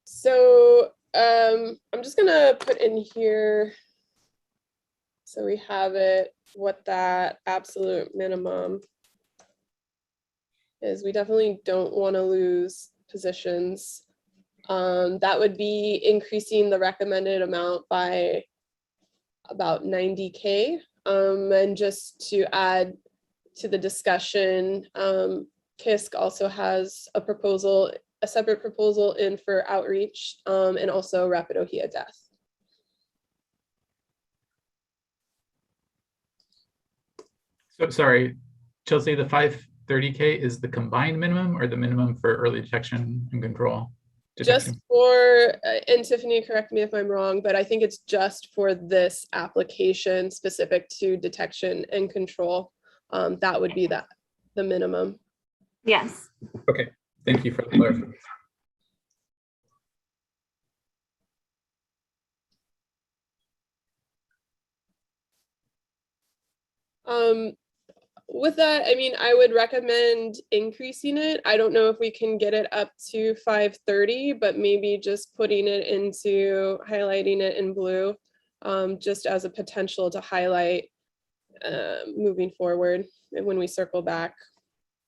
S2: So I'm just gonna put in here So we have it, what that absolute minimum is. We definitely don't want to lose positions. That would be increasing the recommended amount by about 90K. And just to add to the discussion, HISC also has a proposal, a separate proposal in for outreach, and also rapid OHIA death.
S1: So sorry, Chelsea, the 530K is the combined minimum or the minimum for early detection and control?
S2: Just for, and Tiffany, correct me if I'm wrong, but I think it's just for this application specific to detection and control. That would be the minimum.
S4: Yes.
S1: Okay, thank you for the clarification.
S2: With that, I mean, I would recommend increasing it. I don't know if we can get it up to 530, but maybe just putting it into, highlighting it in blue, just as a potential to highlight moving forward and when we circle back.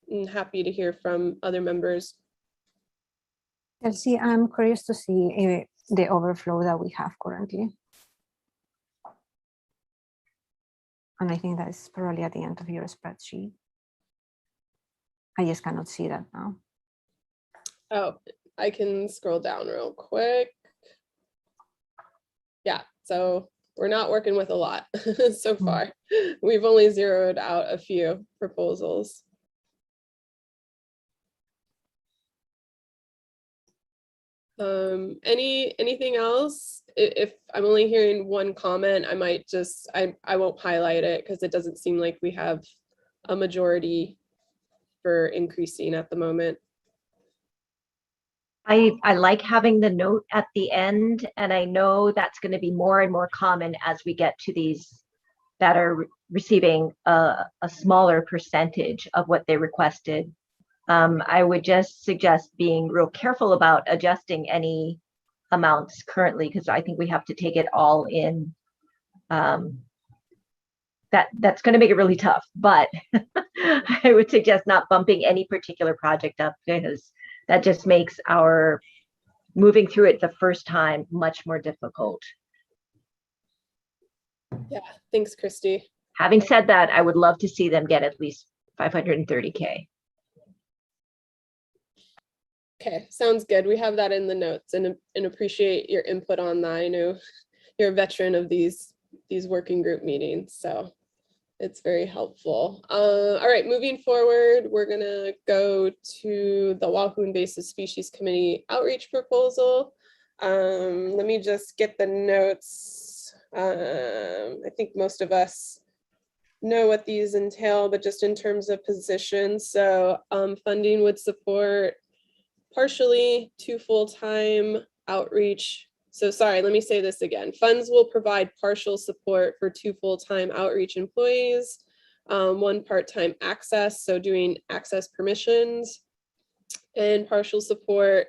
S2: I'm happy to hear from other members.
S12: Chelsea, I'm curious to see the overflow that we have currently. And I think that's probably at the end of your spreadsheet. I just cannot see that now.
S2: Oh, I can scroll down real quick. Yeah, so we're not working with a lot so far. We've only zeroed out a few proposals. Anything else? If I'm only hearing one comment, I might just, I won't highlight it because it doesn't seem like we have a majority for increasing at the moment.
S9: I like having the note at the end, and I know that's going to be more and more common as we get to these that are receiving a smaller percentage of what they requested. I would just suggest being real careful about adjusting any amounts currently, because I think we have to take it all in. That's going to make it really tough, but I would suggest not bumping any particular project up, because that just makes our moving through it the first time much more difficult.
S2: Yeah, thanks, Christy.
S9: Having said that, I would love to see them get at least 530K.
S2: Okay, sounds good. We have that in the notes, and appreciate your input on that. I know you're a veteran of these working group meetings, so it's very helpful. All right, moving forward, we're gonna go to the Wahoo Invasive Species Committee outreach proposal. Let me just get the notes. I think most of us know what these entail, but just in terms of positions. So funding would support partially 2 full-time outreach. So sorry, let me say this again. Funds will provide partial support for 2 full-time outreach employees, 1 part-time access, so doing access permissions, and partial support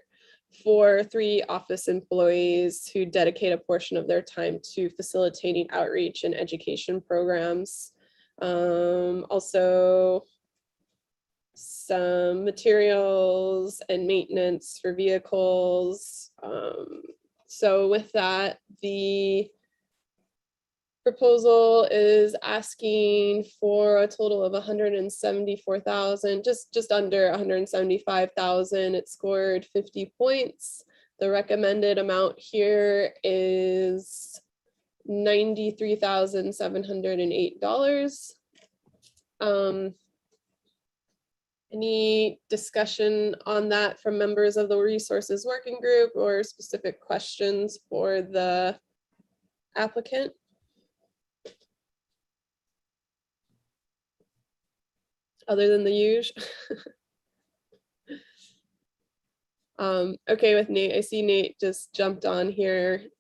S2: for 3 office employees who dedicate a portion of their time to facilitating outreach and education programs. Also, some materials and maintenance for vehicles. So with that, the proposal is asking for a total of 174,000, just under 175,000. It scored 50 points. The recommended amount here is $93,708. Any discussion on that from members of the resources working group or specific questions for the applicant? Other than the usual? Okay, with Nate, I see Nate just jumped on here.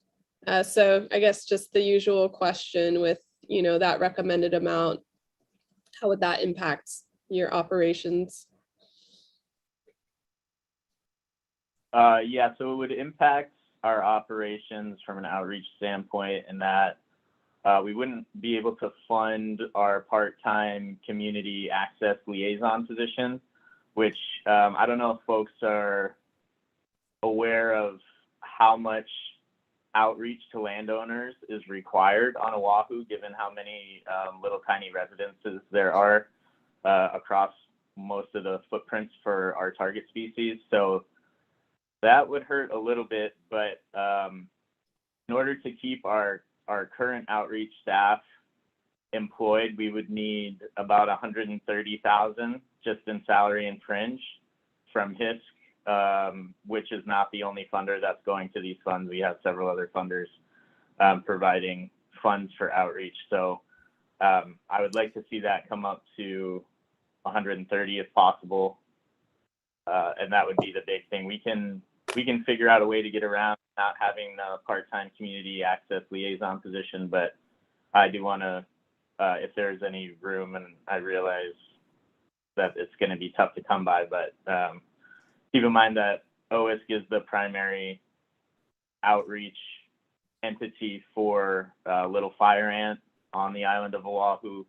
S2: So I guess just the usual question with, that recommended amount, how would that impact your operations?
S21: Yeah, so it would impact our operations from an outreach standpoint in that we wouldn't be able to fund our part-time community access liaison position, which I don't know if folks are aware of how much outreach to landowners is required on Oahu, given how many little tiny residences there are across most of the footprints for our target species. So that would hurt a little bit, but in order to keep our current outreach staff employed, we would need about $130,000 just in salary and fringe from HISC, which is not the only funder that's going to these funds. We have several other funders providing funds for outreach. So I would like to see that come up to 130 if possible. And that would be the big thing. We can figure out a way to get around not having a part-time community access liaison position, but I do want to, if there's any room, and I realize that it's going to be tough to come by, but keep in mind that OISC is the primary outreach entity for little fire ant on the island of Oahu.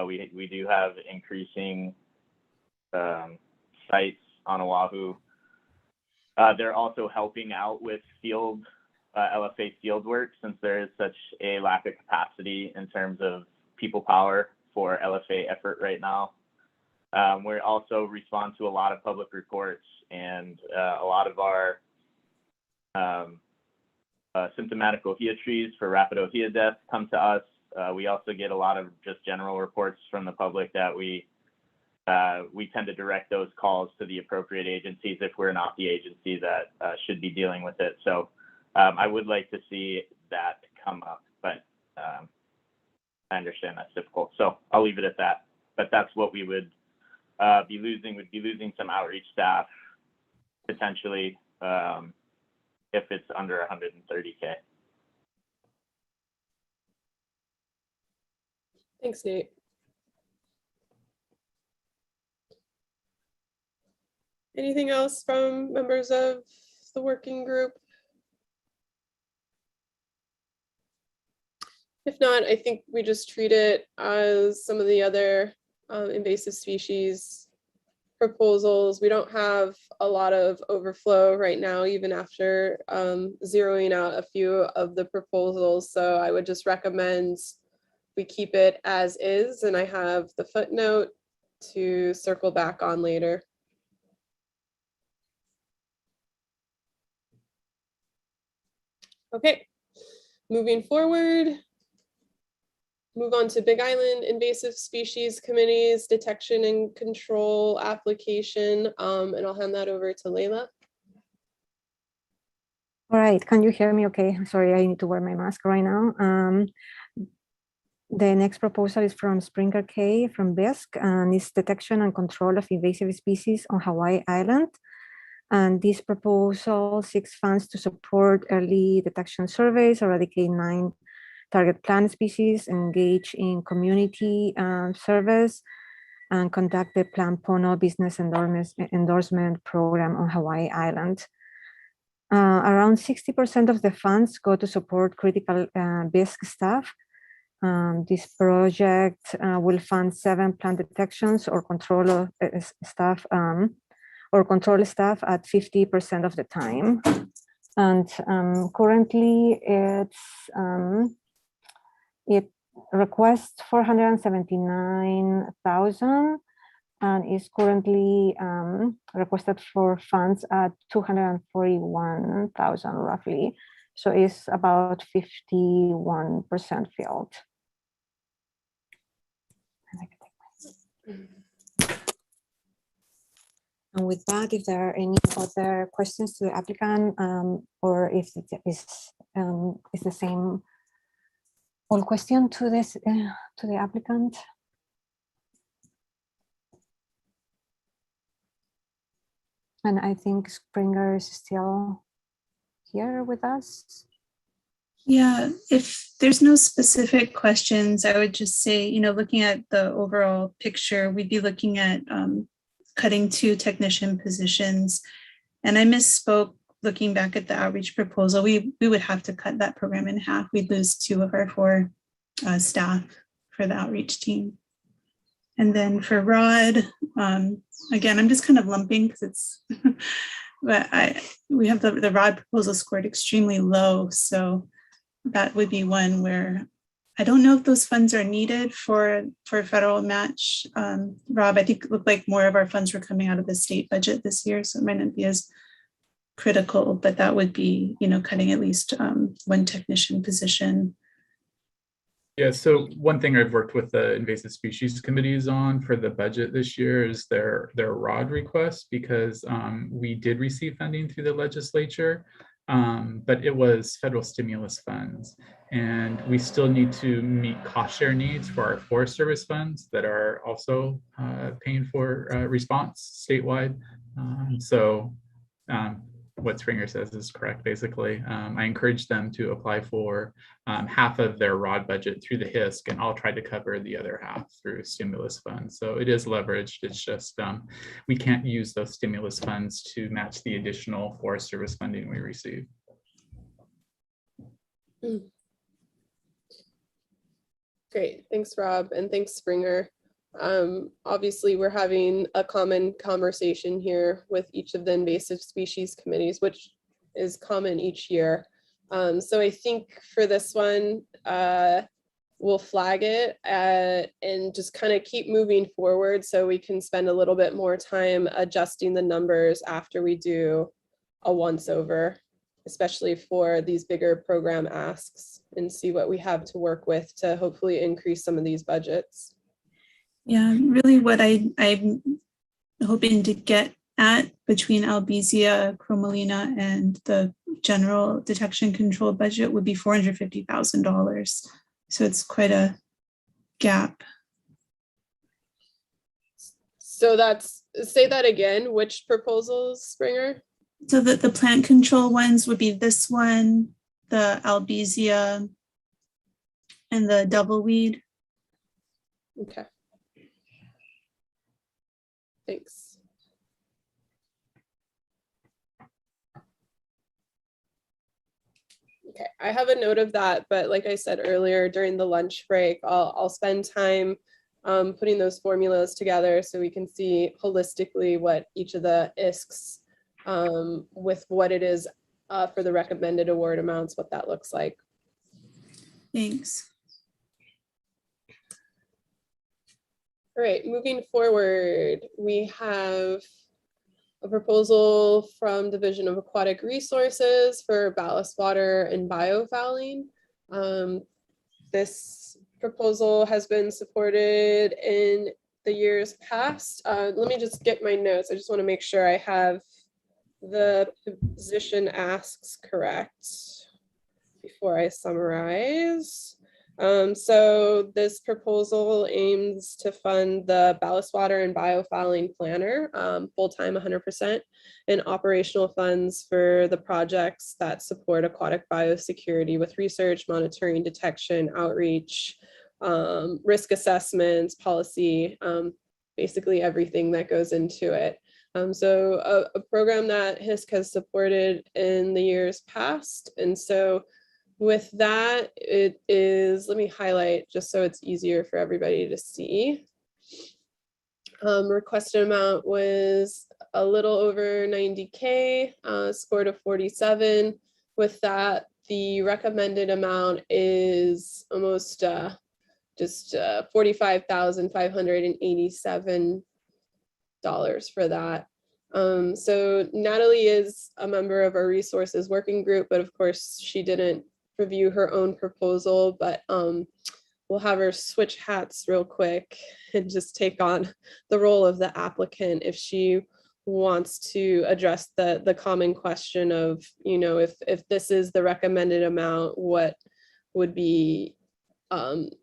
S21: We do have increasing sites on Oahu. They're also helping out with field LFA field work, since there is such a lack of capacity in terms of people power for LFA effort right now. We also respond to a lot of public reports, and a lot of our symptomatic ohia trees for rapid ohia death come to us. We also get a lot of just general reports from the public that we tend to direct those calls to the appropriate agencies if we're not the agency that should be dealing with it. So I would like to see that come up, but I understand that's difficult. So I'll leave it at that. But that's what we would be losing. Would be losing some outreach staff potentially if it's under 130K.
S2: Thanks, Nate. Anything else from members of the working group? If not, I think we just treat it as some of the other invasive species proposals. We don't have a lot of overflow right now, even after zeroing out a few of the proposals. So I would just recommend we keep it as is, and I have the footnote to circle back on later. Okay, moving forward, move on to Big Island Invasive Species Committee's detection and control application, and I'll hand that over to Layla.
S12: All right, can you hear me okay? Sorry, I need to wear my mask right now. The next proposal is from Springer K from HISC, and it's detection and control of invasive species on Hawaii Island. And this proposal seeks funds to support early detection surveys, eradicate 9 target plant species, engage in community service, and conduct the Plant Pono business endorsement program on Hawaii Island. Around 60% of the funds go to support critical HISC staff. This project will fund 7 plant detections or control staff at 50% of the time. And currently it requests $479,000 and is currently requested for funds at $241,000 roughly. So it's about 51% filled. And with that, if there are any other questions to the applicant, or if it is the same all question to this to the applicant. And I think Springer is still here with us.
S20: Yeah, if there's no specific questions, I would just say, looking at the overall picture, we'd be looking at cutting 2 technician positions. And I misspoke looking back at the outreach proposal. We would have to cut that program in half. We'd lose 2 of our 4 staff for the outreach team. And then for ROD, again, I'm just kind of lumping because it's, but we have the ROD proposal scored extremely low. So that would be one where I don't know if those funds are needed for federal match. Rob, I think it looked like more of our funds were coming out of the state budget this year, so it might not be as critical, but that would be, cutting at least one technician position.
S1: Yeah, so one thing I've worked with the invasive species committees on for the budget this year is their ROD request, because we did receive funding through the legislature, but it was federal stimulus funds. And we still need to meet cost share needs for our Forest Service funds that are also paying for response statewide. What Springer says is correct, basically. I encourage them to apply for half of their ROD budget through the HISC, and I'll try to cover the other half through stimulus funds. So it is leveraged. It's just we can't use those stimulus funds to match the additional Forest Service funding we receive.
S2: Great, thanks Rob, and thanks Springer. Obviously, we're having a common conversation here with each of the invasive species committees, which is common each year. So I think for this one, we'll flag it and just kind of keep moving forward so we can spend a little bit more time adjusting the numbers after we do a once over, especially for these bigger program asks, and see what we have to work with to hopefully increase some of these budgets.
S20: Yeah, really what I'm hoping to get at between Albizia, Chromalina, and the general detection control budget would be $450,000. So it's quite a gap.
S2: So say that again, which proposals, Springer?
S20: So the plant control ones would be this one, the Albizia, and the double weed.
S2: Okay. Thanks. Okay, I have a note of that, but like I said earlier, during the lunch break, I'll spend time putting those formulas together so we can see holistically what each of the HISCs with what it is for the recommended award amounts, what that looks like.
S20: Thanks.
S2: All right, moving forward, we have a proposal from Division of Aquatic Resources for ballast water and biofouling. This proposal has been supported in the years past. Let me just get my notes. I just want to make sure I have the position asks correct before I summarize. So this proposal aims to fund the ballast water and biofouling planner full-time 100%, and operational funds for the projects that support aquatic biosecurity with research, monitoring, detection, outreach, risk assessments, policy, basically everything that goes into it. So a program that HISC has supported in the years past. And so with that, it is, let me highlight just so it's easier for everybody to see. Requested amount was a little over 90K, scored a 47. With that, the recommended amount is almost just $45,587 for that. So Natalie is a member of our resources working group, but of course she didn't review her own proposal, but we'll have her switch hats real quick and just take on the role of the applicant if she wants to address the common question of, you know, if this is the recommended amount, what would be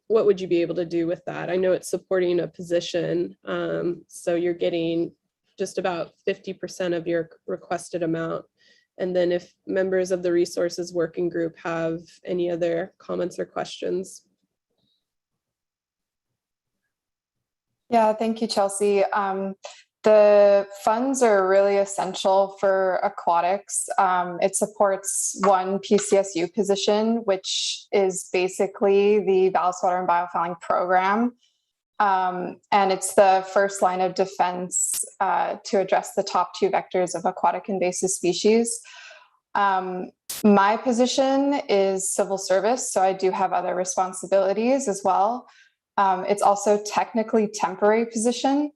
S2: what would you be able to do with that? I know it's supporting a position, so you're getting just about 50% of your requested amount. And then if members of the resources working group have any other comments or questions.
S11: Yeah, thank you, Chelsea. The funds are really essential for aquatics. It supports one PCSU position, which is basically the ballast water and biofouling program. And it's the first line of defense to address the top 2 vectors of aquatic invasive species. My position is civil service, so I do have other responsibilities as well. It's also technically temporary position,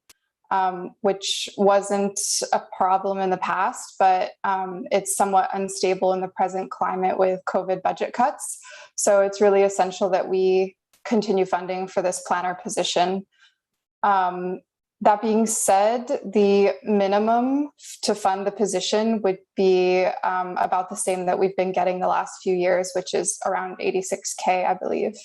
S11: which wasn't a problem in the past, but it's somewhat unstable in the present climate with COVID budget cuts. So it's really essential that we continue funding for this planner position. That being said, the minimum to fund the position would be about the same that we've been getting the last few years, which is around 86K, I believe.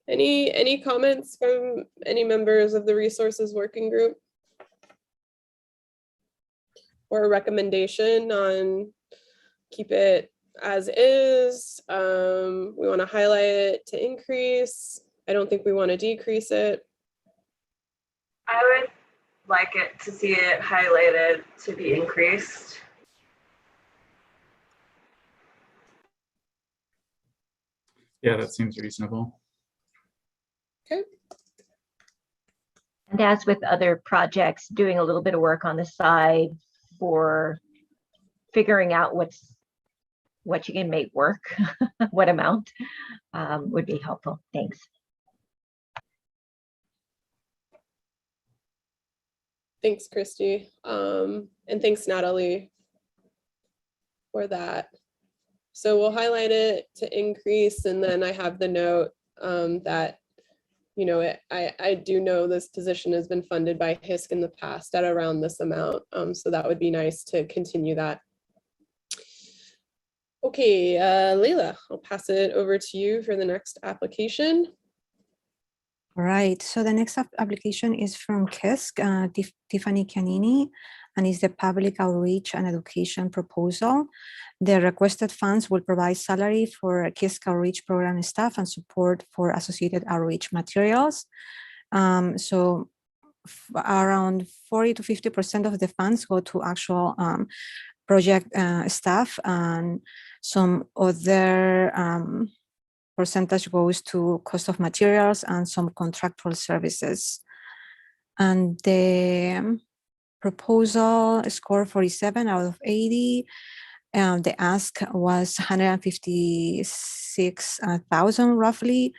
S2: Any comments from any members of the resources working group? Or a recommendation on keep it as is? We want to highlight it to increase. I don't think we want to decrease it.
S10: I would like it to see it highlighted to be increased.
S1: Yeah, that seems reasonable.
S2: Okay.
S9: And as with other projects, doing a little bit of work on the side for figuring out what you can make work, what amount would be helpful. Thanks.
S2: Thanks, Christy. And thanks, Natalie, for that. So we'll highlight it to increase, and then I have the note that, you know, I do know this position has been funded by HISC in the past at around this amount. So that would be nice to continue that. Okay, Leila, I'll pass it over to you for the next application.
S12: All right, so the next application is from HISC, Tiffany Canini, and is the Public Outreach and Education Proposal. The requested funds will provide salary for HISC Outreach Program staff and support for associated outreach materials. So around 40 to 50% of the funds go to actual project staff, and some other percentage goes to cost of materials and some contractual services. And the proposal scored 47 out of 80. The ask was 156,000 roughly,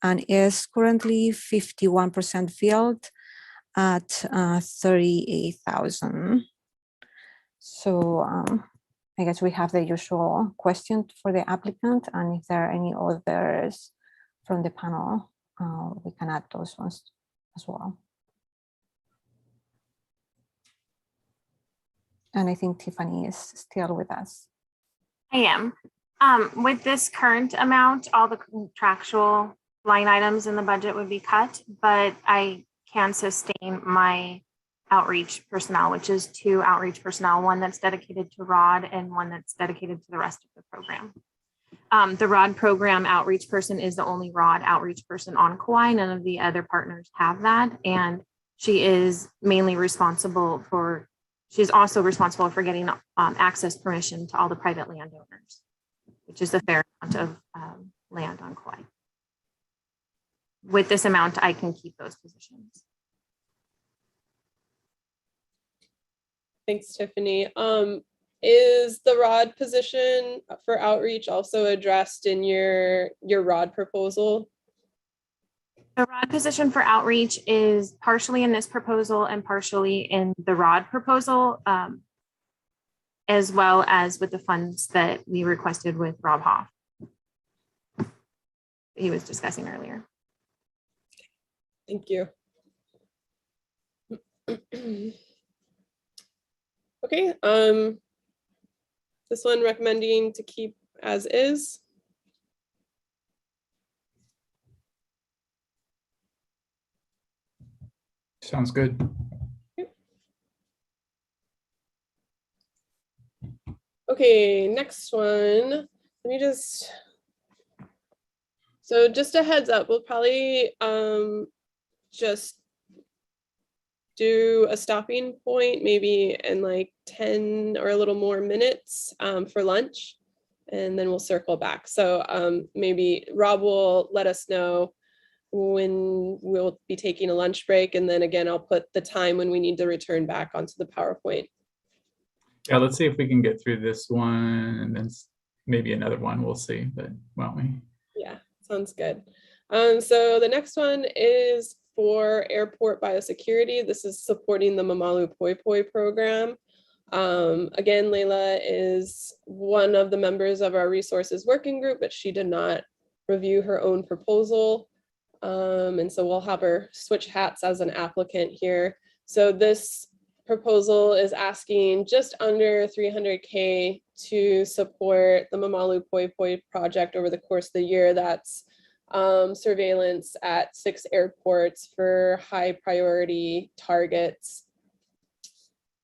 S12: and is currently 51% filled at 38,000. So I guess we have the usual question for the applicant, and if there are any others from the panel, we can add those ones as well. And I think Tiffany is still with us.
S4: I am. With this current amount, all the contractual line items in the budget would be cut, but I can sustain my outreach personnel, which is 2 outreach personnel, one that's dedicated to ROD and one that's dedicated to the rest of the program. The ROD program outreach person is the only ROD outreach person on Kauai. None of the other partners have that. And she is mainly responsible for, she's also responsible for getting access permission to all the private landowners, which is a fair amount of land on Kauai. With this amount, I can keep those positions.
S2: Thanks, Tiffany. Is the ROD position for outreach also addressed in your ROD proposal?
S4: The ROD position for outreach is partially in this proposal and partially in the ROD proposal, as well as with the funds that we requested with Rob Hoff. He was discussing earlier.
S2: Thank you. Okay, this one recommending to keep as is.
S1: Sounds good.
S2: Okay, next one. Let me just. So just a heads up, we'll probably just do a stopping point maybe in like 10 or a little more minutes for lunch, and then we'll circle back. So maybe Rob will let us know when we'll be taking a lunch break, and then again, I'll put the time when we need to return back onto the PowerPoint.
S1: Yeah, let's see if we can get through this one and then maybe another one. We'll see, but won't we?
S2: Yeah, sounds good. So the next one is for airport biosecurity. This is supporting the Mamalu Poi Poi program. Again, Layla is one of the members of our resources working group, but she did not review her own proposal. And so we'll have her switch hats as an applicant here. So this proposal is asking just under 300K to support the Mamalu Poi Poi project over the course of the year. That's surveillance at 6 airports for high priority targets.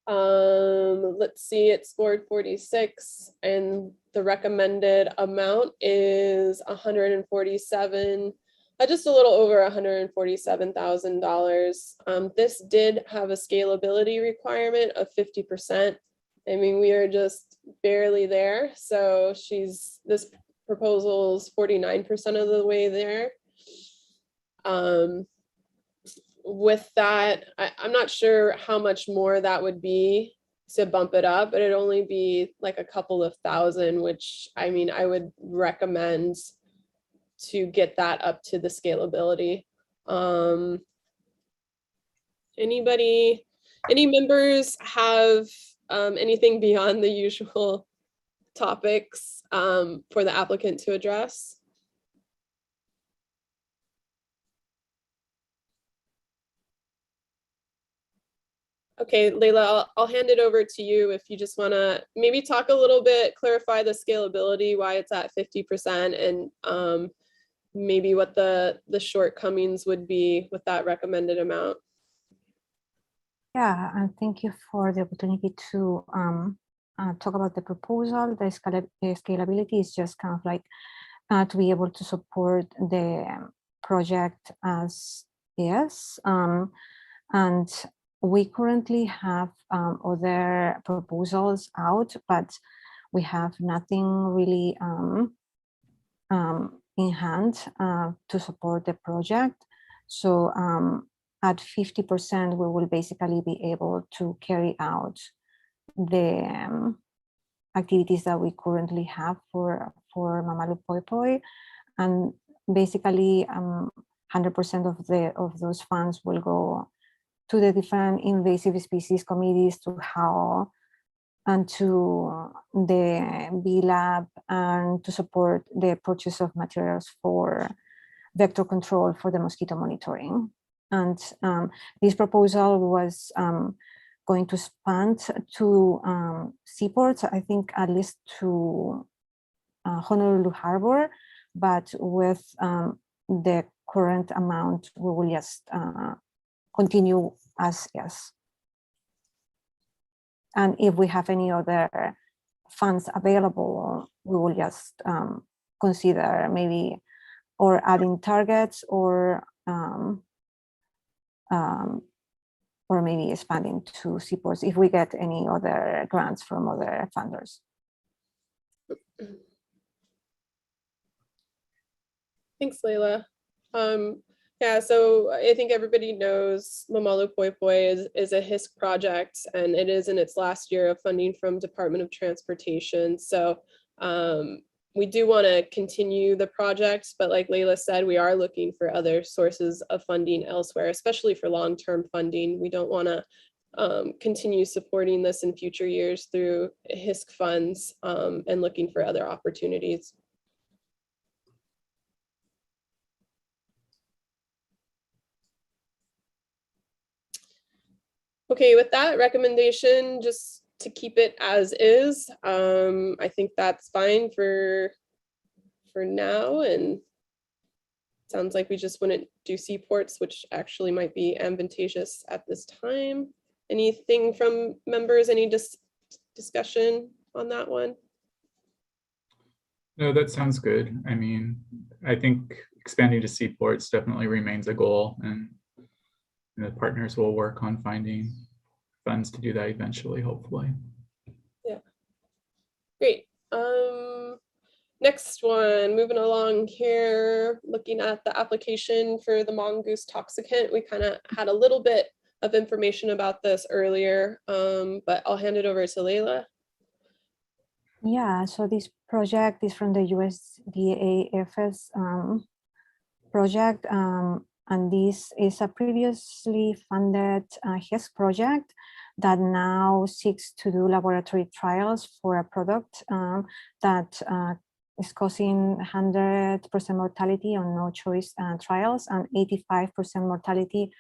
S2: Let's see, it scored 46 and the recommended amount is 147, just a little over $147,000. This did have a scalability requirement of 50%. I mean, we are just barely there. So this proposal's 49% of the way there. With that, I'm not sure how much more that would be to bump it up, but it'd only be like a couple of thousand, which I mean, I would recommend to get that up to the scalability. Any members have anything beyond the usual topics for the applicant to address? Okay, Layla, I'll hand it over to you if you just want to maybe talk a little bit, clarify the scalability, why it's at 50%, and maybe what the shortcomings would be with that recommended amount.
S12: Yeah, and thank you for the opportunity to talk about the proposal. The scalability is just kind of like to be able to support the project as is. And we currently have other proposals out, but we have nothing really in hand to support the project. So at 50%, we will basically be able to carry out the activities that we currently have for Mamalu Poi Poi. And basically 100% of those funds will go to the different invasive species committees and to the B Lab and to support the purchase of materials for vector control for the mosquito monitoring. And this proposal was going to span to seaports, I think at least to Honolulu Harbor, but with the current amount, we will just continue as is. And if we have any other funds available, we will just consider maybe or adding targets or maybe expanding to seaports if we get any other grants from other funders.
S2: Thanks, Layla. Yeah, so I think everybody knows Mamalu Poi Poi is a HISC project, and it is in its last year of funding from Department of Transportation. So we do want to continue the project, but like Layla said, we are looking for other sources of funding elsewhere, especially for long-term funding. We don't want to continue supporting this in future years through HISC funds and looking for other opportunities. Okay, with that recommendation, just to keep it as is, I think that's fine for now. And sounds like we just wouldn't do seaports, which actually might be advantageous at this time. Anything from members, any discussion on that one?
S1: No, that sounds good. I mean, I think expanding to seaports definitely remains a goal, and the partners will work on finding funds to do that eventually, hopefully.
S2: Yeah, great. Next one, moving along here, looking at the application for the mongoose toxicant. We kind of had a little bit of information about this earlier, but I'll hand it over to Leila.
S12: Yeah, so this project is from the USDA FS project, and this is a previously funded HISC project that now seeks to do laboratory trials for a product that is causing 100% mortality on no choice trials and 85% mortality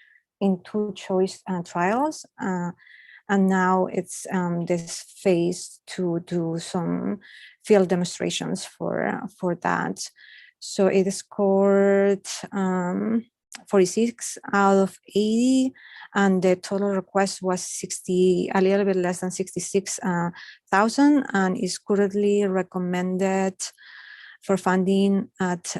S12: in two choice trials. And now it's this phase to do some field demonstrations for that. So it scored 46 out of 80, and the total request was a little bit less than 66,000, and is currently recommended for funding at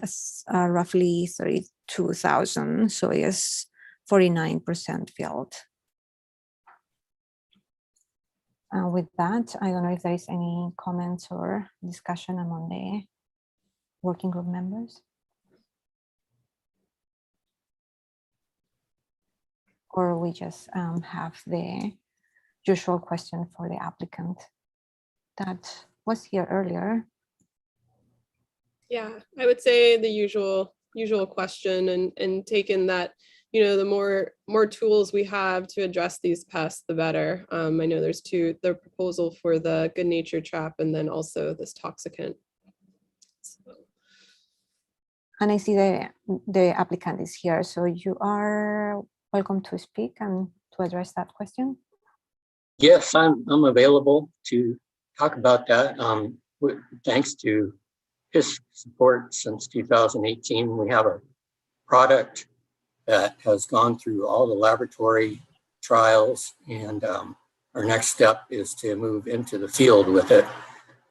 S12: roughly 32,000. So it is 49% filled. With that, I don't know if there is any comments or discussion among the working group members. Or we just have the usual question for the applicant that was here earlier.
S2: Yeah, I would say the usual question, and taking that, you know, the more tools we have to address these pests, the better. I know there's the proposal for the good nature trap, and then also this toxicant. So.
S12: And I see the applicant is here, so you are welcome to speak and to address that question.
S17: Yes, I'm available to talk about that. Thanks to HISC support since 2018, we have a product that has gone through all the laboratory trials, and our next step is to move into the field with it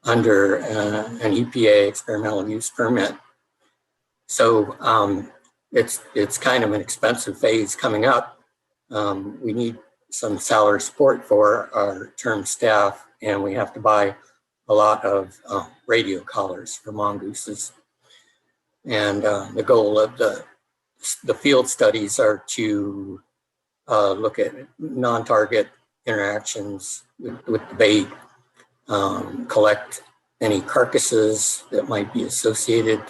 S17: under an EPA experimental use permit. So it's kind of an expensive phase coming up. We need some salary support for our term staff, and we have to buy a lot of radio collars for mongooses. And the goal of the field studies are to look at non-target interactions with the bait, collect any carcasses that might be associated,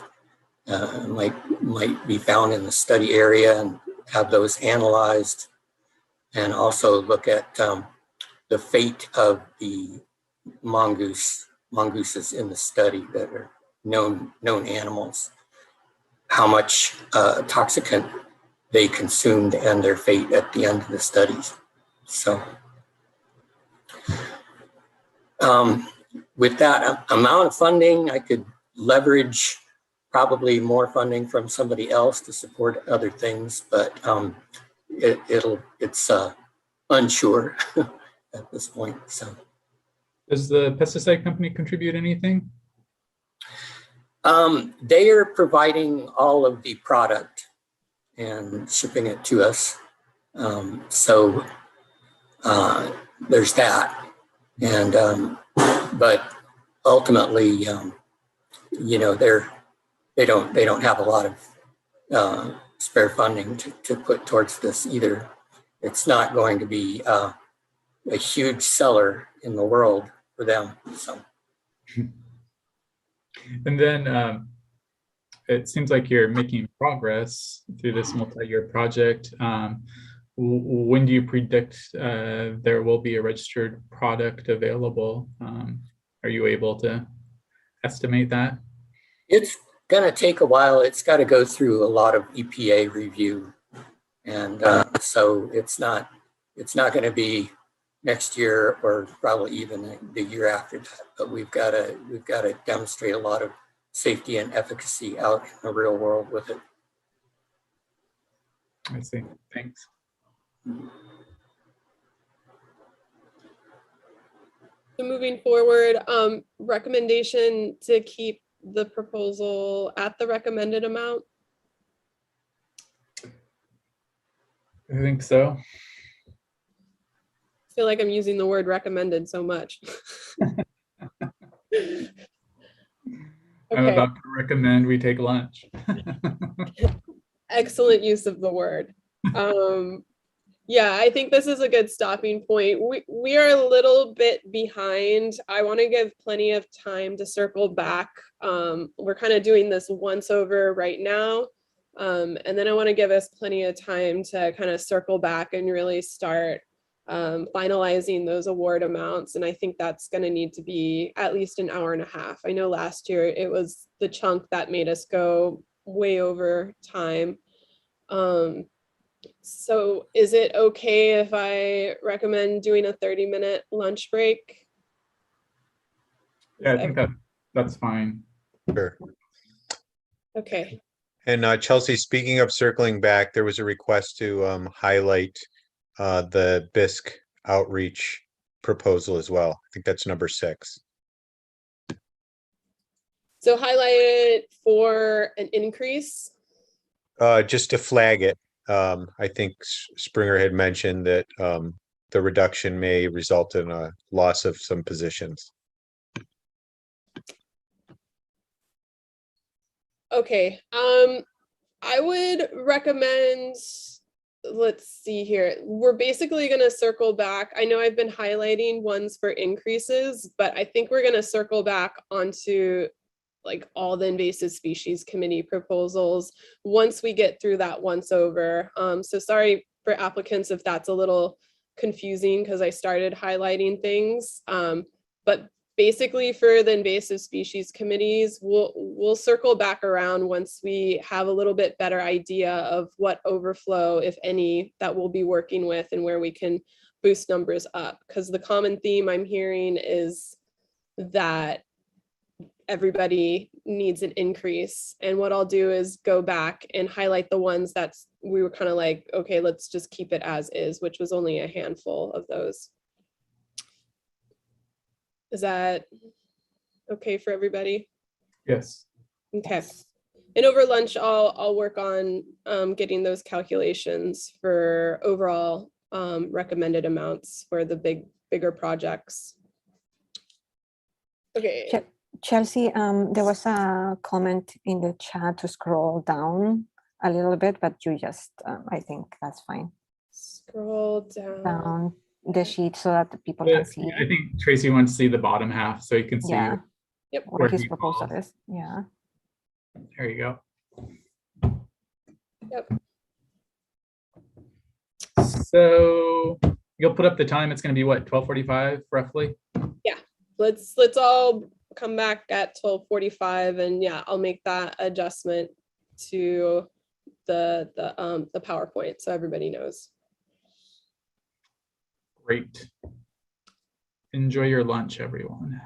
S17: might be found in the study area, and have those analyzed, and also look at the fate of the mongooses in the study that are known animals, how much toxicant they consumed, and their fate at the end of the studies. So with that amount of funding, I could leverage probably more funding from somebody else to support other things, but it's unsure at this point. So,
S1: does the pesticide company contribute anything?
S17: They are providing all of the product and shipping it to us. So there's that. And but ultimately, you know, they don't have a lot of spare funding to put towards this either. It's not going to be a huge seller in the world for them. So.
S1: And then it seems like you're making progress through this multi-year project. When do you predict there will be a registered product available? Are you able to estimate that?
S17: It's going to take a while. It's got to go through a lot of EPA review, and so it's not going to be next year or probably even the year after that. But we've got to demonstrate a lot of safety and efficacy out in the real world with it.
S1: I see. Thanks.
S2: So moving forward, recommendation to keep the proposal at the recommended amount.
S1: I think so.
S2: I feel like I'm using the word recommended so much.
S1: I'm
S2: Okay.
S1: about to recommend we take lunch.
S2: Excellent use of the word. Yeah, I think this is a good stopping point. We are a little bit behind. I want to give plenty of time to circle back. We're kind of doing this once over right now. And then I want to give us plenty of time to kind of circle back and really start finalizing those award amounts. And I think that's going to need to be at least an hour and a half. I know last year it was the chunk that made us go way over time. So is it okay if I recommend doing a 30-minute lunch break?
S1: Yeah, I think that's fine.
S3: Sure.
S2: Okay.
S3: And Chelsea, speaking of circling back, there was a request to highlight the BISC outreach proposal as well. I think that's number 6.
S2: So highlight it for an increase.
S3: Just to flag it, I think Springer had mentioned that the reduction may result in a loss of some positions.
S2: Okay. I would recommend, let's see here. We're basically going to circle back. I know I've been highlighting ones for increases, but I think we're going to circle back onto like all the invasive species committee proposals once we get through that once over. So sorry for applicants if that's a little confusing because I started highlighting things. But basically for the invasive species committees, we'll circle back around once we have a little bit better idea of what overflow, if any, that we'll be working with and where we can boost numbers up. Because the common theme I'm hearing is that everybody needs an increase. And what I'll do is go back and highlight the ones that we were kind of like, okay, let's just keep it as is, which was only a handful of those. Is that okay for everybody?
S1: Yes.
S2: Okay. And over lunch, I'll work on getting those calculations for overall recommended amounts for the bigger projects. Okay.
S12: Chelsea, there was a comment in the chat to scroll down a little bit, but you just, I think that's fine.
S2: Scroll
S12: down the sheet so that the people can see.
S1: I think Tracy wants to see the bottom half so you can see
S2: Yep.
S12: What his proposal is. Yeah.
S1: There you go.
S2: Yep.
S1: So you'll put up the time. It's going to be what, 12:45 roughly?
S2: Yeah. Let's all come back at 12:45 and yeah, I'll make that adjustment to the PowerPoint so everybody knows.
S1: Great. Enjoy your lunch, everyone.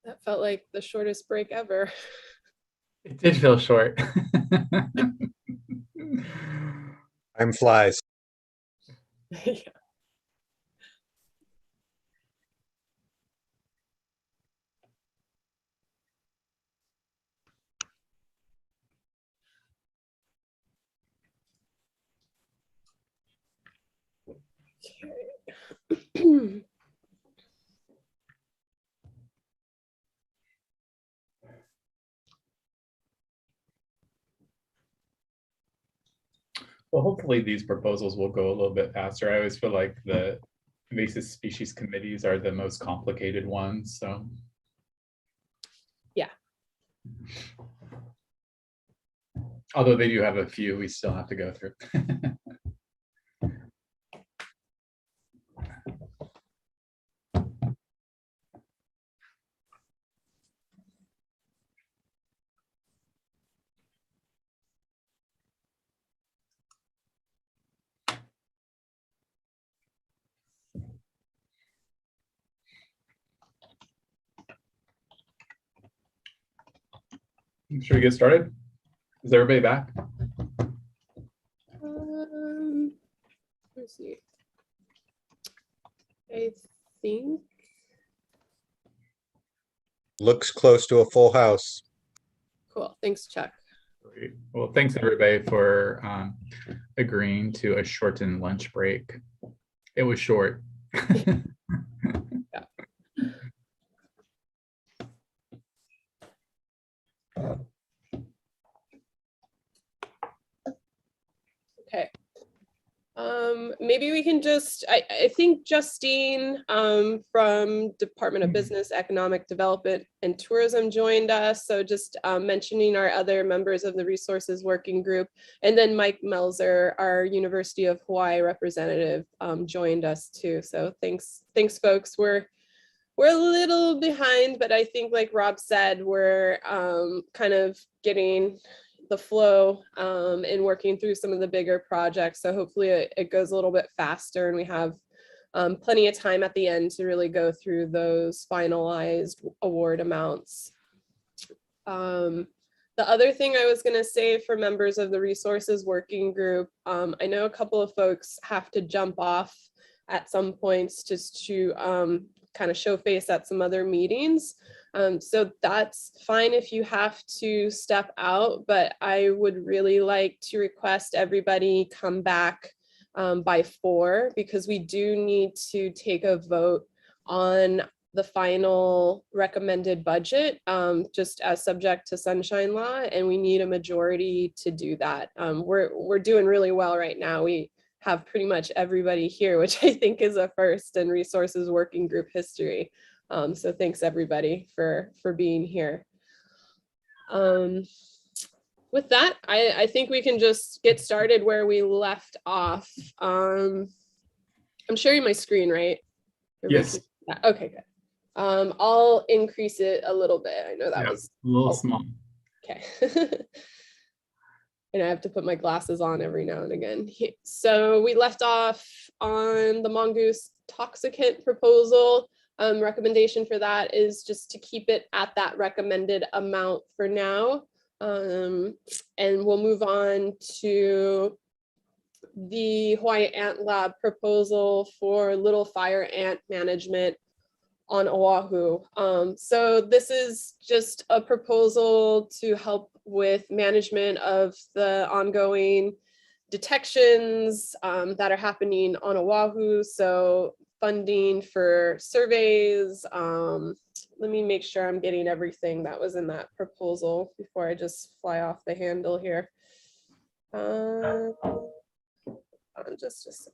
S2: That felt like the shortest break ever.
S1: It did feel short.
S3: Time flies.
S2: Yeah. Okay.
S1: Well, hopefully these proposals will go a little bit faster. I always feel like the invasive species committees are the most complicated ones, so.
S2: Yeah.
S1: Although they do have a few we still have to go through. Should we get started? Is everybody back?
S2: Let's see. I think.
S3: Looks close to a full house.
S2: Cool. Thanks, Chuck.
S1: Great. Well, thanks everybody for agreeing to a shortened lunch break. It was short.
S2: Yeah. Okay. Maybe we can just, I think Justine from Department of Business, Economic Development and Tourism joined us. So just mentioning our other members of the Resources Working Group. And then Mike Melzer, our University of Hawaii representative, joined us too. So thanks folks. We're a little behind, but I think like Rob said, we're kind of getting the flow and working through some of the bigger projects. So hopefully it goes a little bit faster and we have plenty of time at the end to really go through those finalized award amounts. The other thing I was going to say for members of the Resources Working Group, I know a couple of folks have to jump off at some points just to kind of show face at some other meetings. So that's fine if you have to step out, but I would really like to request everybody come back by 4 because we do need to take a vote on the final recommended budget just as subject to sunshine law, and we need a majority to do that. We're doing really well right now. We have pretty much everybody here, which I think is a first in Resources Working Group history. So thanks everybody for being here. With that, I think we can just get started where we left off. I'm sharing my screen, right?
S1: Yes.
S2: Okay, good. I'll increase it a little bit. I know that was
S1: a little small.
S2: Okay. And I have to put my glasses on every now and again. So we left off on the mongoose toxicant proposal. Recommendation for that is just to keep it at that recommended amount for now. And we'll move on to the Hawaii Ant Lab proposal for little fire ant management on Oahu. So this is just a proposal to help with management of the ongoing detections that are happening on Oahu. So funding for surveys. Let me make sure I'm getting everything that was in that proposal before I just fly off the handle here. Just a sec.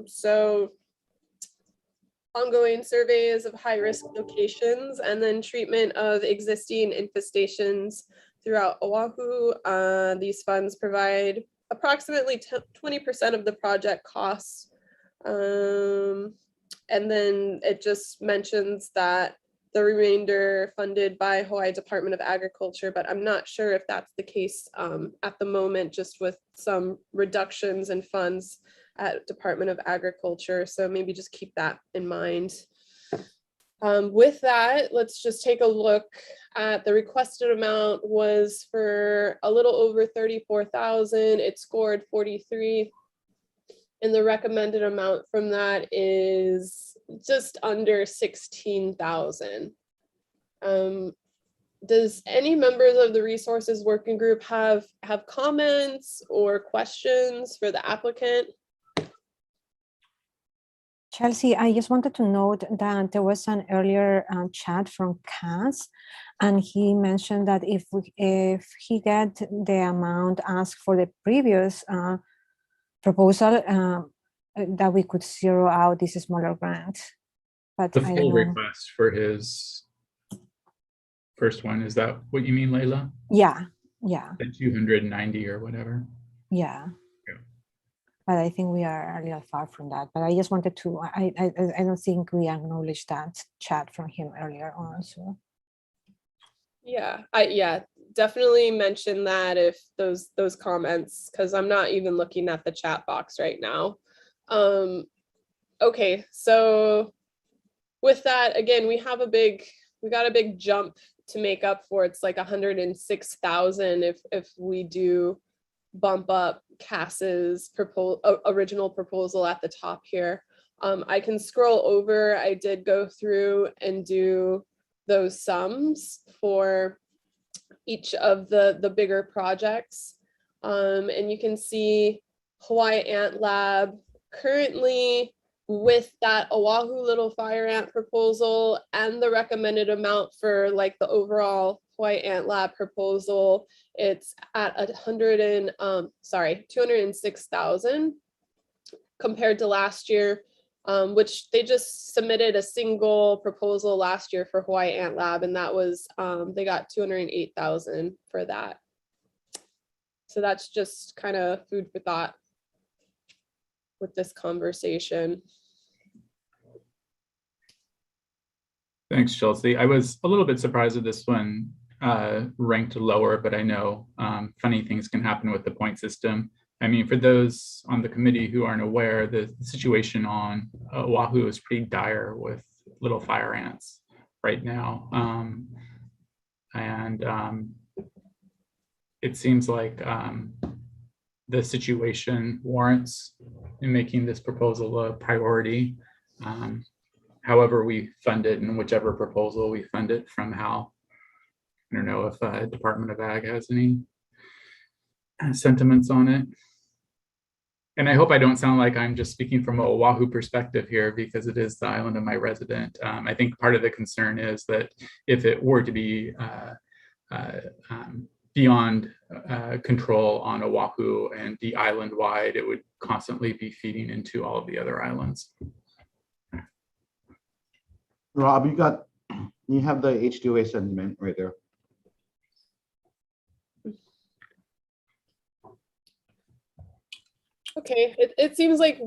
S2: So ongoing surveys of high-risk locations and then treatment of existing infestations throughout Oahu. These funds provide approximately 20% of the project costs. And then it just mentions that the remainder funded by Hawaii Department of Agriculture, but I'm not sure if that's the case at the moment, just with some reductions in funds at Department of Agriculture. So maybe just keep that in mind. With that, let's just take a look at the requested amount was for a little over 34,000. It scored 43. And the recommended amount from that is just under 16,000. Does any members of the resources working group have comments or questions for the applicant?
S12: Chelsea, I just wanted to note that there was an earlier chat from Cass, and he mentioned that if he get the amount asked for the previous proposal, that we could zero out this smaller grant. But
S1: The
S12: I
S1: full
S12: don't know.
S1: request for his first one, is that what you mean, Layla?
S12: Yeah, yeah,
S1: The 290 or whatever.
S12: yeah.
S1: Yeah.
S12: But I think we are a little far from that. But I just wanted to, I don't think we acknowledged that chat from him earlier on. So
S2: Yeah, definitely mention that if those comments, because I'm not even looking at the chat box right now. Okay, so with that, again, we got a big jump to make up for. It's like 106,000 if we do bump up Cass's original proposal at the top here. I can scroll over. I did go through and do those sums for each of the bigger projects. And you can see Hawaii Ant Lab currently with that Oahu Little Fire Ant proposal and the recommended amount for like the overall Hawaii Ant Lab proposal, it's at 206,000 compared to last year, which they just submitted a single proposal last year for Hawaii Ant Lab, and that was they got 208,000 for that. So that's just kind of food for thought with this conversation.
S1: Thanks, Chelsea. I was a little bit surprised that this one ranked lower, but I know funny things can happen with the point system. I mean, for those on the committee who aren't aware, the situation on Oahu is pretty dire with little fire ants right now. It seems like the situation warrants in making this proposal a priority. However we fund it, and whichever proposal we fund it from, how. I don't know if Department of Ag has any sentiments on it. And I hope I don't sound like I'm just speaking from a Oahu perspective here, because it is the island of my resident. I think part of the concern is that if it were to be beyond control on Oahu and be island-wide, it would constantly be feeding into all of the other islands.
S7: Rob, you have the H2A sentiment right there.
S2: Okay, it seems like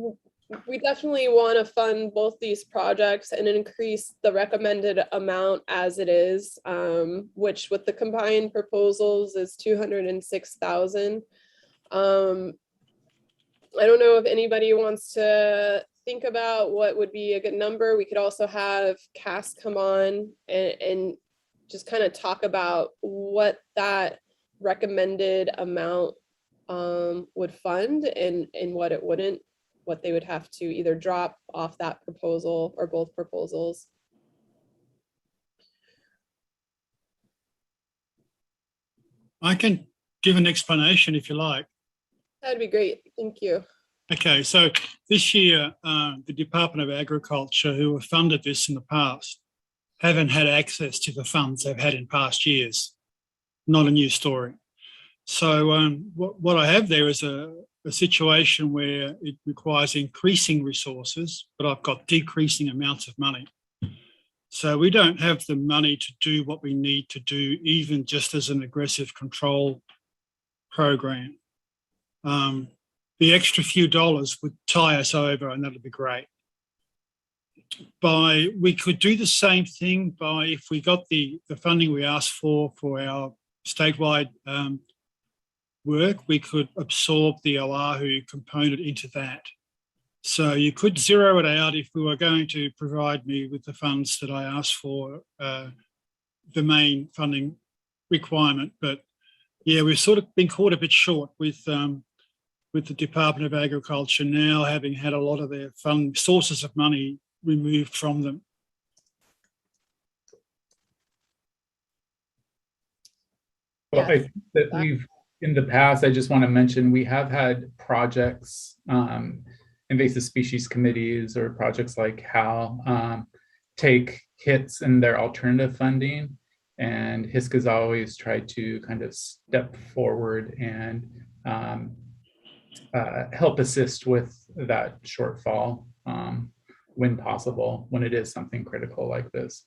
S2: we definitely want to fund both these projects and increase the recommended amount as it is, which with the combined proposals is 206,000. I don't know if anybody wants to think about what would be a good number. We could also have Cass come on and just kind of talk about what that recommended amount would fund and what it wouldn't, what they would have to either drop off that proposal or both proposals.
S5: I can give an explanation if you like.
S2: That'd be great. Thank you.
S5: Okay, so this year, the Department of Agriculture, who have funded this in the past, haven't had access to the funds they've had in past years. Not a new story. So what I have there is a situation where it requires increasing resources, but I've got decreasing amounts of money. So we don't have the money to do what we need to do, even just as an aggressive control program. The extra few dollars would tie us over, and that'd be great. We could do the same thing by, if we got the funding we asked for our statewide work, we could absorb the Oahu component into that. So you could zero it out if we were going to provide me with the funds that I asked for, the main funding requirement. But yeah, we've sort of been caught a bit short with the Department of Agriculture now having had a lot of their sources of money removed from them.
S1: Well, I think that we've, in the past, I just want to mention, we have had projects, invasive species committees or projects like HAL take hits in their alternative funding. And HISC has always tried to kind of step forward and help assist with that shortfall when possible, when it is something critical like this.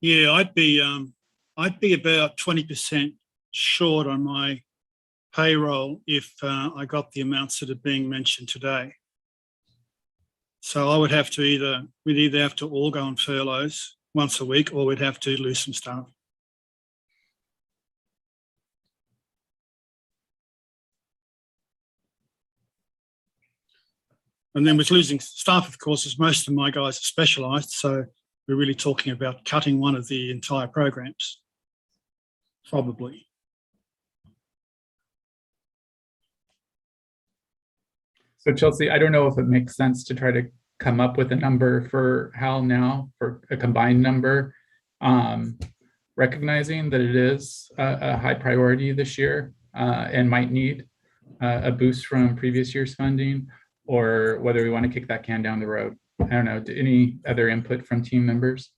S5: Yeah, I'd be about 20% short on my payroll if I got the amounts that are being mentioned today. So I would have to we'd either have to all go on furloughs once a week, or we'd have to lose some staff. And then with losing staff, of course, as most of my guys are specialised, so we're really talking about cutting one of the entire programs, probably.
S1: So Chelsea, I don't know if it makes sense to try to come up with a number for HAL now, for a combined number, recognizing that it is a high priority this year and might need a boost from previous year's funding, or whether we want to kick that can down the road. I don't know. Any other input from team members?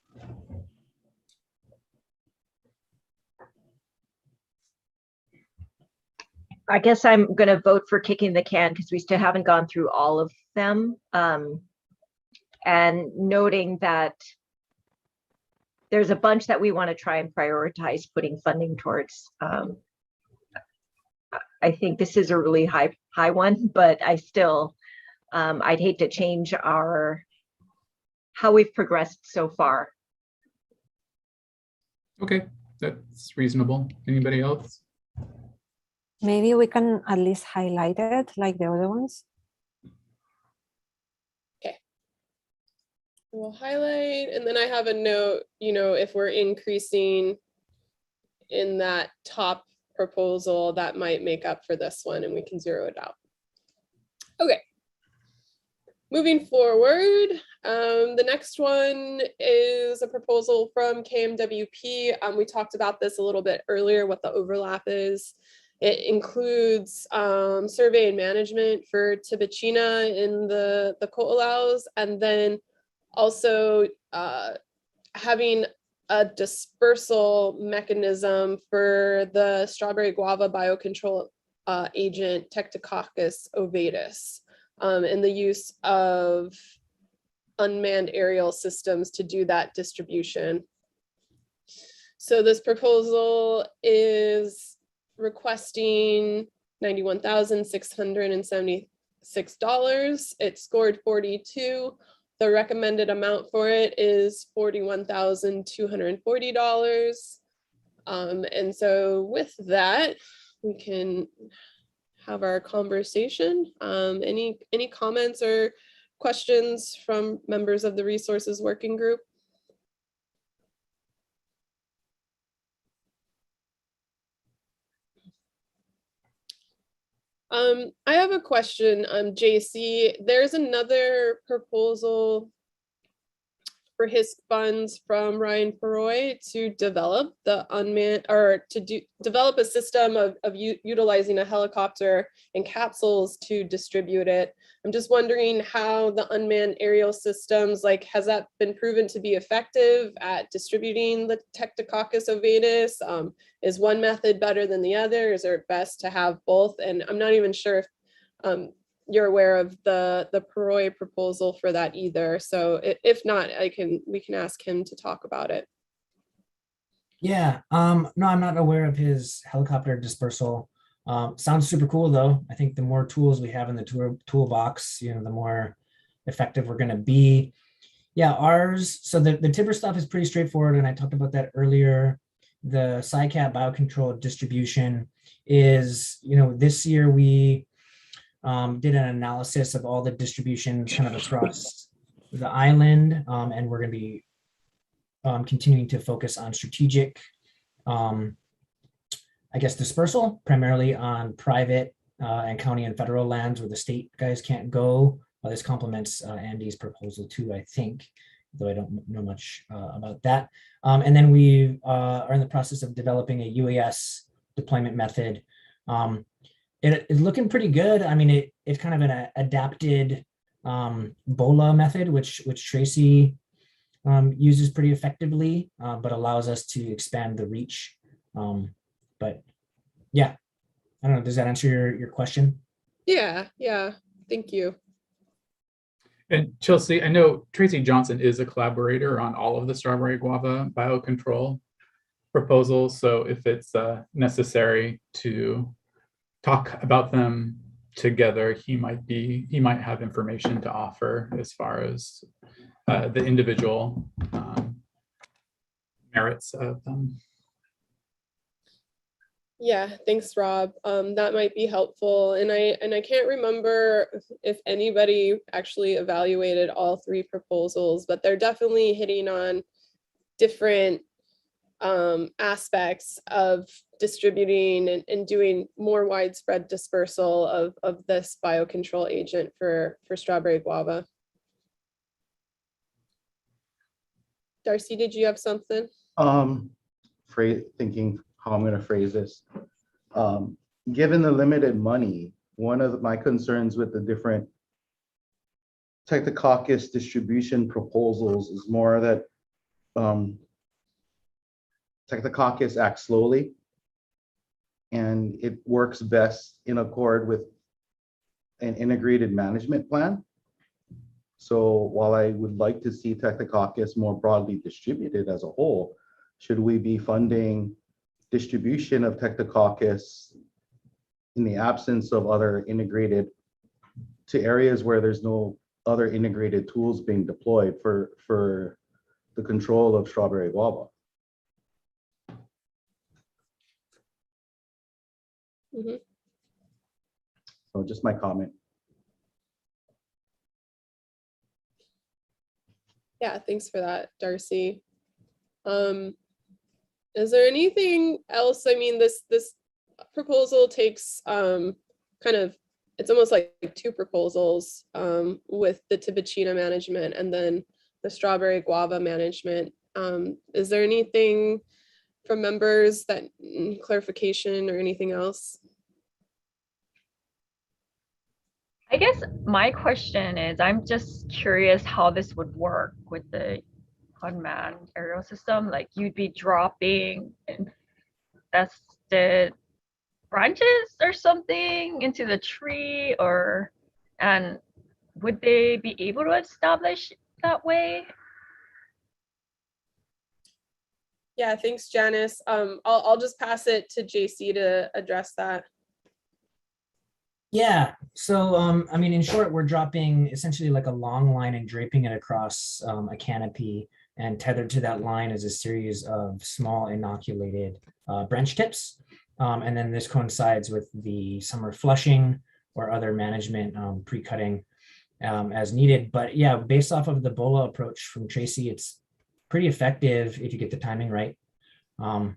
S9: I guess I'm going to vote for kicking the can because we still haven't gone through all of them. And noting that there's a bunch that we want to try and prioritize putting funding towards. I think this is a really high one, but I still, I'd hate to change how we've progressed so far.
S1: Okay, that's reasonable. Anybody else?
S12: Maybe we can at least highlight it like the other ones.
S2: Okay. We'll highlight, and then I have a note, if we're increasing in that top proposal, that might make up for this one and we can zero it out. Okay. Moving forward, the next one is a proposal from KMWP. We talked about this a little bit earlier, what the overlap is. It includes survey and management for Tibicina in the Coalaus, and then also having a dispersal mechanism for the strawberry guava biocontrol agent Tectococcus ovatus, and the use of unmanned aerial systems to do that distribution. So this proposal is requesting $91,676. It scored 42. The recommended amount for it is $41,240. And so with that, we can have our conversation. Any comments or questions from members of the resources working group? I have a question, JC. There's another proposal for HISC funds from Ryan Peroy to develop the unmanned, or to develop a system of utilizing a helicopter and capsules to distribute it. I'm just wondering how the unmanned aerial systems, has that been proven to be effective at distributing the Tectococcus ovatus? Is one method better than the other? Is it best to have both? And I'm not even sure if you're aware of the Peroy proposal for that either. So if not, we can ask him to talk about it.
S18: Yeah, no, I'm not aware of his helicopter dispersal. Sounds super cool though. I think the more tools we have in the toolbox, the more effective we're gonna be. Yeah, ours, so the Tibber stuff is pretty straightforward, and I talked about that earlier. The SciCat biocontrol distribution is, this year we did an analysis of all the distributions kind of across the island, and we're going to be continuing to focus on strategic, I guess, dispersal, primarily on private and county and federal lands where the state guys can't go. This complements Andy's proposal too, I think, though I don't know much about that. And then we are in the process of developing a UAS deployment method. It's looking pretty good. I mean, it's kind of an adapted BOLA method, which Tracy uses pretty effectively, but allows us to expand the reach. But yeah, I don't know, does that answer your question?
S2: Yeah, thank you.
S1: And Chelsea, I know Tracy Johnson is a collaborator on all of the strawberry guava biocontrol proposals. So if it's necessary to talk about them together, he might have information to offer as far as the individual merits of them.
S2: Yeah, thanks, Rob. That might be helpful. And I can't remember if anybody actually evaluated all three proposals, but they're definitely hitting on different aspects of distributing and doing more widespread dispersal of this biocontrol agent for strawberry guava. Darcy, did you have something?
S7: Thinking how I'm going to phrase this. Given the limited money, one of my concerns with the different Tectococcus distribution proposals is more that Tectococcus acts slowly, and it works best in accord with an integrated management plan. So while I would like to see Tectococcus more broadly distributed as a whole, should we be funding distribution of Tectococcus in the absence of other integrated to areas where there's no other integrated tools being deployed for the control of strawberry guava?
S2: Mm-hmm.
S7: So just my comment.
S2: Yeah, thanks for that, Darcy. Is there anything else? I mean, this proposal takes kind of, it's almost like two proposals with the Tibicina management and then the strawberry guava management. Is there anything from members that clarification or anything else?
S8: I guess my question is, I'm just curious how this would work with the unmanned aerial system. Like, you'd be dropping infested branches or something into the tree, and would they be able to establish that way?
S2: Yeah, thanks, Janice. I'll just pass it to JC to address that.
S18: Yeah, so I mean, in short, we're dropping essentially like a long line and draping it across a canopy, and tethered to that line is a series of small inoculated branch tips. And then this coincides with the summer flushing or other management pre-cutting as needed. But yeah, based off of the BOLA approach from Tracy, it's pretty effective if you get the timing right. So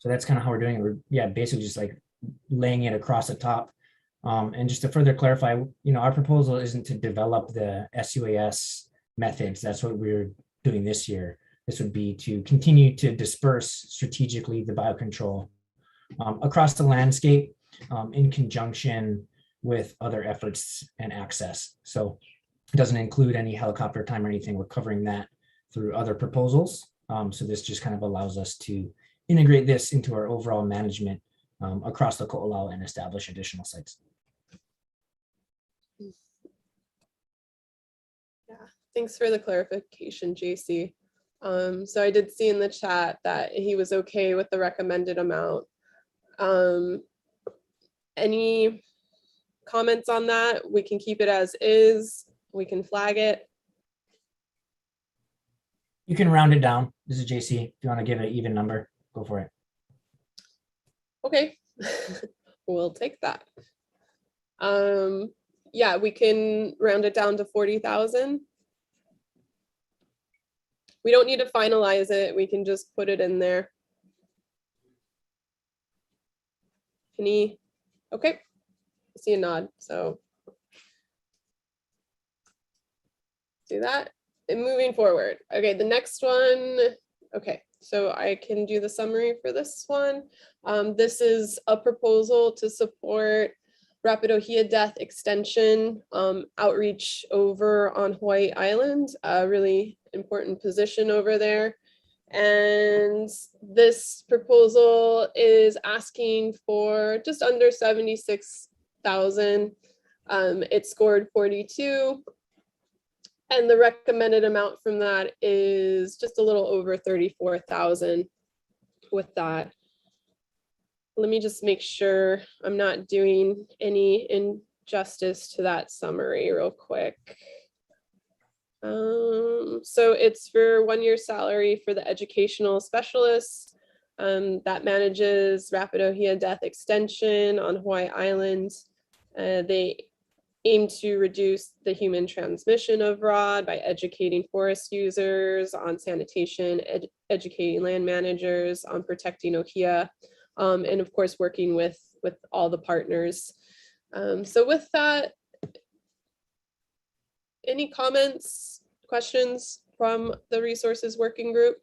S18: that's kind of how we're doing it. We're basically just like laying it across the top. And just to further clarify, our proposal isn't to develop the SUAS methods. That's what we're doing this year. This would be to continue to disperse strategically the biocontrol across the landscape in conjunction with other efforts and access. So it doesn't include any helicopter time or anything. We're covering that through other proposals. So this just kind of allows us to integrate this into our overall management across the Ko'olau and establish additional sites.
S2: Yeah, thanks for the clarification, JC. So I did see in the chat that he was okay with the recommended amount. Any comments on that? We can keep it as is. We can flag it.
S18: You can round it down. This is JC. If you want to give it an even number, go for it.
S2: Okay, we'll take that. Yeah, we can round it down to 40,000. We don't need to finalize it. We can just put it in there. Okay, I see a nod, so do that. And moving forward. Okay, the next one. Okay, so I can do the summary for this one. This is a proposal to support Rapid Ohia Death Extension outreach over on Hawaii Island, a really important position over there. And this proposal is asking for just under 76,000. It scored 42. And the recommended amount from that is just a little over 34,000 with that. Let me just make sure I'm not doing any injustice to that summary real quick. So it's for 1 year salary for the educational specialists that manages Rapid Ohia Death Extension on Hawaii Island. They aim to reduce the human transmission of ROD by educating forest users on sanitation, educating land managers on protecting Ohia, and of course working with all the partners. So with that, any comments, questions from the resources working group?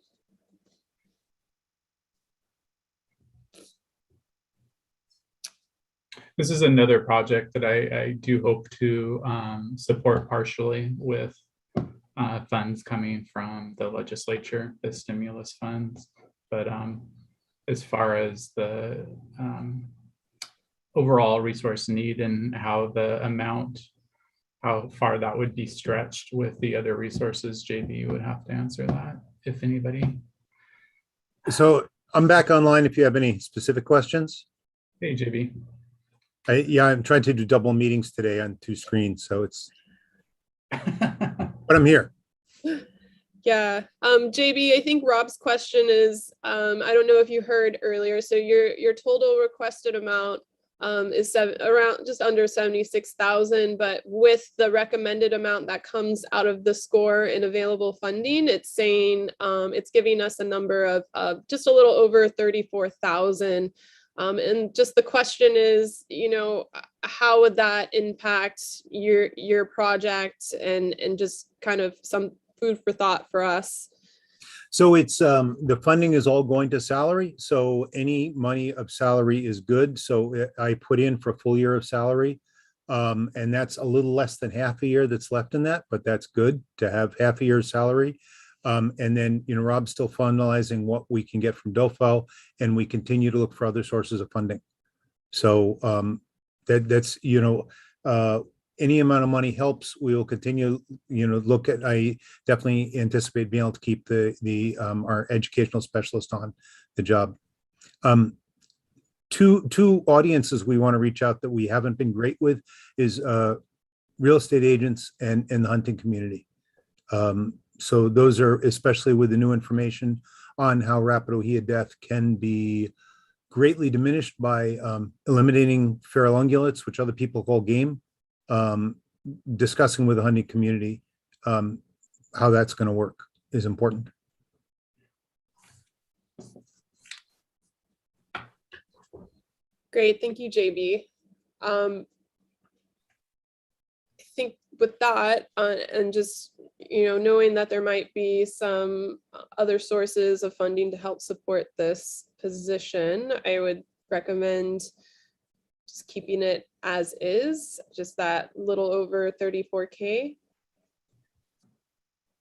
S1: This is another project that I do hope to support partially with funds coming from the legislature, the stimulus funds. But as far as the overall resource need and how the amount, how far that would be stretched with the other resources, JB would have to answer that, if anybody.
S3: So I'm back online if you have any specific questions.
S1: Hey, JB.
S3: Yeah, I'm trying to do double meetings today on 2 screens, so it's, but I'm here.
S2: Yeah, JB, I think Rob's question is, I don't know if you heard earlier, so your total requested amount is around just under 76,000, but with the recommended amount that comes out of the score in available funding, it's saying it's giving us a number of just a little over 34,000. And just the question is, you know, how would that impact your project and just kind of some food for thought for us?
S3: So it's the funding is all going to salary. So any money of salary is good. So I put in for a full year of salary. And that's a little less than half a year that's left in that, but that's good to have half a year's salary. And then, you know, Rob's still finalizing what we can get from DOFO, and we continue to look for other sources of funding. So that's, you know, any amount of money helps. We will continue, you know, look at, I definitely anticipate being able to keep our educational specialist on the job. Two audiences we want to reach out that we haven't been great with is real estate agents and the hunting community. So those are, especially with the new information on how rapid Ohia death can be greatly diminished by eliminating feral ungulates, which other people call game. Discussing with the hunting community how that's going to work is important.
S2: Great, thank you, JB. I think with that, and just, you know, knowing that there might be some other sources of funding to help support this position, I would recommend just keeping it as is, just that little over 34K.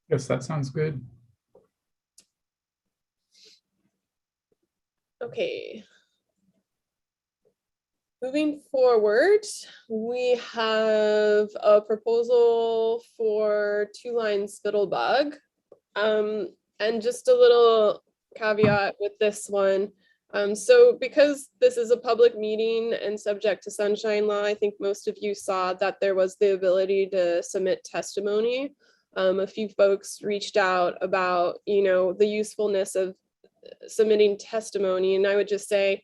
S1: Yes, that sounds good.
S2: Okay. Moving forward, we have a proposal for 2-line spittlebug. And just a little caveat with this one. So because this is a public meeting and subject to sunshine law, I think most of you saw that there was the ability to submit testimony. A few folks reached out about, you know, the usefulness of submitting testimony. And I would just say,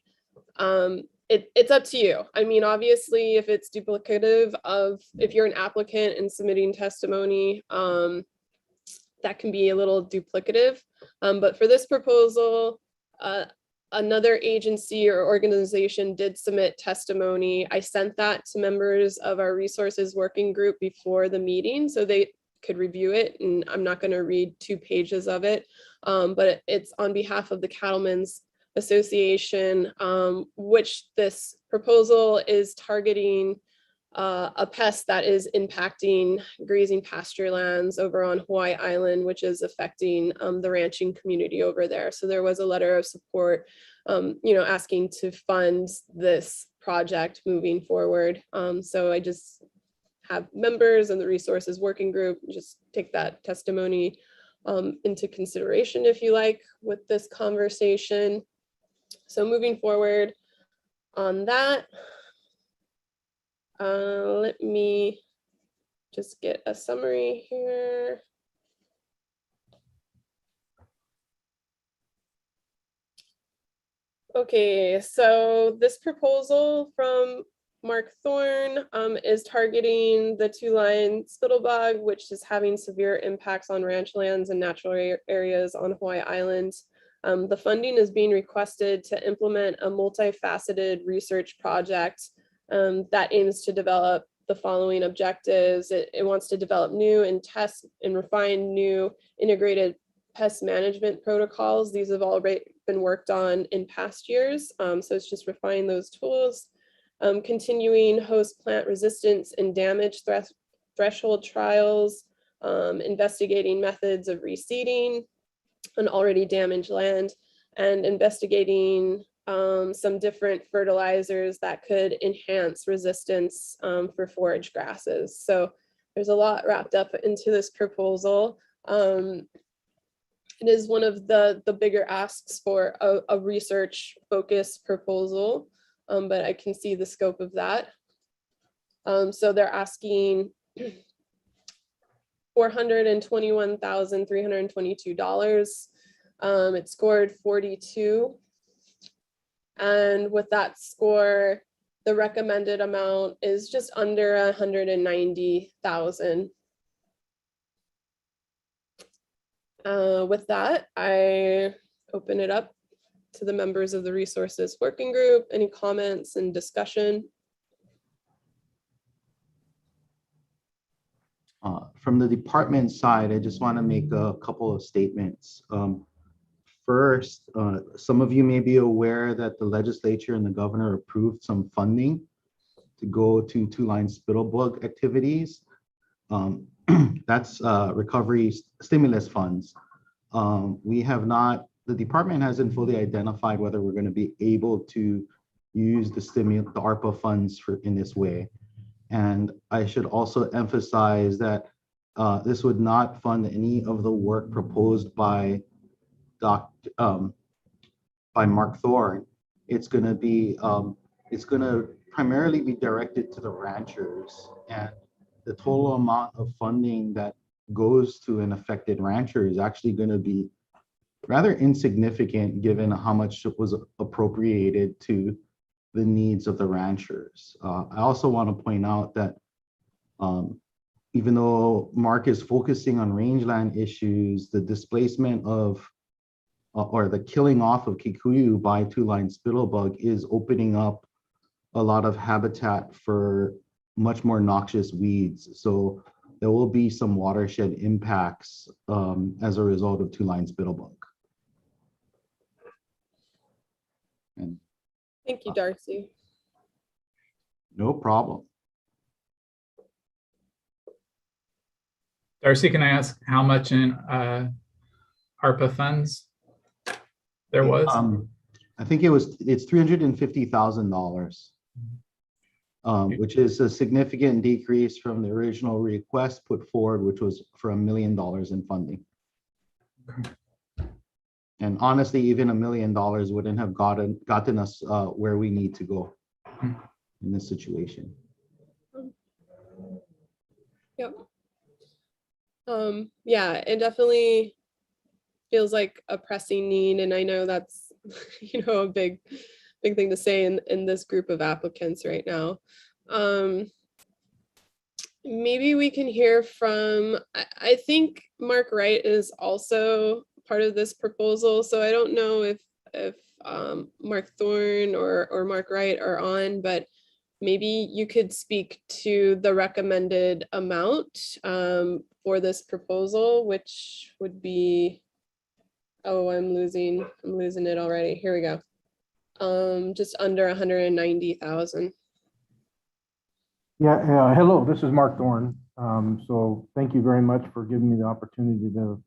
S2: it's up to you. I mean, obviously, if it's duplicative of, if you're an applicant and submitting testimony, that can be a little duplicative. But for this proposal, another agency or organization did submit testimony. I sent that to members of our resources working group before the meeting so they could review it. And I'm not going to read 2 pages of it, but it's on behalf of the Cattlemen's Association, which this proposal is targeting a pest that is impacting grazing pasture lands over on Hawaii Island, which is affecting the ranching community over there. So there was a letter of support, asking to fund this project moving forward. So I just have members and the resources working group just take that testimony into consideration, if you like, with this conversation. So moving forward on that, let me just get a summary here. Okay, so this proposal from Mark Thorne is targeting the 2-line spittlebug, which is having severe impacts on ranch lands and natural areas on Hawaii Island. The funding is being requested to implement a multifaceted research project that aims to develop the following objectives. It wants to develop new and test and refine new integrated pest management protocols. These have already been worked on in past years. So it's just refining those tools. Continuing host plant resistance and damage threshold trials, investigating methods of reseeding on already damaged land, and investigating some different fertilizers that could enhance resistance for forage grasses. So there's a lot wrapped up into this proposal. It is one of the bigger asks for a research focused proposal, but I can see the scope of that. So they're asking $421,322. It scored 42. And with that score, the recommended amount is just under 190,000. With that, I open it up to the members of the resources working group. Any comments and discussion?
S7: From the department side, I just want to make a couple of statements. First, some of you may be aware that the legislature and the governor approved some funding to go to 2-line spittlebug activities. That's recovery stimulus funds. We have not, the department hasn't fully identified whether we're going to be able to use the ARPA funds in this way. And I should also emphasize that this would not fund any of the work proposed by Mark Thorne. It's going to be, it's going to primarily be directed to the ranchers, and the total amount of funding that goes to an affected rancher is actually going to be rather insignificant given how much was appropriated to the needs of the ranchers. I also want to point out that even though Mark is focusing on rangeland issues, the displacement of or the killing off of Kikuyu by 2-line spittlebug is opening up a lot of habitat for much more noxious weeds. So there will be some watershed impacts as a result of 2-line spittlebug. And
S2: thank you, Darcy.
S7: No problem.
S1: Darcy, can I ask how much in ARPA funds there was?
S7: I think it's $350,000, which is a significant decrease from the original request put forward, which was for $1 million in funding. And honestly, even $1 million wouldn't have gotten us where we need to go in this situation.
S2: Yep. Yeah, it definitely feels like a pressing need, and I know that's a big big thing to say in this group of applicants right now. Maybe we can hear from, I think Mark Wright is also part of this proposal. So I don't know if Mark Thorne or Mark Wright are on, but maybe you could speak to the recommended amount for this proposal, which would be, oh, I'm losing it already. Here we go. Just under 190,000.
S14: Yeah, hello, this is Mark Thorne. So thank you very much for giving me the opportunity to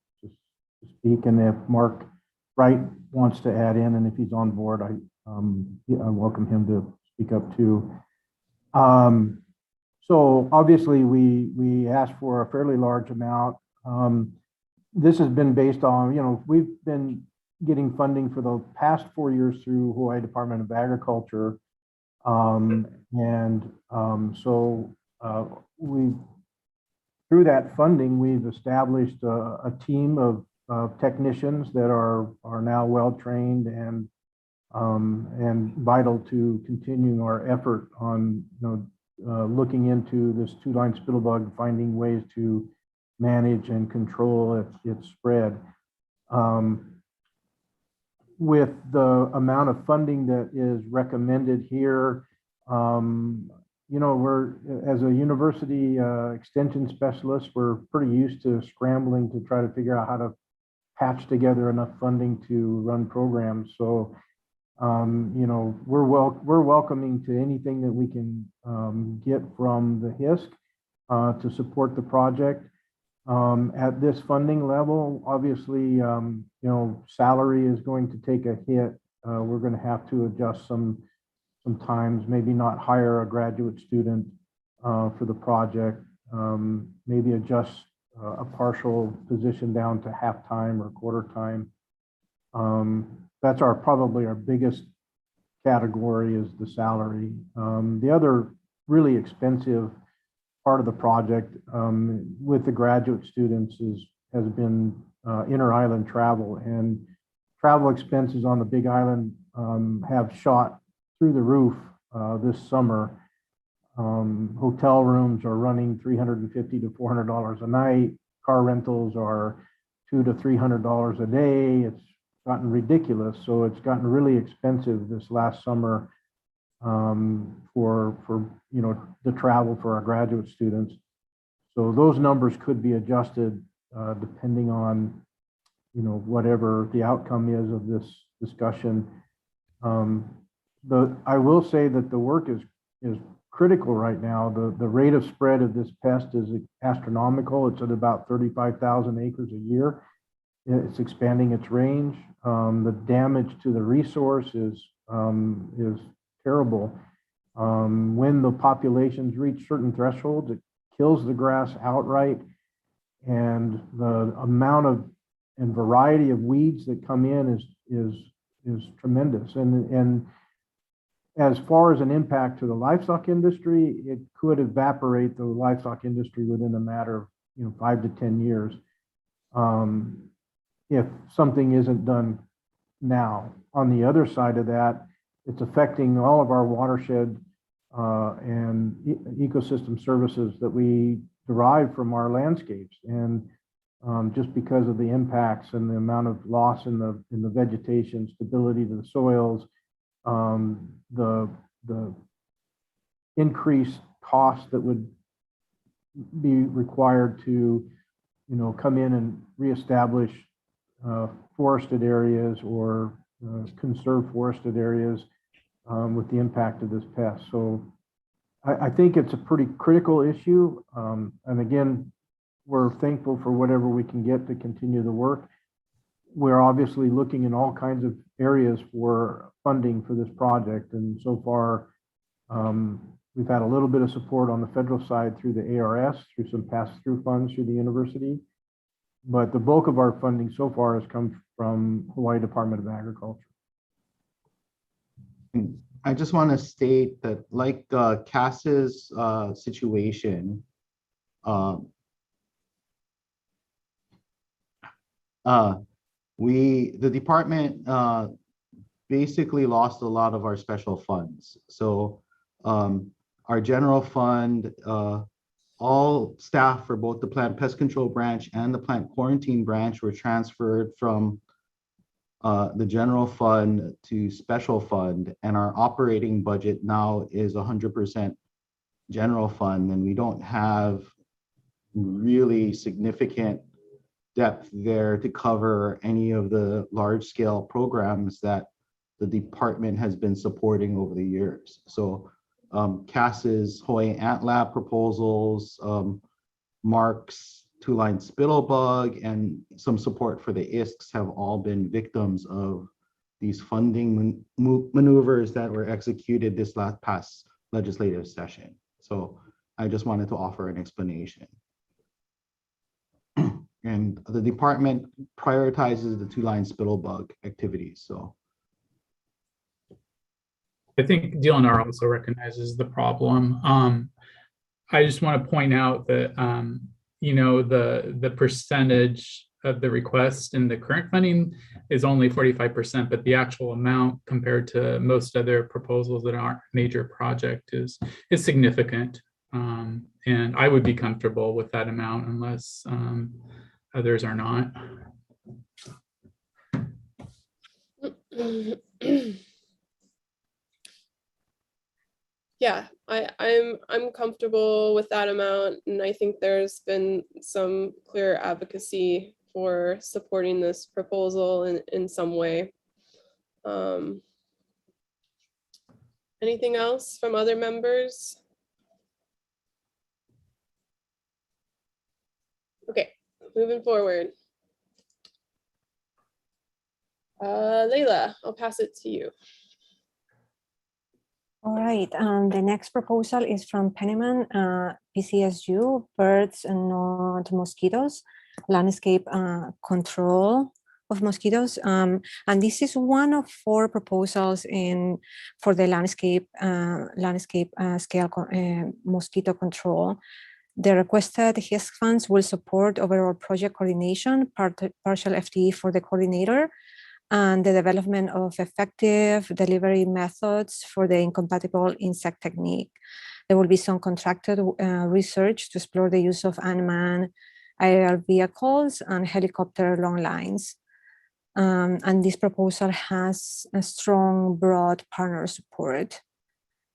S14: speak. And if Mark Wright wants to add in, and if he's on board, I welcome him to speak up too. So obviously we asked for a fairly large amount. This has been based on, we've been getting funding for the past 4 years through Hawaii Department of Agriculture. Through that funding, we've established a team of technicians that are now well trained and vital to continuing our effort on looking into this two-line spittlebug, finding ways to manage and control its spread. With the amount of funding that is recommended here, we're, as a university extension specialist, we're pretty used to scrambling to try to figure out how to patch together enough funding to run programs. So, we're welcoming to anything that we can get from the HISC to support the project. At this funding level, obviously, salary is going to take a hit. We're going to have to adjust sometimes, maybe not hire a graduate student for the project, maybe adjust a partial position down to half-time or quarter-time. That's probably our biggest category is the salary. The other really expensive part of the project with the graduate students has been inter-island travel, and travel expenses on the Big Island have shot through the roof this summer. Hotel rooms are running $350 to $400 a night. Car rentals are $200 to $300 a day. It's gotten ridiculous. So it's gotten really expensive this last summer for the travel for our graduate students. So those numbers could be adjusted depending on whatever the outcome is of this discussion. I will say that the work is critical right now. The rate of spread of this pest is astronomical. It's at about 35,000 acres a year. It's expanding its range. The damage to the resource is terrible. When the populations reach certain thresholds, it kills the grass outright, and the amount of and variety of weeds that come in is tremendous. And as far as an impact to the livestock industry, it could evaporate the livestock industry within a matter of 5 to 10 years if something isn't done now. On the other side of that, it's affecting all of our watershed and ecosystem services that we derive from our landscapes. And just because of the impacts and the amount of loss in the vegetation, stability to the soils, the increased cost that would be required to, come in and reestablish forested areas or conserve forested areas with the impact of this pest. So I think it's a pretty critical issue. And again, we're thankful for whatever we can get to continue the work. We're obviously looking in all kinds of areas for funding for this project. And so far, we've had a little bit of support on the federal side through the ARS, through some pass-through funds through the university. But the bulk of our funding so far has come from Hawaii Department of Agriculture.
S7: I just want to state that, like Cass's situation, the department basically lost a lot of our special funds. So our general fund, all staff for both the plant pest control branch and the plant quarantine branch were transferred from the general fund to special fund, and our operating budget now is 100% general fund, and we don't have really significant depth there to cover any of the large scale programs that the department has been supporting over the years. So CAS's Hawaii Ant Lab proposals, Mark's two-line spittlebug, and some support for the HISCs have all been victims of these funding maneuvers that were executed this past legislative session. So I just wanted to offer an explanation. And the department prioritizes the two-line spittlebug activities. So
S1: I think DLNR also recognizes the problem. I just want to point out that you know, the percentage of the request in the current funding is only 45%, but the actual amount compared to most other proposals that aren't major project is significant. And I would be comfortable with that amount unless others are not.
S2: Yeah, I'm comfortable with that amount, and I think there's been some clear advocacy for supporting this proposal in some way. Anything else from other members? Okay, moving forward. Layla, I'll pass it to you.
S12: All right, the next proposal is from Penniman, PCSU, birds and not mosquitoes, landscape control of mosquitoes. And this is one of 4 proposals for the landscape scale mosquito control. The requested HISC funds will support overall project coordination, partial FTE for the coordinator, and the development of effective delivery methods for the incompatible insect technique. There will be some contracted research to explore the use of unmanned aerial vehicles and helicopter long lines. And this proposal has a strong, broad partner support.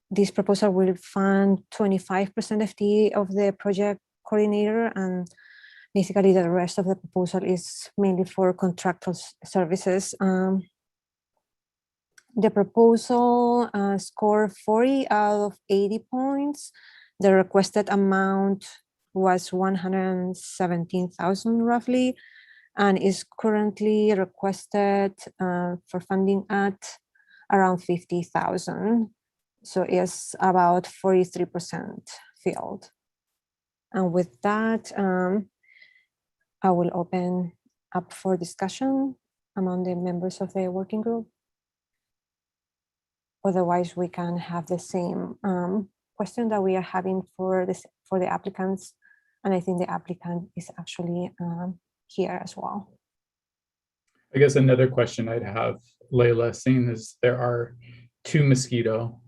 S12: This proposal will fund 25% FTE of the project coordinator, and basically, the rest of the proposal is mainly for contractual services. The proposal scored 40 out of 80 points. The requested amount was 117,000 roughly, and is currently requested for funding at around 50,000. So it's about 43% filled. And with that, I will open up for discussion among the members of the working group. Otherwise, we can have the same question that we are having for the applicants. And I think the applicant is actually here as well.
S1: I guess another question I'd have, Layla, seeing as there are 2 mosquito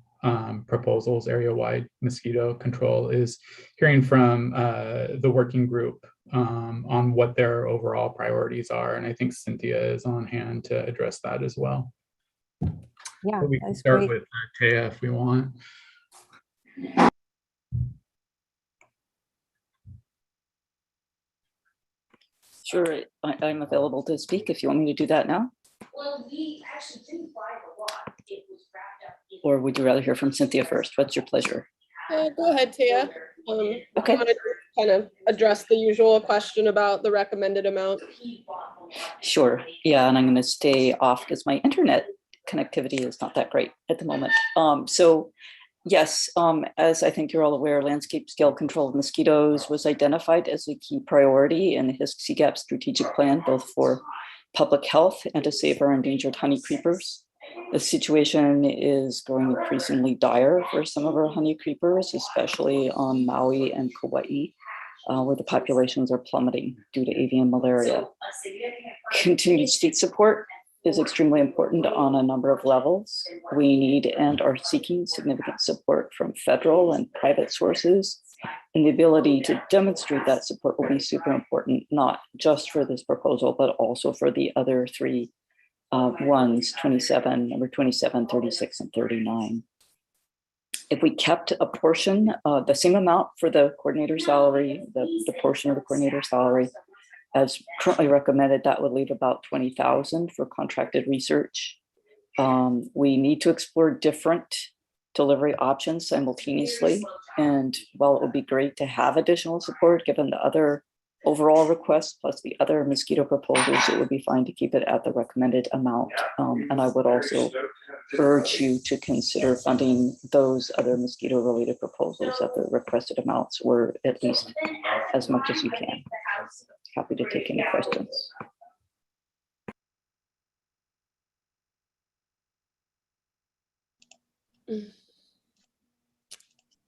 S1: proposals, area-wide mosquito control, is hearing from the working group on what their overall priorities are. And I think Cynthia is on hand to address that as well.
S12: Yeah,
S1: so we can start with Taya if we want.
S13: Sure, I'm available to speak if you want me to do that now.
S22: Well, we actually didn't buy the lot. It was wrapped up.
S13: Or would you rather hear from Cynthia first? What's your pleasure?
S2: Go ahead, Tia.
S13: Okay.
S2: Kind of address the usual question about the recommended amount.
S13: Sure. Yeah, and I'm going to stay off because my internet connectivity is not that great at the moment. So yes, as I think you're all aware, landscape scale control of mosquitoes was identified as a key priority in the HISC CGAP strategic plan, both for public health and to save our endangered honey creepers. The situation is growing increasingly dire for some of our honey creepers, especially on Maui and Kauai, where the populations are plummeting due to avian malaria. Continued state support is extremely important on a number of levels. We need and are seeking significant support from federal and private sources. And the ability to demonstrate that support will be super important, not just for this proposal, but also for the other three ones, number 27, 36, and 39. If we kept a portion, the same amount for the coordinator salary, the portion of the coordinator salary as currently recommended, that would leave about 20,000 for contracted research. We need to explore different delivery options simultaneously. And while it would be great to have additional support, given the other overall requests plus the other mosquito proposals, it would be fine to keep it at the recommended amount. And I would also urge you to consider funding those other mosquito related proposals at the requested amounts, or at least as much as you can. Happy to take any questions.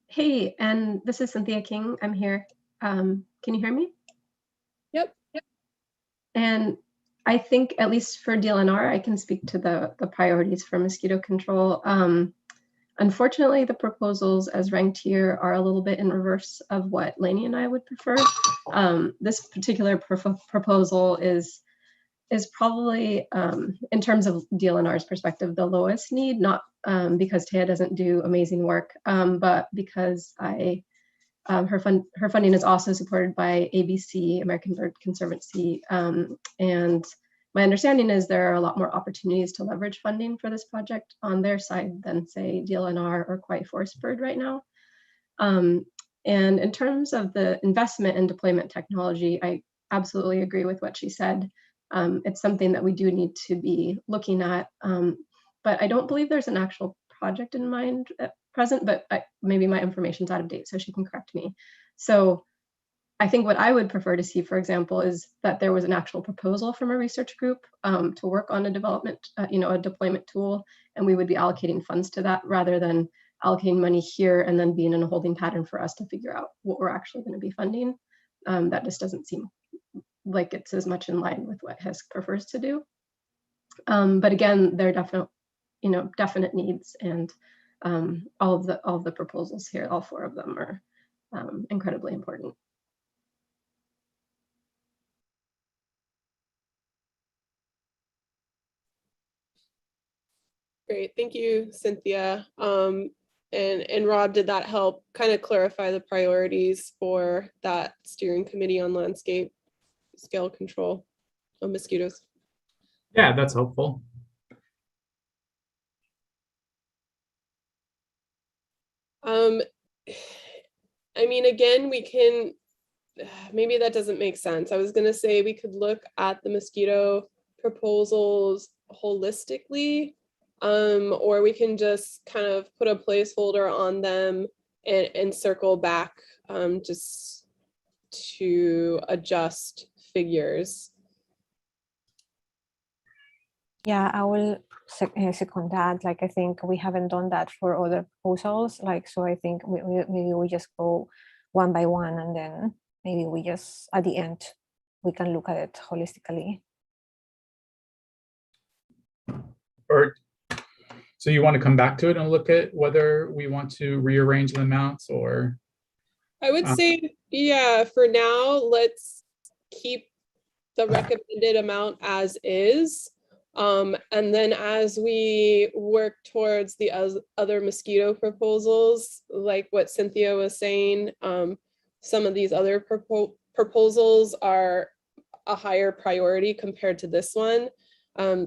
S6: Hey, and this is Cynthia King. I'm here. Can you hear me?
S2: Yep.
S6: And I think at least for DLNR, I can speak to the priorities for mosquito control. Unfortunately, the proposals as ranked here are a little bit in reverse of what Lainey and I would prefer. This particular proposal is probably, in terms of DLNR's perspective, the lowest need, not because Taya doesn't do amazing work, but because her funding is also supported by ABC, American Bird Conservancy, and my understanding is there are a lot more opportunities to leverage funding for this project on their side than, say, DLNR or Quiet Forest Bird right now. And in terms of the investment and deployment technology, I absolutely agree with what she said. It's something that we do need to be looking at, but I don't believe there's an actual project in mind at present, but maybe my information's out of date, so she can correct me. So I think what I would prefer to see, for example, is that there was an actual proposal from a research group to work on a development, a deployment tool, and we would be allocating funds to that rather than allocating money here and then being in a holding pattern for us to figure out what we're actually going to be funding. That just doesn't seem like it's as much in line with what HISC prefers to do. But again, there are definite needs, and all of the proposals here, all four of them are incredibly important.
S2: Great, thank you, Cynthia. And Rob, did that help kind of clarify the priorities for that steering committee on landscape scale control of mosquitoes?
S1: Yeah, that's helpful.
S2: I mean, again, we can, maybe that doesn't make sense. I was gonna say we could look at the mosquito proposals holistically, or we can just kind of put a placeholder on them and circle back just to adjust figures.
S12: Yeah, I will second that. Like, I think we haven't done that for other proposals. Like, so I think maybe we just go one by one, and then maybe we just, at the end, we can look at it holistically.
S1: Or, so you want to come back to it and look at whether we want to rearrange the amounts, or?
S2: I would say, yeah, for now, let's keep the recommended amount as is. And then as we work towards the other mosquito proposals, like what Cynthia was saying, some of these other proposals are a higher priority compared to this one.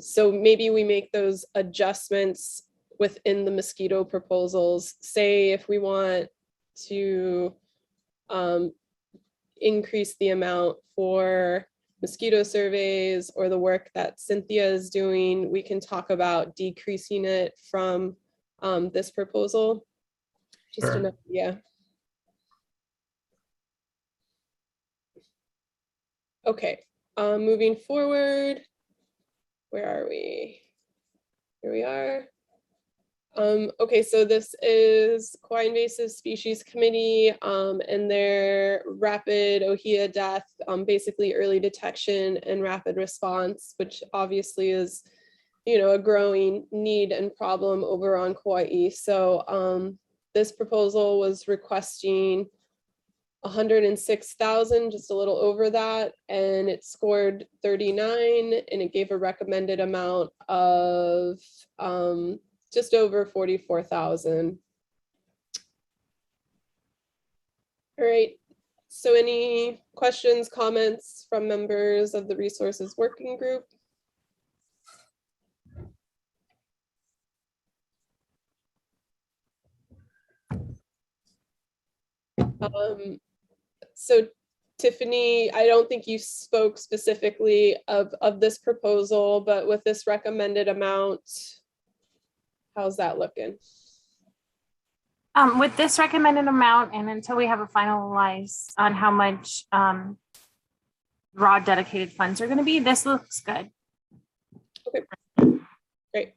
S2: So maybe we make those adjustments within the mosquito proposals. Say if we want to increase the amount for mosquito surveys or the work that Cynthia is doing, we can talk about decreasing it from this proposal. Just an idea. Okay, moving forward, where are we? Here we are. Okay, so this is Quiet Invasive Species Committee and their rapid OHIA death, basically early detection and rapid response, which obviously is a growing need and problem over on Kauai. So this proposal was requesting 106,000, just a little over that, and it scored 39, and it gave a recommended amount of just over 44,000. All right, so any questions, comments from members of the resources working group? So Tiffany, I don't think you spoke specifically of this proposal, but with this recommended amount, how's that looking?
S4: With this recommended amount, and until we have a finalize on how much raw dedicated funds are going to be, this looks good.
S2: Okay, great.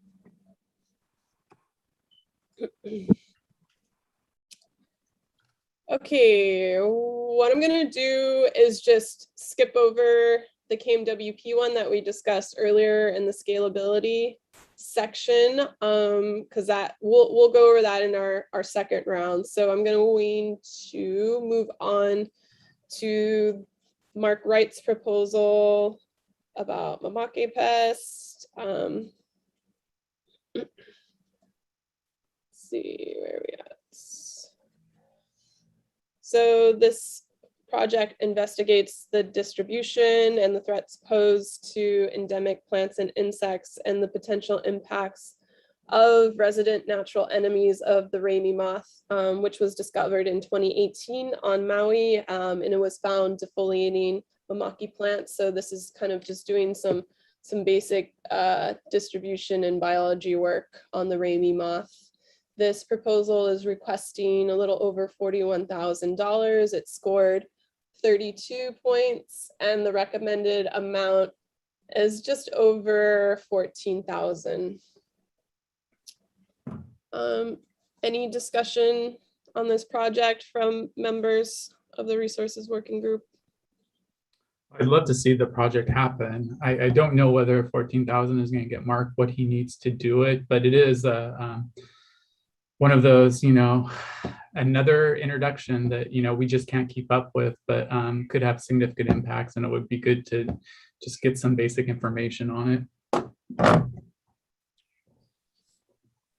S2: Okay, what I'm gonna do is just skip over the KMWP one that we discussed earlier in the scalability section, because that we'll go over that in our second round. So I'm going to move on to Mark Wright's proposal about Mamake pest. Let's see where are we at. So this project investigates the distribution and the threats posed to endemic plants and insects and the potential impacts of resident natural enemies of the Ramie moth, which was discovered in 2018 on Maui, and it was found defoliating mamaki plants. So this is kind of just doing some basic distribution and biology work on the Ramie moth. This proposal is requesting a little over $41,000. It scored 32 points, and the recommended amount is just over 14,000. Any discussion on this project from members of the resources working group?
S1: I'd love to see the project happen. I don't know whether 14,000 is going to get Mark what he needs to do it, but it is one of those, another introduction that, we just can't keep up with, but could have significant impacts, and it would be good to just get some basic information on it.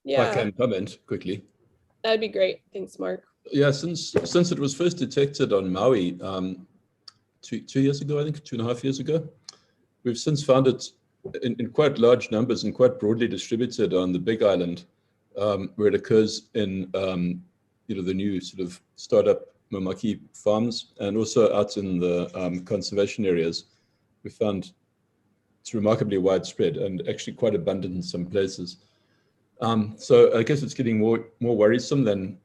S2: Yeah,
S15: I can comment quickly.
S2: that'd be great. Thanks, Mark.
S15: Yeah, since it was first detected on Maui 2 years ago, I think 2.5 years ago, we've since found it in quite large numbers and quite broadly distributed on the Big Island, where it occurs in the new sort of startup mamaki farms, and also out in the conservation areas. We found it's remarkably widespread and actually quite abundant in some places. So I guess it's getting more worrisome than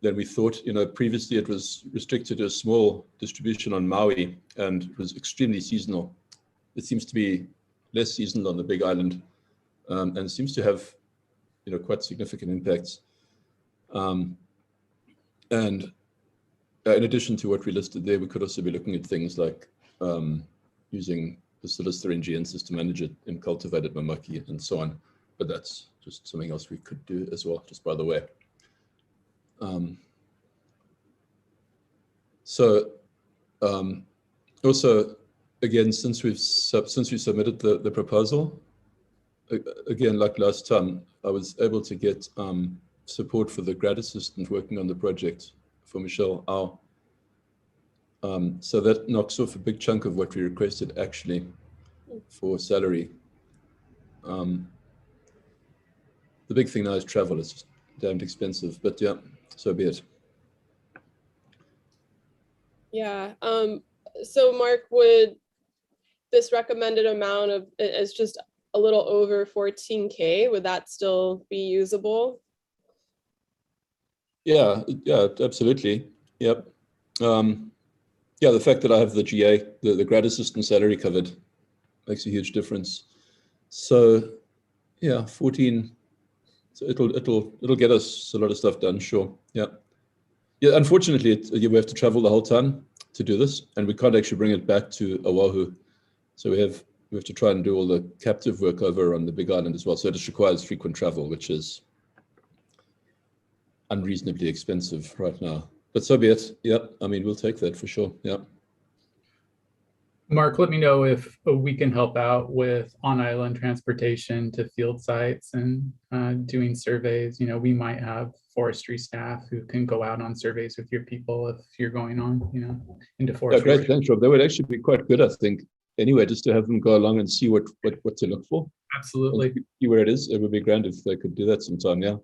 S15: we thought. Previously it was restricted to a small distribution on Maui and it was extremely seasonal. It seems to be less seasonal on the Big Island, and seems to have quite significant impacts. And in addition to what we listed there, we could also be looking at things like using Bacillus thuringiensis to manage it in cultivated mamaki and so on. But that's just something else we could do as well, just by the way. Also, again, since we submitted the proposal, again, like last time, I was able to get support for the grad assistant working on the project for Michelle Au. So that knocks off a big chunk of what we requested actually for salary. The big thing now is travel. It's just damned expensive, but yeah, so be it.
S2: Yeah. So Mark, would this recommended amount of is just a little over 14K, would that still be usable?
S15: Yeah, absolutely. Yep. Yeah, the fact that I have the GA, the grad assistant salary covered, makes a huge difference. So yeah, 14. So it'll get us a lot of stuff done, sure. Yeah. Yeah, unfortunately, we have to travel the whole time to do this, and we can't actually bring it back to Oahu. So we have we have to try and do all the captive work over on the Big Island as well. So it just requires frequent travel, which is unreasonably expensive right now. But so be it. Yeah, I mean, we'll take that for sure. Yeah.
S1: Mark, let me know if we can help out with on-island transportation to field sites and doing surveys. You know, we might have forestry staff who can go out on surveys with your people if you're going on, you know, into forestry.
S15: Yeah, great. Thanks, Rob. That would actually be quite good, I think. Anyway, just to have them go along and see what to look for.
S1: Absolutely.
S15: See where it is. It would be grand if they could do that sometime. Yeah.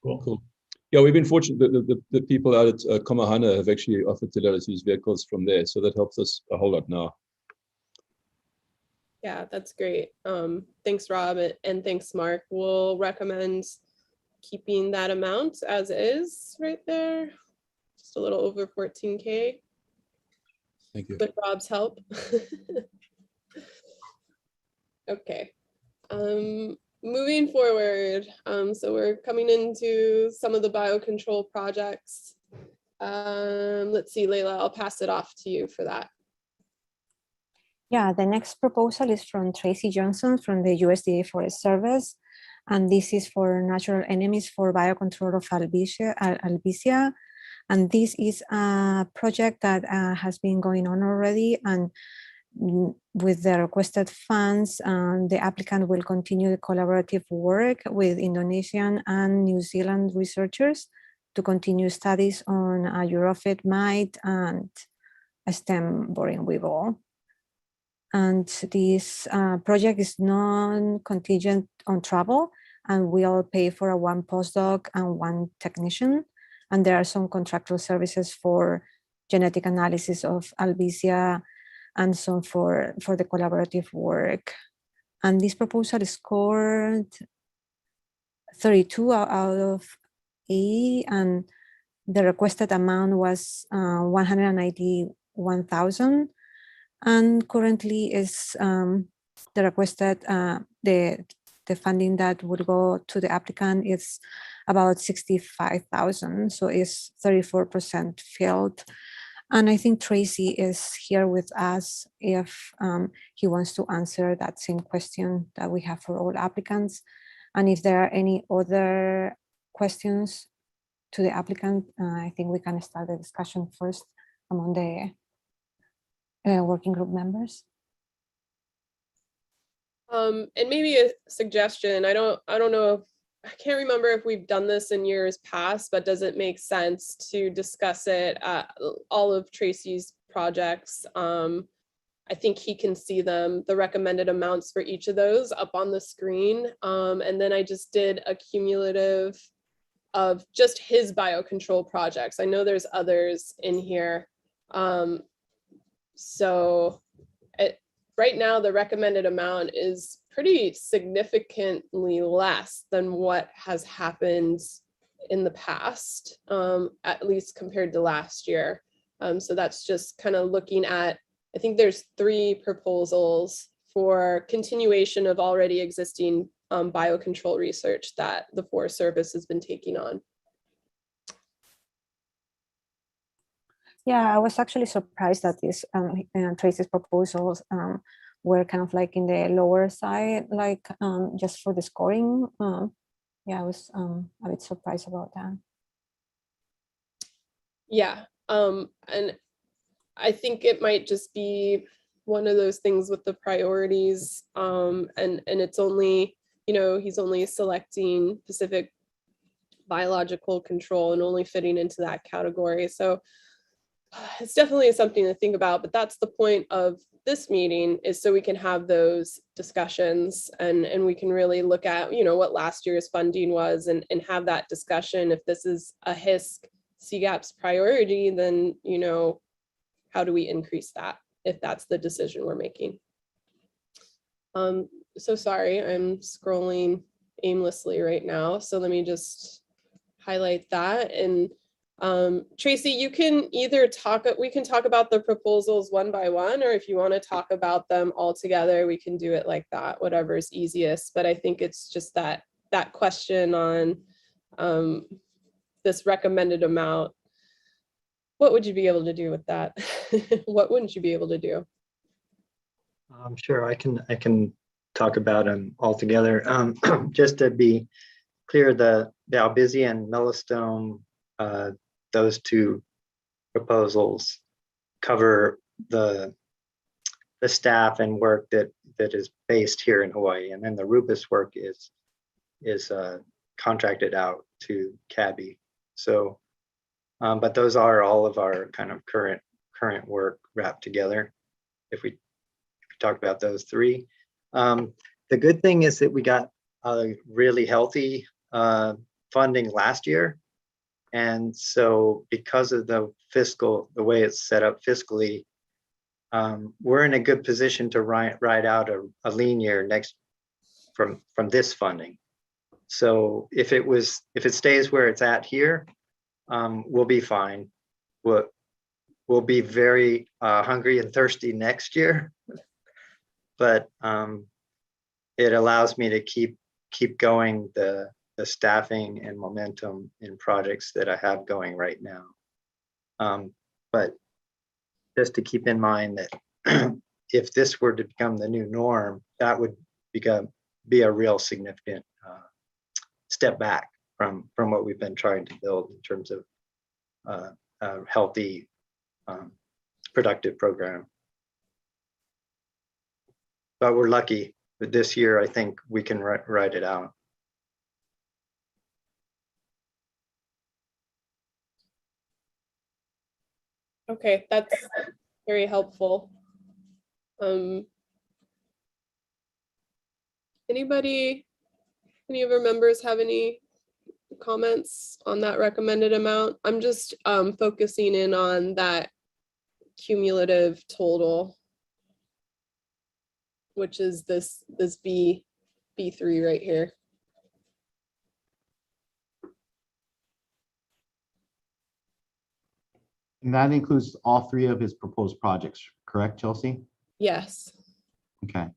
S1: Cool.
S15: Yeah, we've been fortunate that the people out at Komahana have actually offered to let us use vehicles from there. So that helps us a whole lot now.
S2: Yeah, that's great. Thanks, Rob, and thanks, Mark. We'll recommend keeping that amount as is right there, just a little over 14K.
S15: Thank you.
S2: With Rob's help. Okay. Moving forward, so we're coming into some of the biocontrol projects. Let's see, Layla, I'll pass it off to you for that.
S12: Yeah, the next proposal is from Tracy Johnson from the USDA Forest Service. And this is for natural enemies for biocontrol of Albizia. And this is a project that has been going on already. And with the requested funds, the applicant will continue the collaborative work with Indonesian and New Zealand researchers to continue studies on a Europhyte mite and a stem boring weevil. And this project is non-contingent on travel and will pay for one postdoc and one technician. And there are some contractual services for genetic analysis of Albizia and some for the collaborative work. And this proposal scored 32 out of 80, and the requested amount was 191,000. And currently is the requested, the funding that would go to the applicant is about 65,000. So it's 34% filled. And I think Tracy is here with us if he wants to answer that same question that we have for all applicants. And if there are any other questions to the applicant, I think we can start the discussion first among the working group members.
S2: And maybe a suggestion. I don't know. I can't remember if we've done this in years past, but does it make sense to discuss it at all of Tracy's projects? I think he can see them, the recommended amounts for each of those up on the screen. And then I just did a cumulative of just his biocontrol projects. I know there's others in here. So right now, the recommended amount is pretty significantly less than what has happened in the past, at least compared to last year. So that's just kind of looking at, I think there's 3 proposals for continuation of already existing biocontrol research that the Forest Service has been taking on.
S12: Yeah, I was actually surprised that this Tracy's proposals were kind of like in the lower side, like just for the scoring. Yeah, I was a bit surprised about that.
S2: Yeah, and I think it might just be one of those things with the priorities, and it's only, you know, he's only selecting specific biological control and only fitting into that category. So it's definitely something to think about, but that's the point of this meeting, is so we can have those discussions and we can really look at, you know, what last year's funding was and have that discussion. If this is a HISC CGAP's priority, then, you know, how do we increase that if that's the decision we're making? So sorry, I'm scrolling aimlessly right now. So let me just highlight that. And Tracy, you can either we can talk about the proposals one by one, or if you want to talk about them all together, we can do it like that, whatever is easiest. But I think it's just that question on this recommended amount. What would you be able to do with that? What wouldn't you be able to do?
S16: Sure, I can talk about them all together. Just to be clear, the Albizia and Mellostome, those two proposals cover the staff and work that is based here in Hawaii, and then the Rubus work is contracted out to CABI. So, but those are all of our kind of current work wrapped together. If we talk about those three, the good thing is that we got a really healthy funding last year, and so because of the way it's set up fiscally, we're in a good position to ride out a lean year next from this funding. So if it stays where it's at here, we'll be fine. We'll be very hungry and thirsty next year, but it allows me to keep going the staffing and momentum in projects that I have going right now. But just to keep in mind that if this were to become the new norm, that would be a real significant step back from what we've been trying to build in terms of a healthy, productive program. But we're lucky that this year, I think we can ride it out.
S2: Okay, that's very helpful. Any of our members have any comments on that recommended amount? I'm just focusing in on that cumulative total, which is this B3 right here.
S7: And that includes all three of his proposed projects, correct, Chelsea?
S2: Yes.
S7: Okay.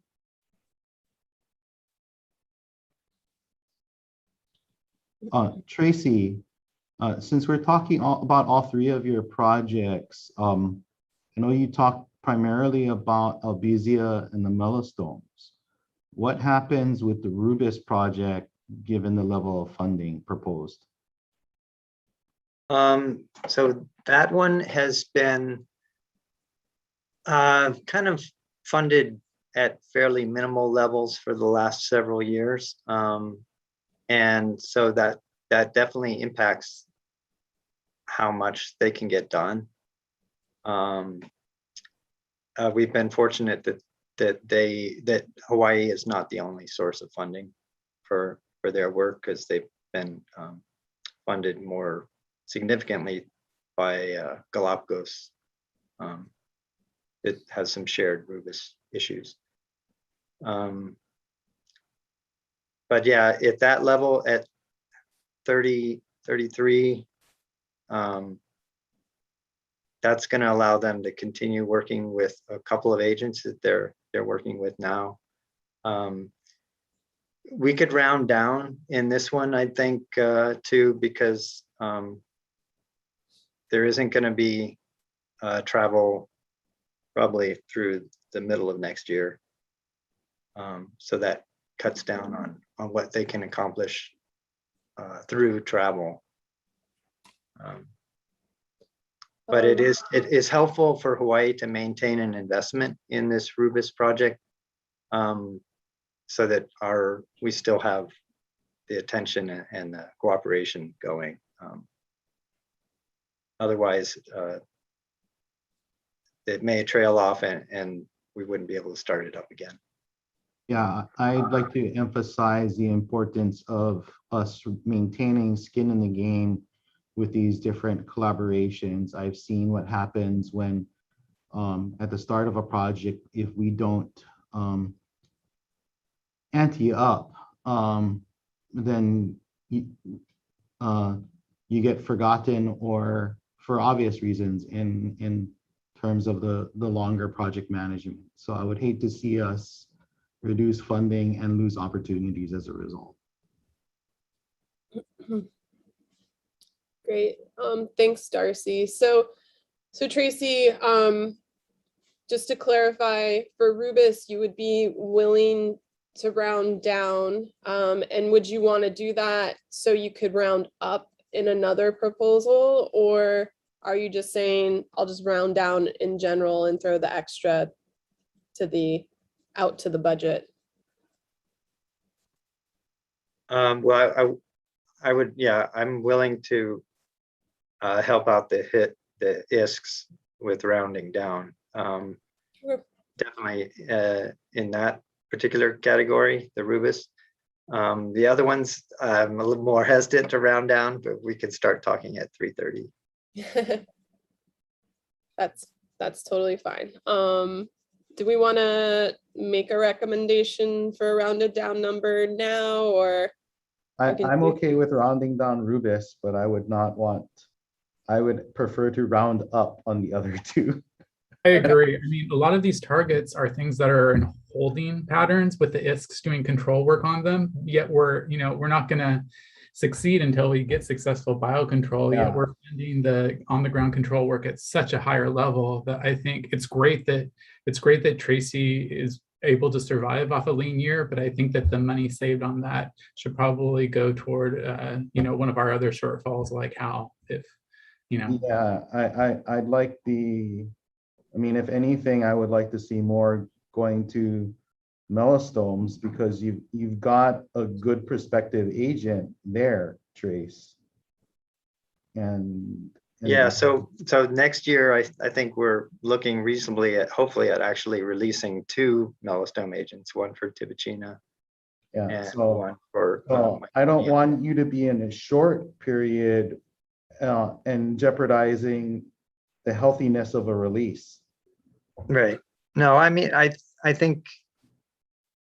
S7: Tracy, since we're talking about all three of your projects, I know you talked primarily about Albizia and the Mellostomes. What happens with the Rubus project given the level of funding proposed?
S16: So that one has been kind of funded at fairly minimal levels for the last several years. And so that definitely impacts how much they can get done. We've been fortunate that Hawaii is not the only source of funding for their work, because they've been funded more significantly by Galapagos. It has some shared Rubus issues. But yeah, at that level, at 30, 33, that's going to allow them to continue working with a couple of agents that they're working with now. We could round down in this one, I think, too, because there isn't going to be travel probably through the middle of next year. So that cuts down on what they can accomplish through travel. But it is helpful for Hawaii to maintain an investment in this Rubus project, so that we still have the attention and the cooperation going. Otherwise, it may trail off and we wouldn't be able to start it up again.
S7: Yeah, I'd like to emphasize the importance of us maintaining skin in the game with these different collaborations. I've seen what happens when at the start of a project, if we don't ante up, then you get forgotten, or for obvious reasons in terms of the longer project management. So I would hate to see us reduce funding and lose opportunities as a result.
S2: Great. Thanks, Darcy. So Tracy, just to clarify, for Rubus, you would be willing to round down, and would you want to do that so you could round up in another proposal, or are you just saying I'll just round down in general and throw the extra out to the budget?
S16: Well, I would, yeah, I'm willing to help out the HISCs with rounding down. Definitely in that particular category, the Rubus. The other ones, I'm a little more hesitant to round down, but we can start talking at 3:30.
S2: That's totally fine. Do we want to make a recommendation for a rounded down number now, or?
S7: I'm okay with rounding down Rubus, but I would prefer to round up on the other two.
S1: I agree. I mean, a lot of these targets are things that are in holding patterns with the HISCs doing control work on them. Yet we're not going to succeed until we get successful biocontrol.
S7: Yeah.
S1: Yet we're funding the on-the-ground control work at such a higher level that I think it's great that Tracy is able to survive off a lean year. But I think that the money saved on that should probably go toward one of our other shortfalls, like Hal, if
S7: Yeah, I'd like if anything, I would like to see more going to mellostomes, because you've got a good prospective agent there, Trace. And
S16: Yeah, so next year, I think we're looking reasonably hopefully at actually releasing 2 mellostome agents, one for Tibicina.
S7: Yeah,
S16: and
S7: so,
S16: one for.
S7: I don't want you to be in a short period and jeopardizing the healthiness of a release.
S16: Right. No, I mean, I think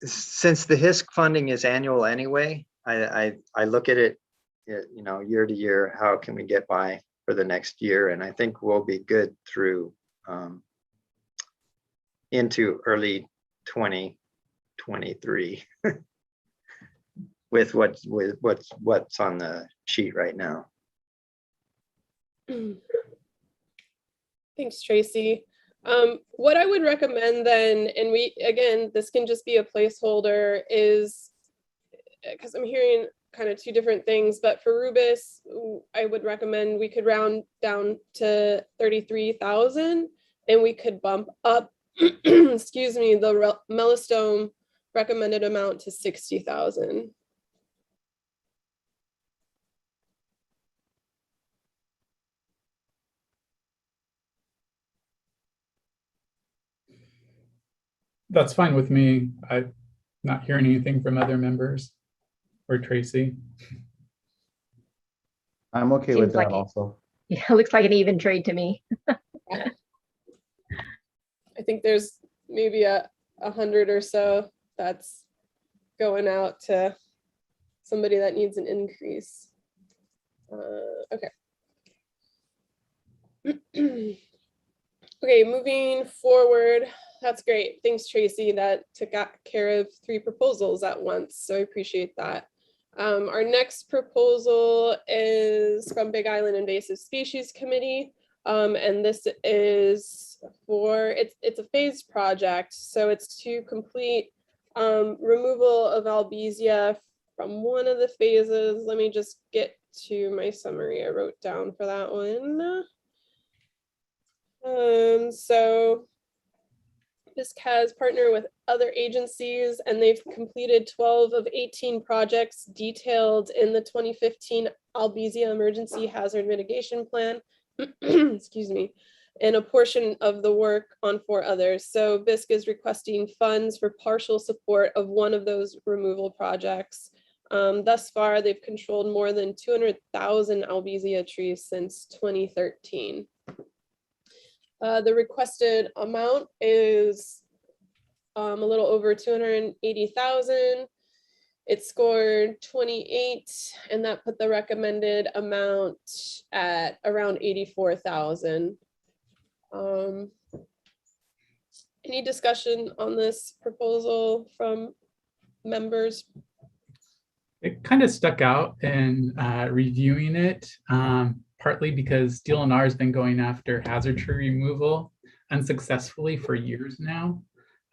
S16: since the HISC funding is annual anyway, I look at it, year to year, how can we get by for the next year? And I think we'll be good through into early 2023 with what's on the sheet right now.
S2: Thanks, Tracy. What I would recommend then, and this can just be a placeholder, is because I'm hearing kind of 2 different things, but for Rubus, I would recommend we could round down to 33,000, and we could bump up, excuse me, the mellostome recommended amount to 60,000.
S1: That's fine with me. I'm not hearing anything from other members or Tracy.
S7: I'm okay
S9: Seems
S7: with that
S9: like
S7: also.
S9: Yeah, looks like an even trade to me.
S2: I think there's maybe 100 or so that's going out to somebody that needs an increase. Okay. Okay, moving forward. That's great. Thanks, Tracy. That took care of 3 proposals at once, so I appreciate that. Our next proposal is from Big Island Invasive Species Committee, and this is it's a phased project, so it's to complete removal of albizia from one of the phases. Let me just get to my summary I wrote down for that one. So HISC has partnered with other agencies, and they've completed 12 of 18 projects detailed in the 2015 Albizia Emergency Hazard Mitigation Plan, excuse me, and a portion of the work on 4 others. So HISC is requesting funds for partial support of one of those removal projects. Thus far, they've controlled more than 200,000 albizia trees since 2013. The requested amount is a little over 280,000. It scored 28, and that put the recommended amount at around 84,000. Any discussion on this proposal from members?
S1: It kind of stuck out in reviewing it, partly because DLNR has been going after hazard tree removal unsuccessfully for years now.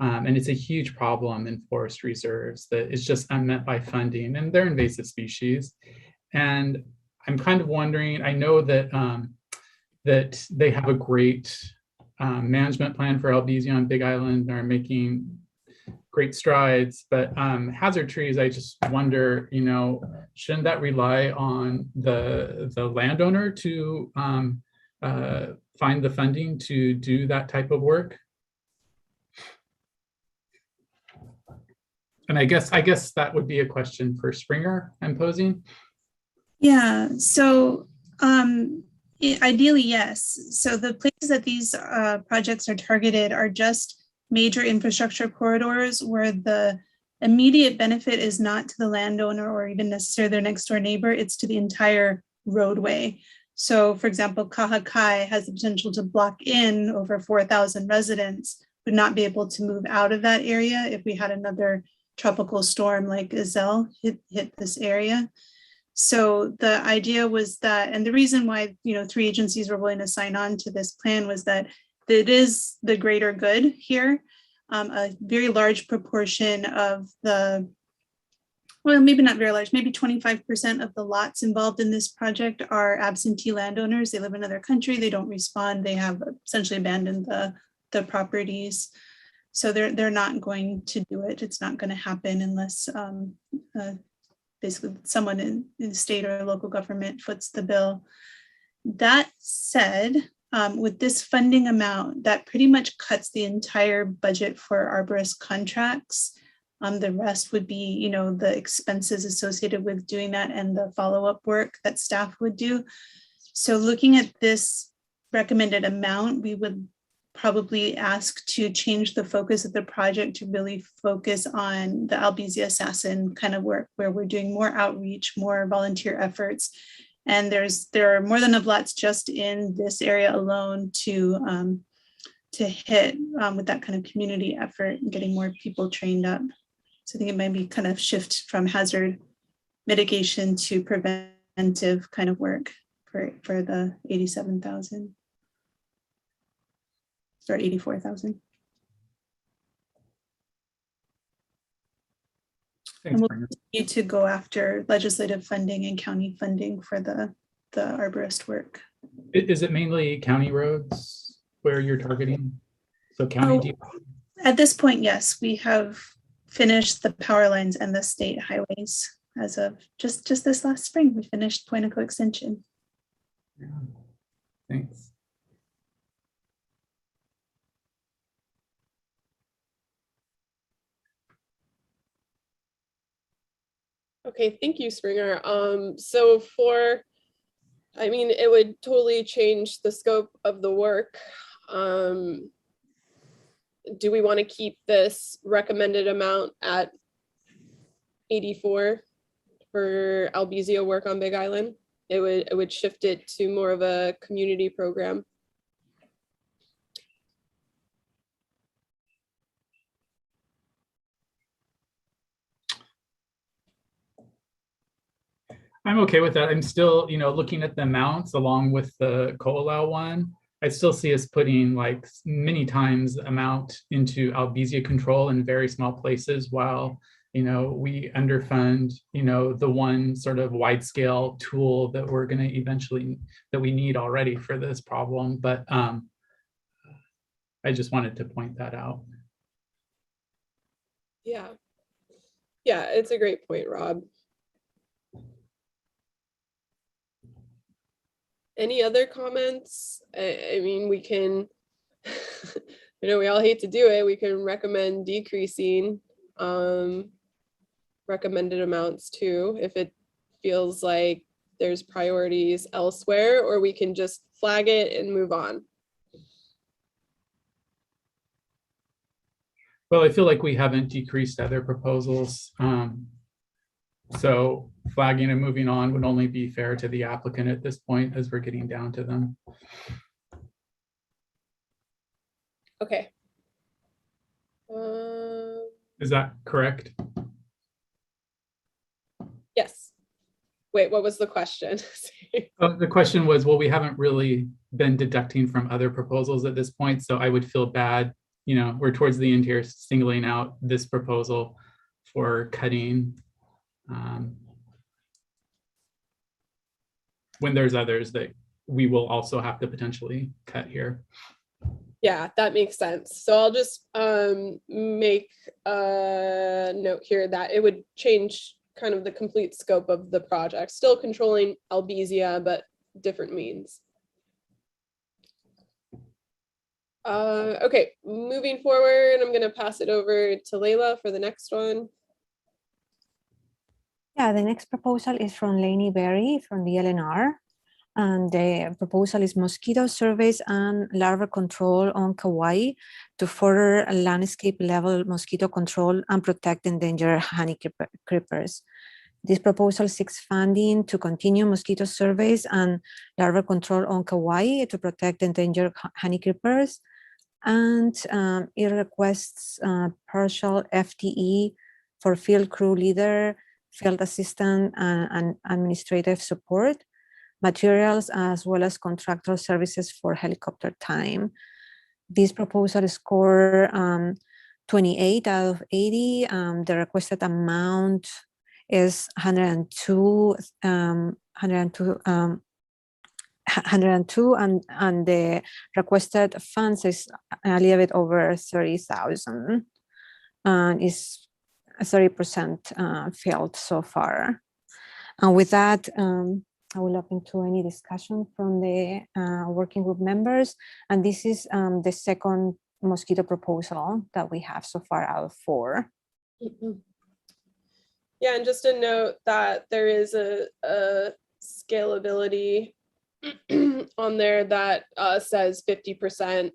S1: And it's a huge problem in forest reserves that is just unmet by funding, and they're invasive species. And I'm kind of wondering, I know that that they have a great management plan for Albesia on Big Island and are making great strides, but hazard trees, I just wonder, you know, shouldn't that rely on the landowner to find the funding to do that type of work? And I guess that would be a question for Springer, I'm posing.
S20: Yeah, so ideally, yes. So the places that these projects are targeted are just major infrastructure corridors where the immediate benefit is not to the landowner or even necessarily their next door neighbor, it's to the entire roadway. So for example, Kahakai has the potential to block in over 4,000 residents, would not be able to move out of that area if we had another tropical storm like Iselle hit this area. So the idea was that, and the reason why, you know, 3 agencies were willing to sign on to this plan was that it is the greater good here. A very large proportion of the, well, maybe not very large, maybe 25% of the lots involved in this project are absentee landowners. They live in another country, they don't respond, they have essentially abandoned the properties. So they're not going to do it. It's not going to happen unless basically someone in the state or local government foots the bill. That said, with this funding amount, that pretty much cuts the entire budget for arborist contracts. The rest would be, you know, the expenses associated with doing that and the follow-up work that staff would do. So looking at this recommended amount, we would probably ask to change the focus of the project to really focus on the Albesia assassin kind of work, where we're doing more outreach, more volunteer efforts. And there are more than enough lots just in this area alone to hit with that kind of community effort and getting more people trained up. So I think it might be kind of shift from hazard mitigation to preventive kind of work for the 87,000. Or 84,000. And we'll need to go after legislative funding and county funding for the arborist work.
S1: Is it mainly county roads where you're targeting? So county.
S20: At this point, yes, we have finished the power lines and the state highways as of just this last spring. We finished Poinico Extension.
S1: Yeah. Thanks.
S2: Okay, thank you, Springer. So I mean, it would totally change the scope of the work. Do we want to keep this recommended amount at 84 for Albesia work on Big Island? It would shift it to more of a community program.
S1: I'm okay with that. I'm still, you know, looking at the amounts along with the COLA one. I still see us putting like many times amount into Albesia control in very small places, while, you know, we underfund, you know, the one sort of wide scale tool that we're going to eventually, that we need already for this problem. But I just wanted to point that out.
S2: Yeah. Yeah, it's a great point, Rob. Any other comments? I mean, we can, you know, we all hate to do it. We can recommend decreasing recommended amounts too, if it feels like there's priorities elsewhere, or we can just flag it and move on.
S1: Well, I feel like we haven't decreased other proposals. So flagging and moving on would only be fair to the applicant at this point, as we're getting down to them.
S2: Okay.
S1: Is that correct?
S2: Yes. Wait, what was the question?
S1: The question was, well, we haven't really been deducting from other proposals at this point. So I would feel bad, you know, we're towards the end here, singling out this proposal for cutting when there's others that we will also have to potentially cut here.
S2: Yeah, that makes sense. So I'll just make a note here that it would change kind of the complete scope of the project, still controlling Albizia, but different means. Okay, moving forward, I'm going to pass it over to Layla for the next one.
S12: Yeah, the next proposal is from Lainey Berry from the LNR. And the proposal is mosquito surveys and larval control on Kauai to further landscape level mosquito control and protect endangered honey creepers. This proposal seeks funding to continue mosquito surveys and larval control on Kauai to protect endangered honey creepers. And it requests partial FTE for field crew leader, field assistant, and administrative support, materials, as well as contractor services for helicopter time. This proposal scored 28 out of 80. The requested amount is 102, and the requested funds is a little bit over 30,000, and is 30% filled so far. And with that, I will open to any discussion from the working group members. And this is the second mosquito proposal that we have so far out of 4.
S2: Mm-hmm. Yeah, and just a note that there is a scalability on there that says 50%.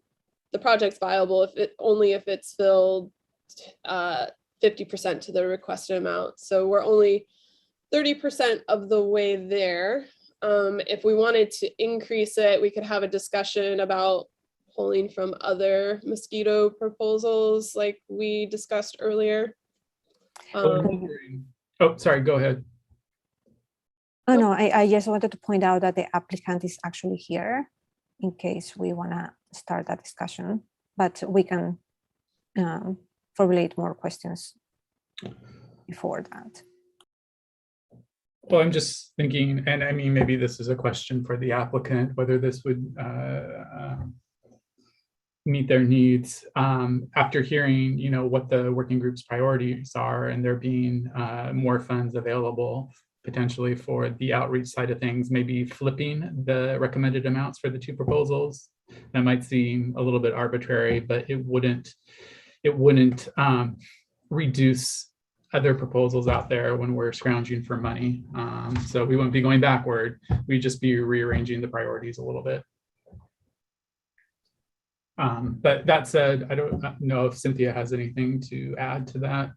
S2: The project's viable only if it's filled 50% to the requested amount. So we're only 30% of the way there. If we wanted to increase it, we could have a discussion about pulling from other mosquito proposals like we discussed earlier.
S1: Oh, sorry, go ahead.
S12: Oh, no, I just wanted to point out that the applicant is actually here in case we want to start that discussion, but we can formulate more questions before that.
S1: Well, I'm just thinking, and I mean, maybe this is a question for the applicant, whether this would meet their needs. After hearing, you know, what the working group's priorities are, and there being more funds available potentially for the outreach side of things, maybe flipping the recommended amounts for the 2 proposals. That might seem a little bit arbitrary, but it wouldn't reduce other proposals out there when we're scrounging for money. So we wouldn't be going backward. We'd just be rearranging the priorities a little bit. But that said, I don't know if Cynthia has anything to add to that,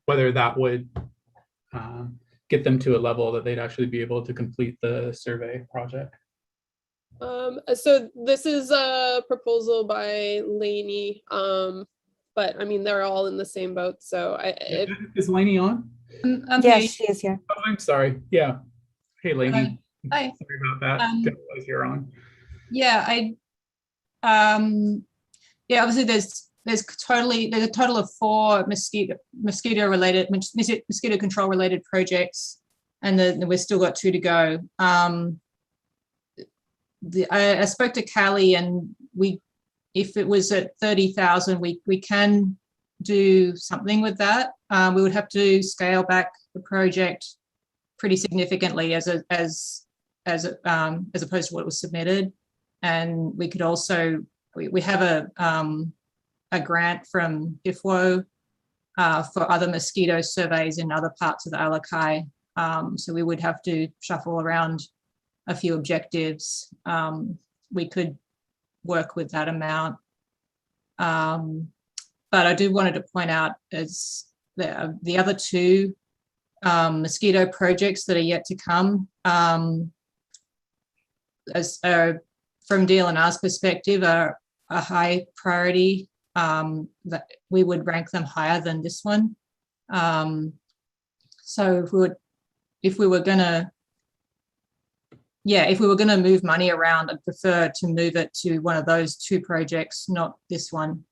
S1: whether that would get them to a level that they'd actually be able to complete the survey project.
S2: So this is a proposal by Lainey, but I mean, they're all in the same boat. So
S1: Is Lainey on?
S12: Yes, she is here.
S1: Oh, I'm sorry. Yeah. Hey, Lainey.
S20: Hi.
S1: Sorry about that. Didn't realize you're on.
S20: Yeah, obviously there's a total of 4 mosquito control related projects, and then we've still got 2 to go. I spoke to Callie, and if it was at 30,000, we can do something with that. We would have to scale back the project pretty significantly as opposed to what was submitted. And we could also, we have a grant from IFWO for other mosquito surveys in other parts of the Alakai. So we would have to shuffle around a few objectives. We could work with that amount. But I do wanted to point out as the other 2 mosquito projects that are yet to come, as from DLNR's perspective, are a high priority, that we would rank them higher than this one. So if we were going to
S19: yeah, if we were going to move money around, I'd prefer to move it to one of those two projects, not this one.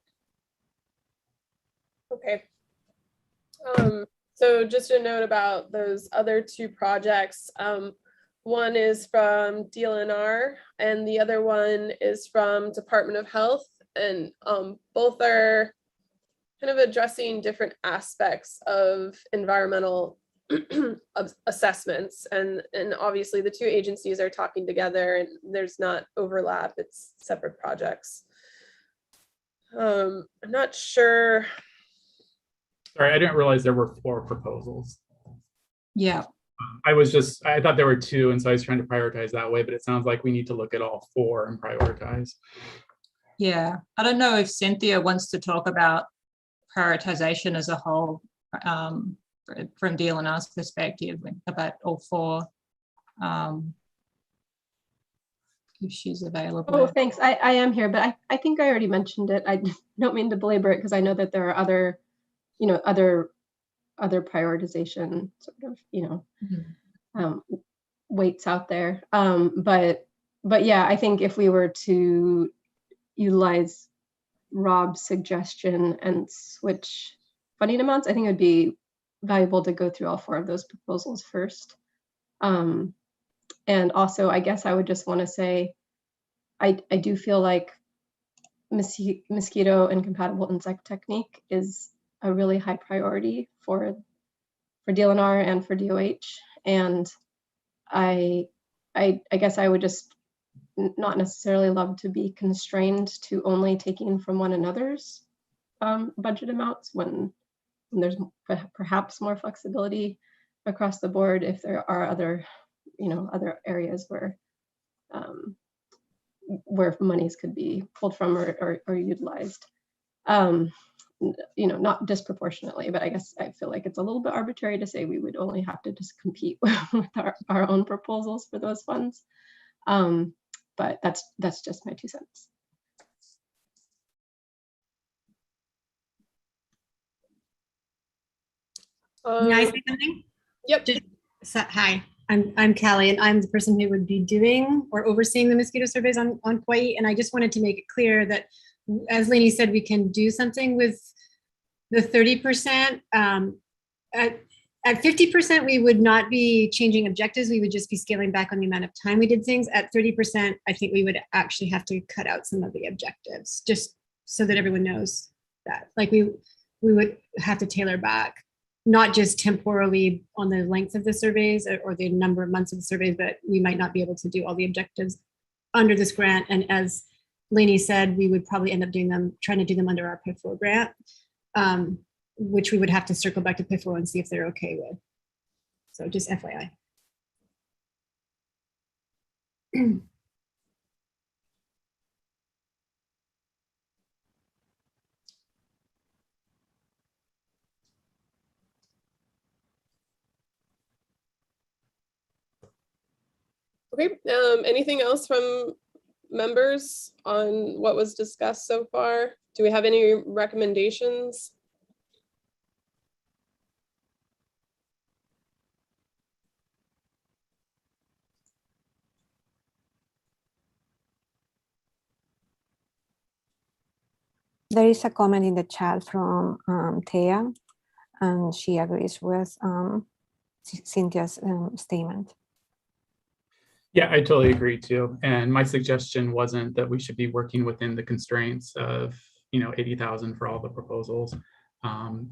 S2: Okay. So just a note about those other two projects. One is from DLNR and the other one is from Department of Health, and both are kind of addressing different aspects of environmental assessments, and obviously the two agencies are talking together and there's not overlap, it's separate projects. I'm not sure.
S1: Sorry, I didn't realize there were 4 proposals.
S19: Yeah.
S1: I thought there were 2, and so I was trying to prioritize that way, but it sounds like we need to look at all 4 and prioritize.
S19: Yeah, I don't know if Cynthia wants to talk about prioritization as a whole from DLNR's perspective about all 4. If she's available.
S6: Oh, thanks. I am here, but I think I already mentioned it. I don't mean to belabor it because I know that there are other, other prioritization sort of, weights out there. But yeah, I think if we were to utilize Rob's suggestion and switch funding amounts, I think it would be valuable to go through all 4 of those proposals first. And also, I guess I would just want to say, I do feel like mosquito incompatible insect technique is a really high priority for DLNR and for DOH. And I guess I would just not necessarily love to be constrained to only taking from one another's budget amounts when there's perhaps more flexibility across the board if there are other areas where monies could be pulled from or utilized. Not disproportionately, but I guess I feel like it's a little bit arbitrary to say we would only have to just compete with our own proposals for those funds. But that's just my 2 cents.
S21: Can I say something?
S2: Yep.
S21: Hi, I'm Callie, and I'm the person who would be doing or overseeing the mosquito surveys on Kauai. And I just wanted to make it clear that, as Lainey said, we can do something with the 30%. At 50%, we would not be changing objectives. We would just be scaling back on the amount of time we did things. At 30%, I think we would actually have to cut out some of the objectives, just so that everyone knows that. Like we would have to tailor back, not just temporally on the length of the surveys or the number of months of the surveys, but we might not be able to do all the objectives under this grant. And as Lainey said, we would probably end up trying to do them under our PIFO grant, which we would have to circle back to PIFO and see if they're okay with. So just FYI.
S2: Okay, anything else from members on what was discussed so far? Do we have any recommendations?
S12: There is a comment in the chat from Thea, and she agrees with Cynthia's statement.
S1: Yeah, I totally agree too. And my suggestion wasn't that we should be working within the constraints of 80,000 for all the proposals.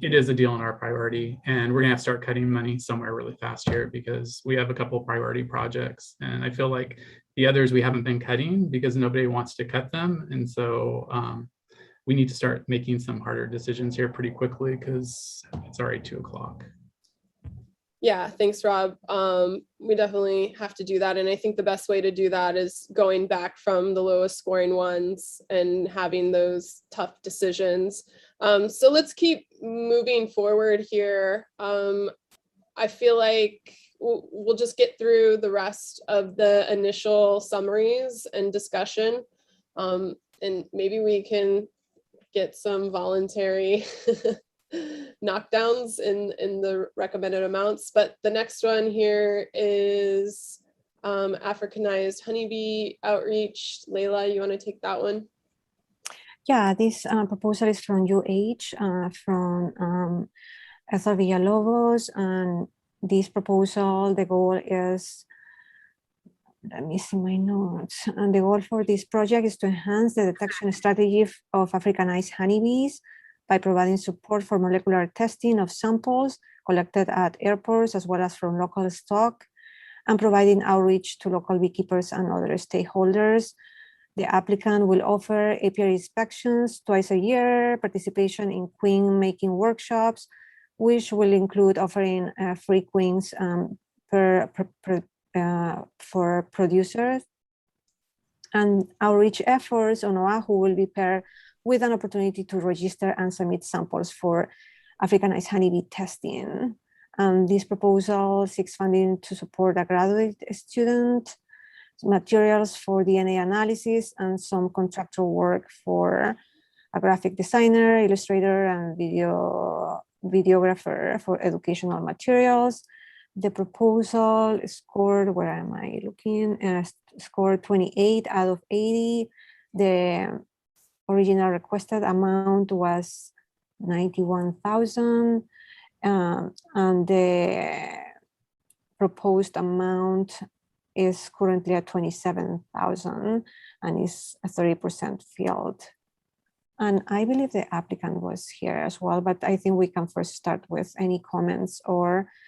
S1: It is a deal in our priority, and we're gonna have to start cutting money somewhere really fast here because we have a couple of priority projects, and I feel like the others we haven't been cutting because nobody wants to cut them, and so we need to start making some harder decisions here pretty quickly because it's already 2 o'clock.
S2: Yeah, thanks, Rob. We definitely have to do that. And I think the best way to do that is going back from the lowest scoring ones and having those tough decisions. So let's keep moving forward here. I feel like we'll just get through the rest of the initial summaries and discussion. And maybe we can get some voluntary knockdowns in the recommended amounts. But the next one here is Africanized honeybee outreach. Layla, you want to take that one?
S12: Yeah, this proposal is from UH, from Ethel Villalobos, and this proposal, the goal is, let me see my notes, and the goal for this project is to enhance the detection strategy of Africanized honeybees by providing support for molecular testing of samples collected at airports as well as from local stock, and providing outreach to local beekeepers and other stakeholders. The applicant will offer apiary inspections twice a year, participation in queen making workshops, which will include offering free queens for producers. And outreach efforts on Oahu will be paired with an opportunity to register and submit samples for Africanized honeybee testing. This proposal seeks funding to support a graduate student, materials for DNA analysis, and some contractual work for a graphic designer, illustrator, and videographer for educational materials. The proposal scored, where am I looking? Scored 28 out of 80. The original requested amount was 91,000, and the proposed amount is currently at 27,000 and is a 30% filled. And I believe the applicant was here as well, but I think we can first start with any comments or